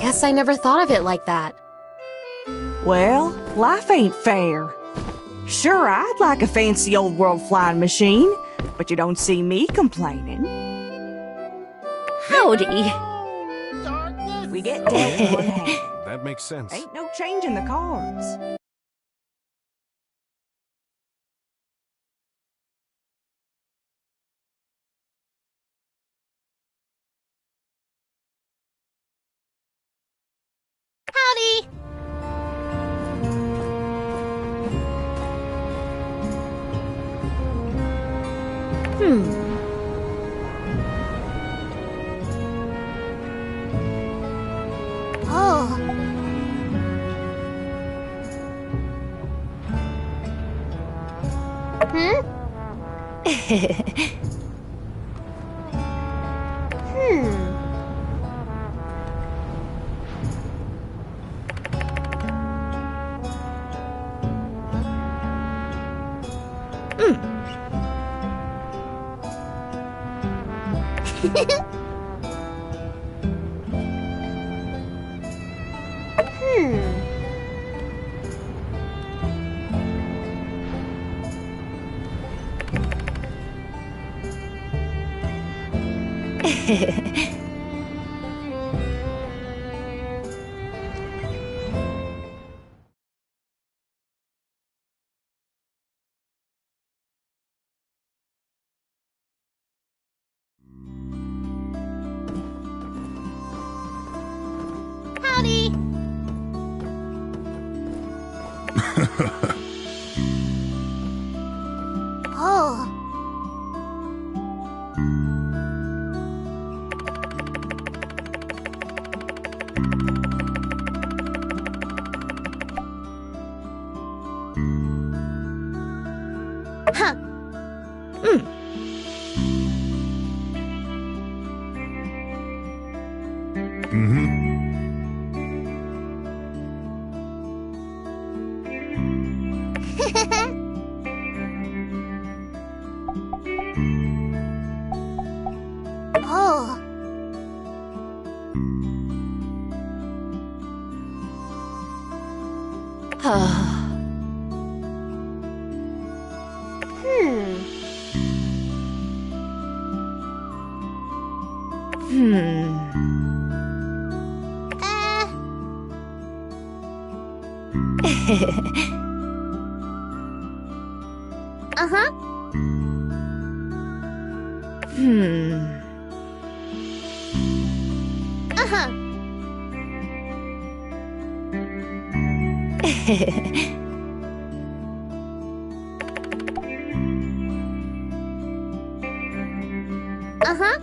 H: Guess I never thought of it like that.
J: Well, life ain't fair. Sure, I'd like a fancy old world flying machine, but you don't see me complaining.
A: Howdy.
J: We get dead one hand.
F: That makes sense.
J: Ain't no changing the cards.
G: Howdy! Howdy! Oh. Huh. Oh. Uh-huh. Uh-huh. Uh-huh.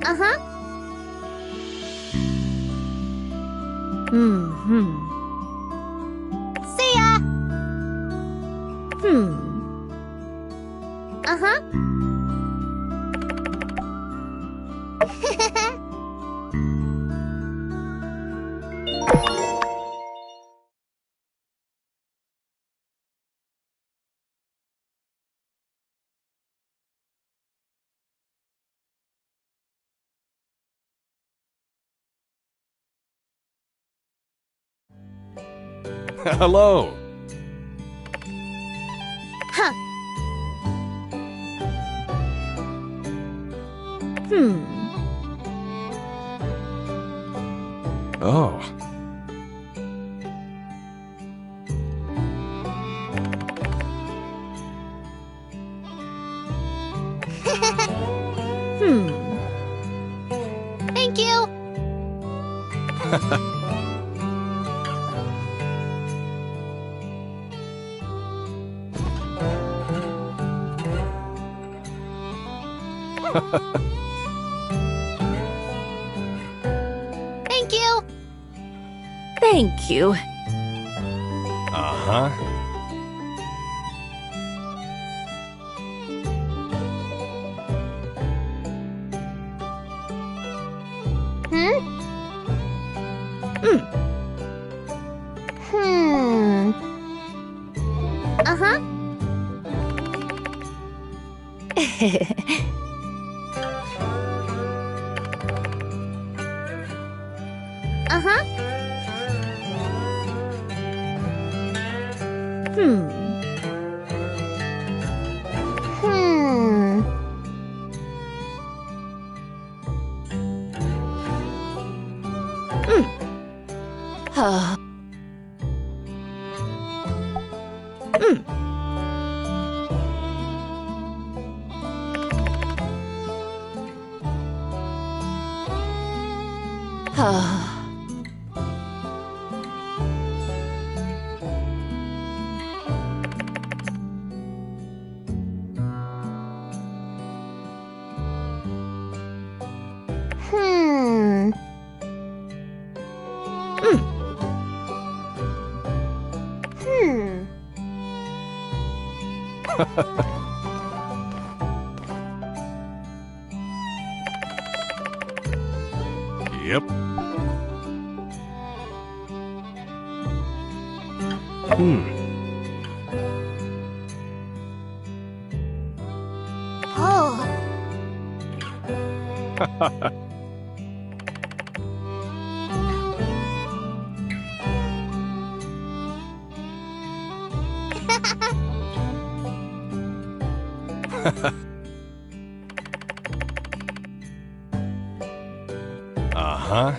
G: Uh-huh. See ya! Uh-huh.
F: Hello.
G: Huh.
F: Oh.
G: Thank you. Thank you.
A: Thank you.
F: Uh-huh.
G: Uh-huh. Uh-huh.
D: Yep.
G: Oh.
F: Uh-huh.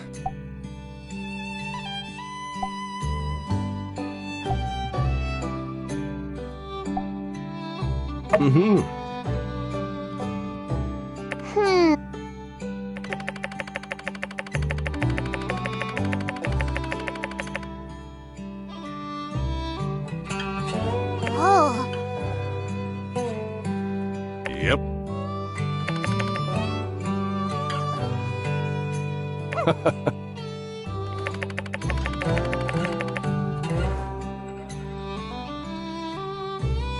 Q: Mm-hmm.
G: Oh.
D: Yep.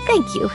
A: Thank you.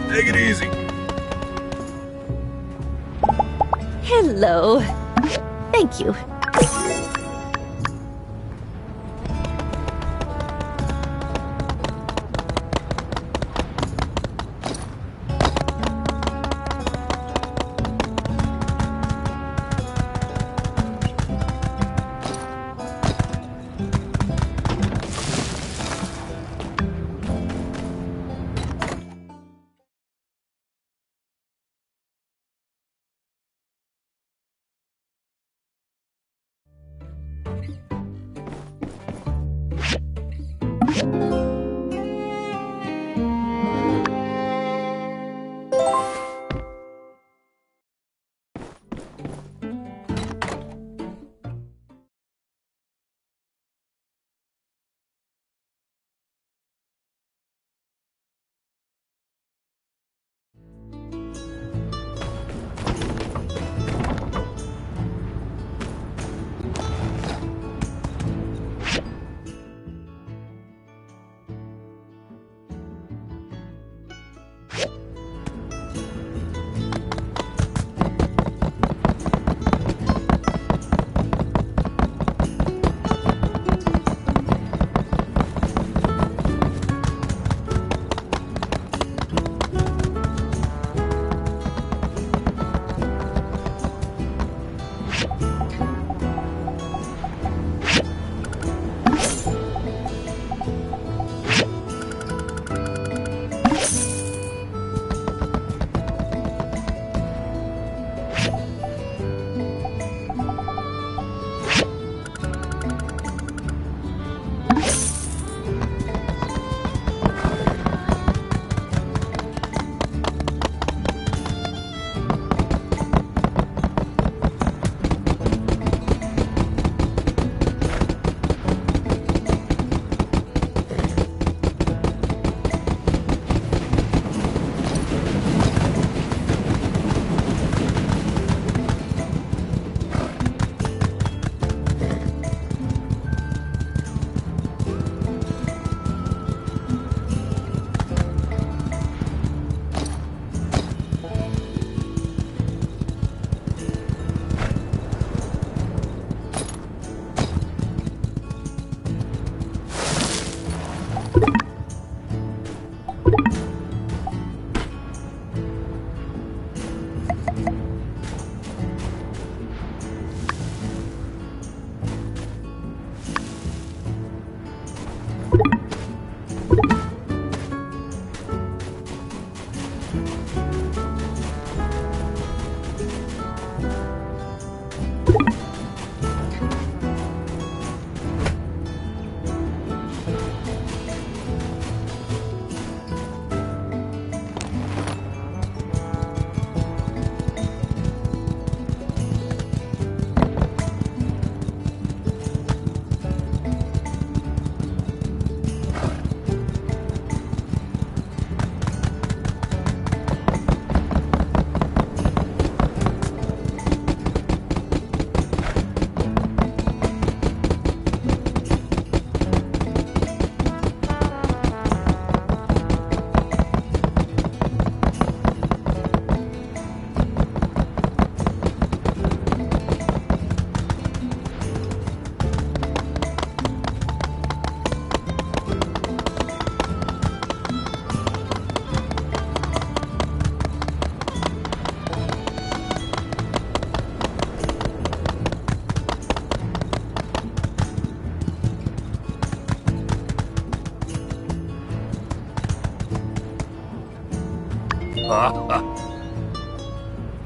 D: Take it easy.
A: Hello. Thank you.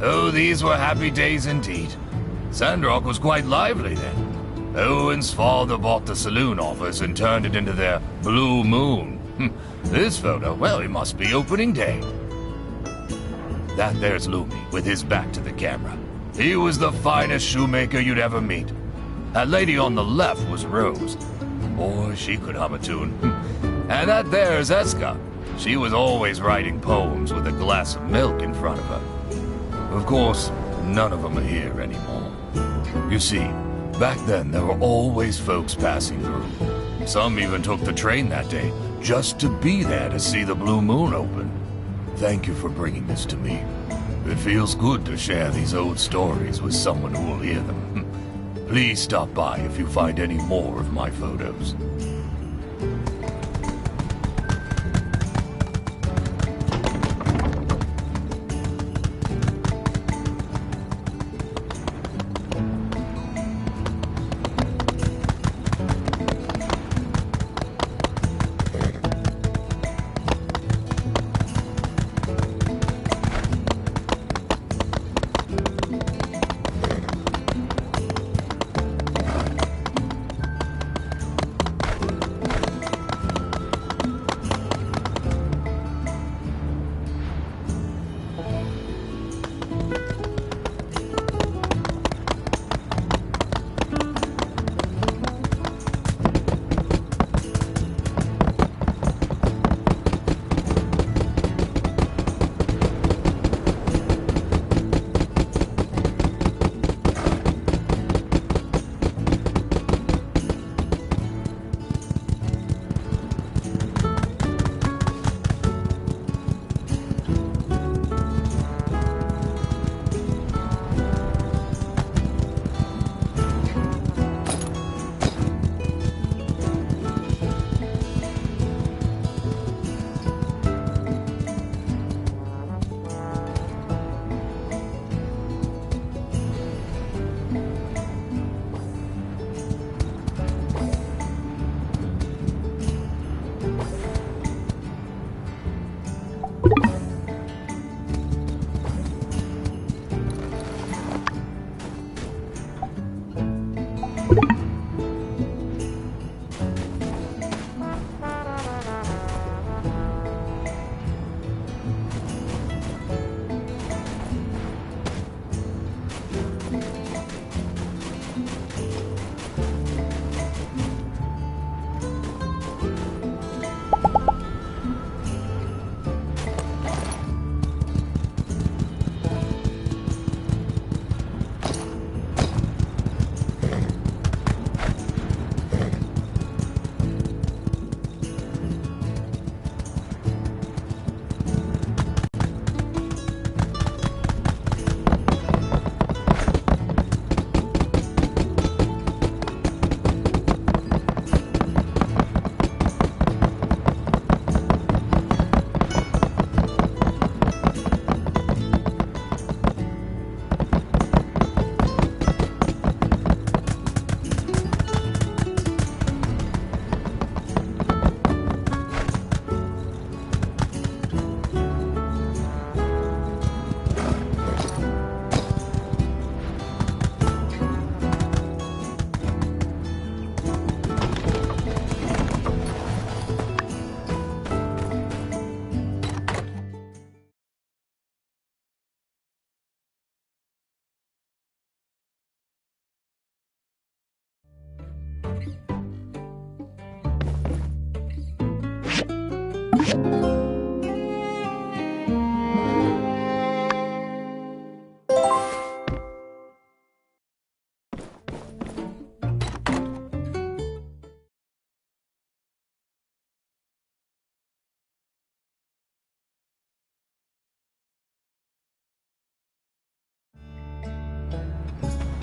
N: Oh, these were happy days indeed. Sandrock was quite lively then. Owen's father bought the saloon office and turned it into their Blue Moon. This photo, well, it must be opening day. That there's Lumi, with his back to the camera. He was the finest shoemaker you'd ever meet. That lady on the left was Rose. Boy, she could hum a tune. And that there's Eska. She was always writing poems with a glass of milk in front of her. Of course, none of them are here anymore. You see, back then there were always folks passing through. Some even took the train that day just to be there to see the Blue Moon open. Thank you for bringing this to me. It feels good to share these old stories with someone who will hear them. Please stop by if you find any more of my photos.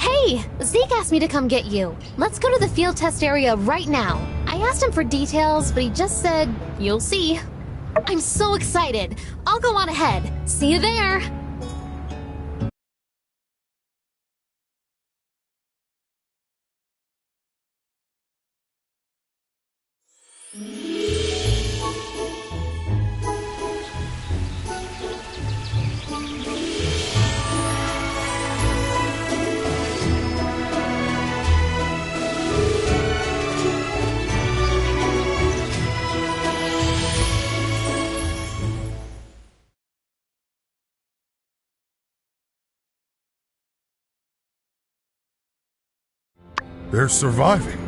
H: Hey, Zeke asked me to come get you. Let's go to the field test area right now. I asked him for details, but he just said, you'll see. I'm so excited. I'll go on ahead. See you there.
D: They're surviving.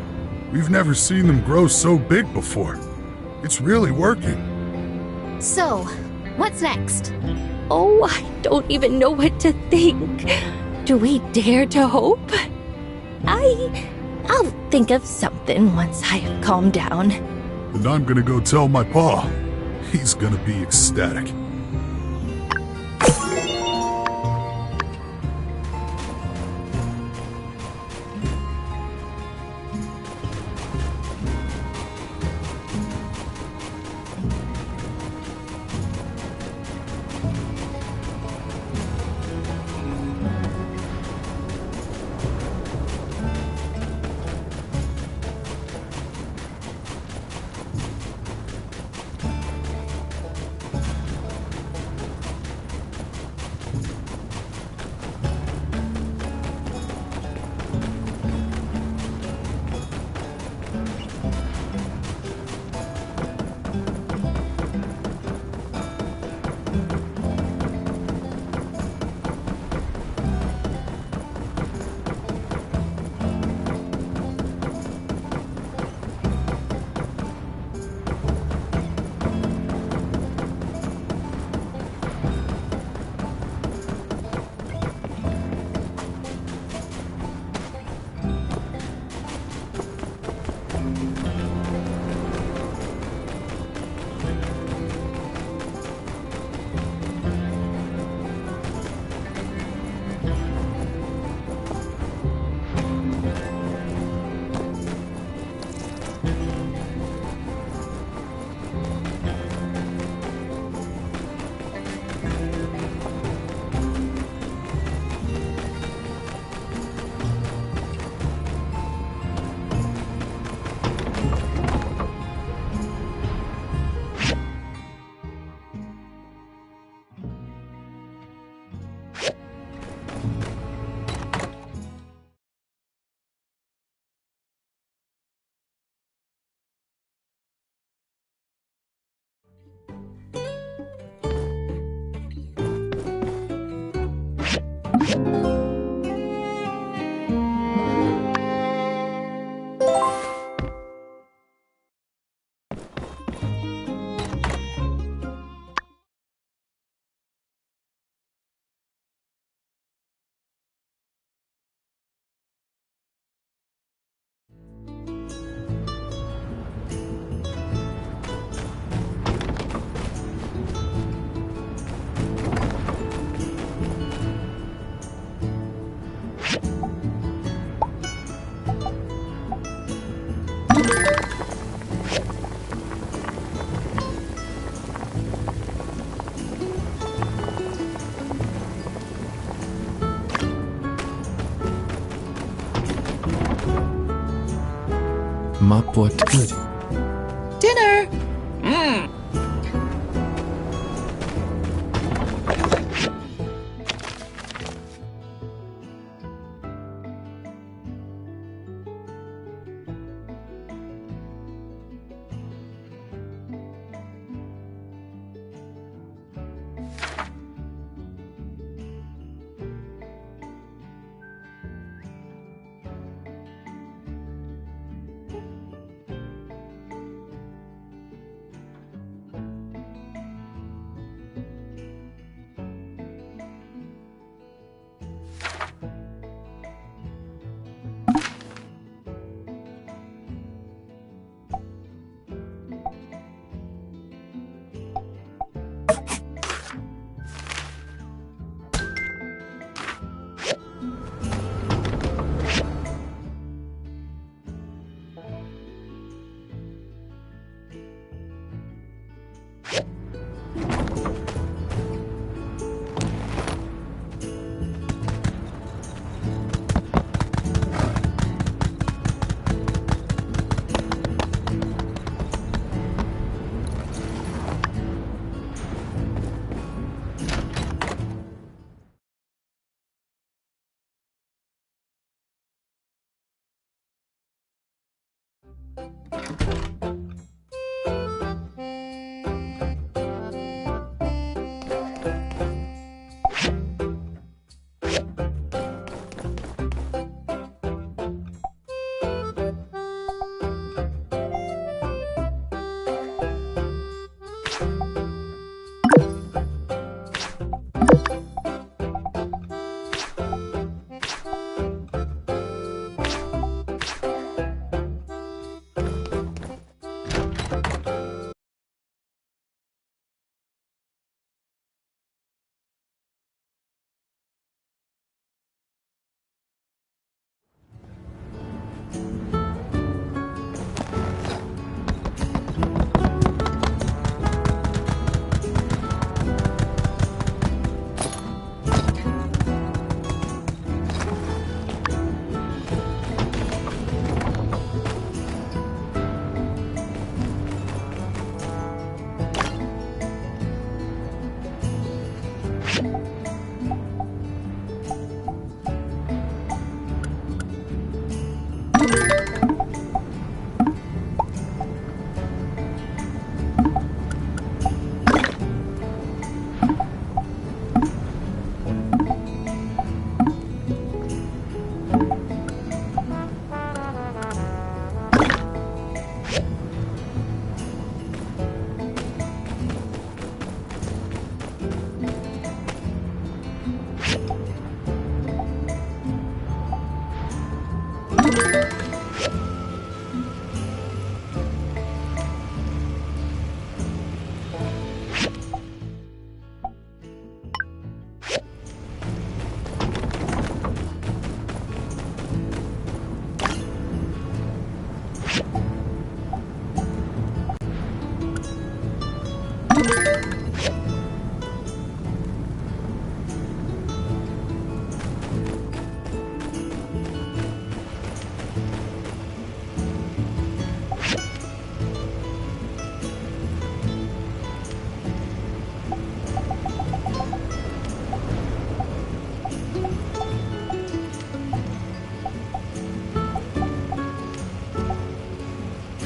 D: We've never seen them grow so big before. It's really working.
H: So, what's next?
A: Oh, I don't even know what to think. Do we dare to hope? I'll think of something once I have calmed down.
D: And I'm gonna go tell my pa. He's gonna be ecstatic.
C: Mopwood good.
A: Dinner!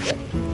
O: you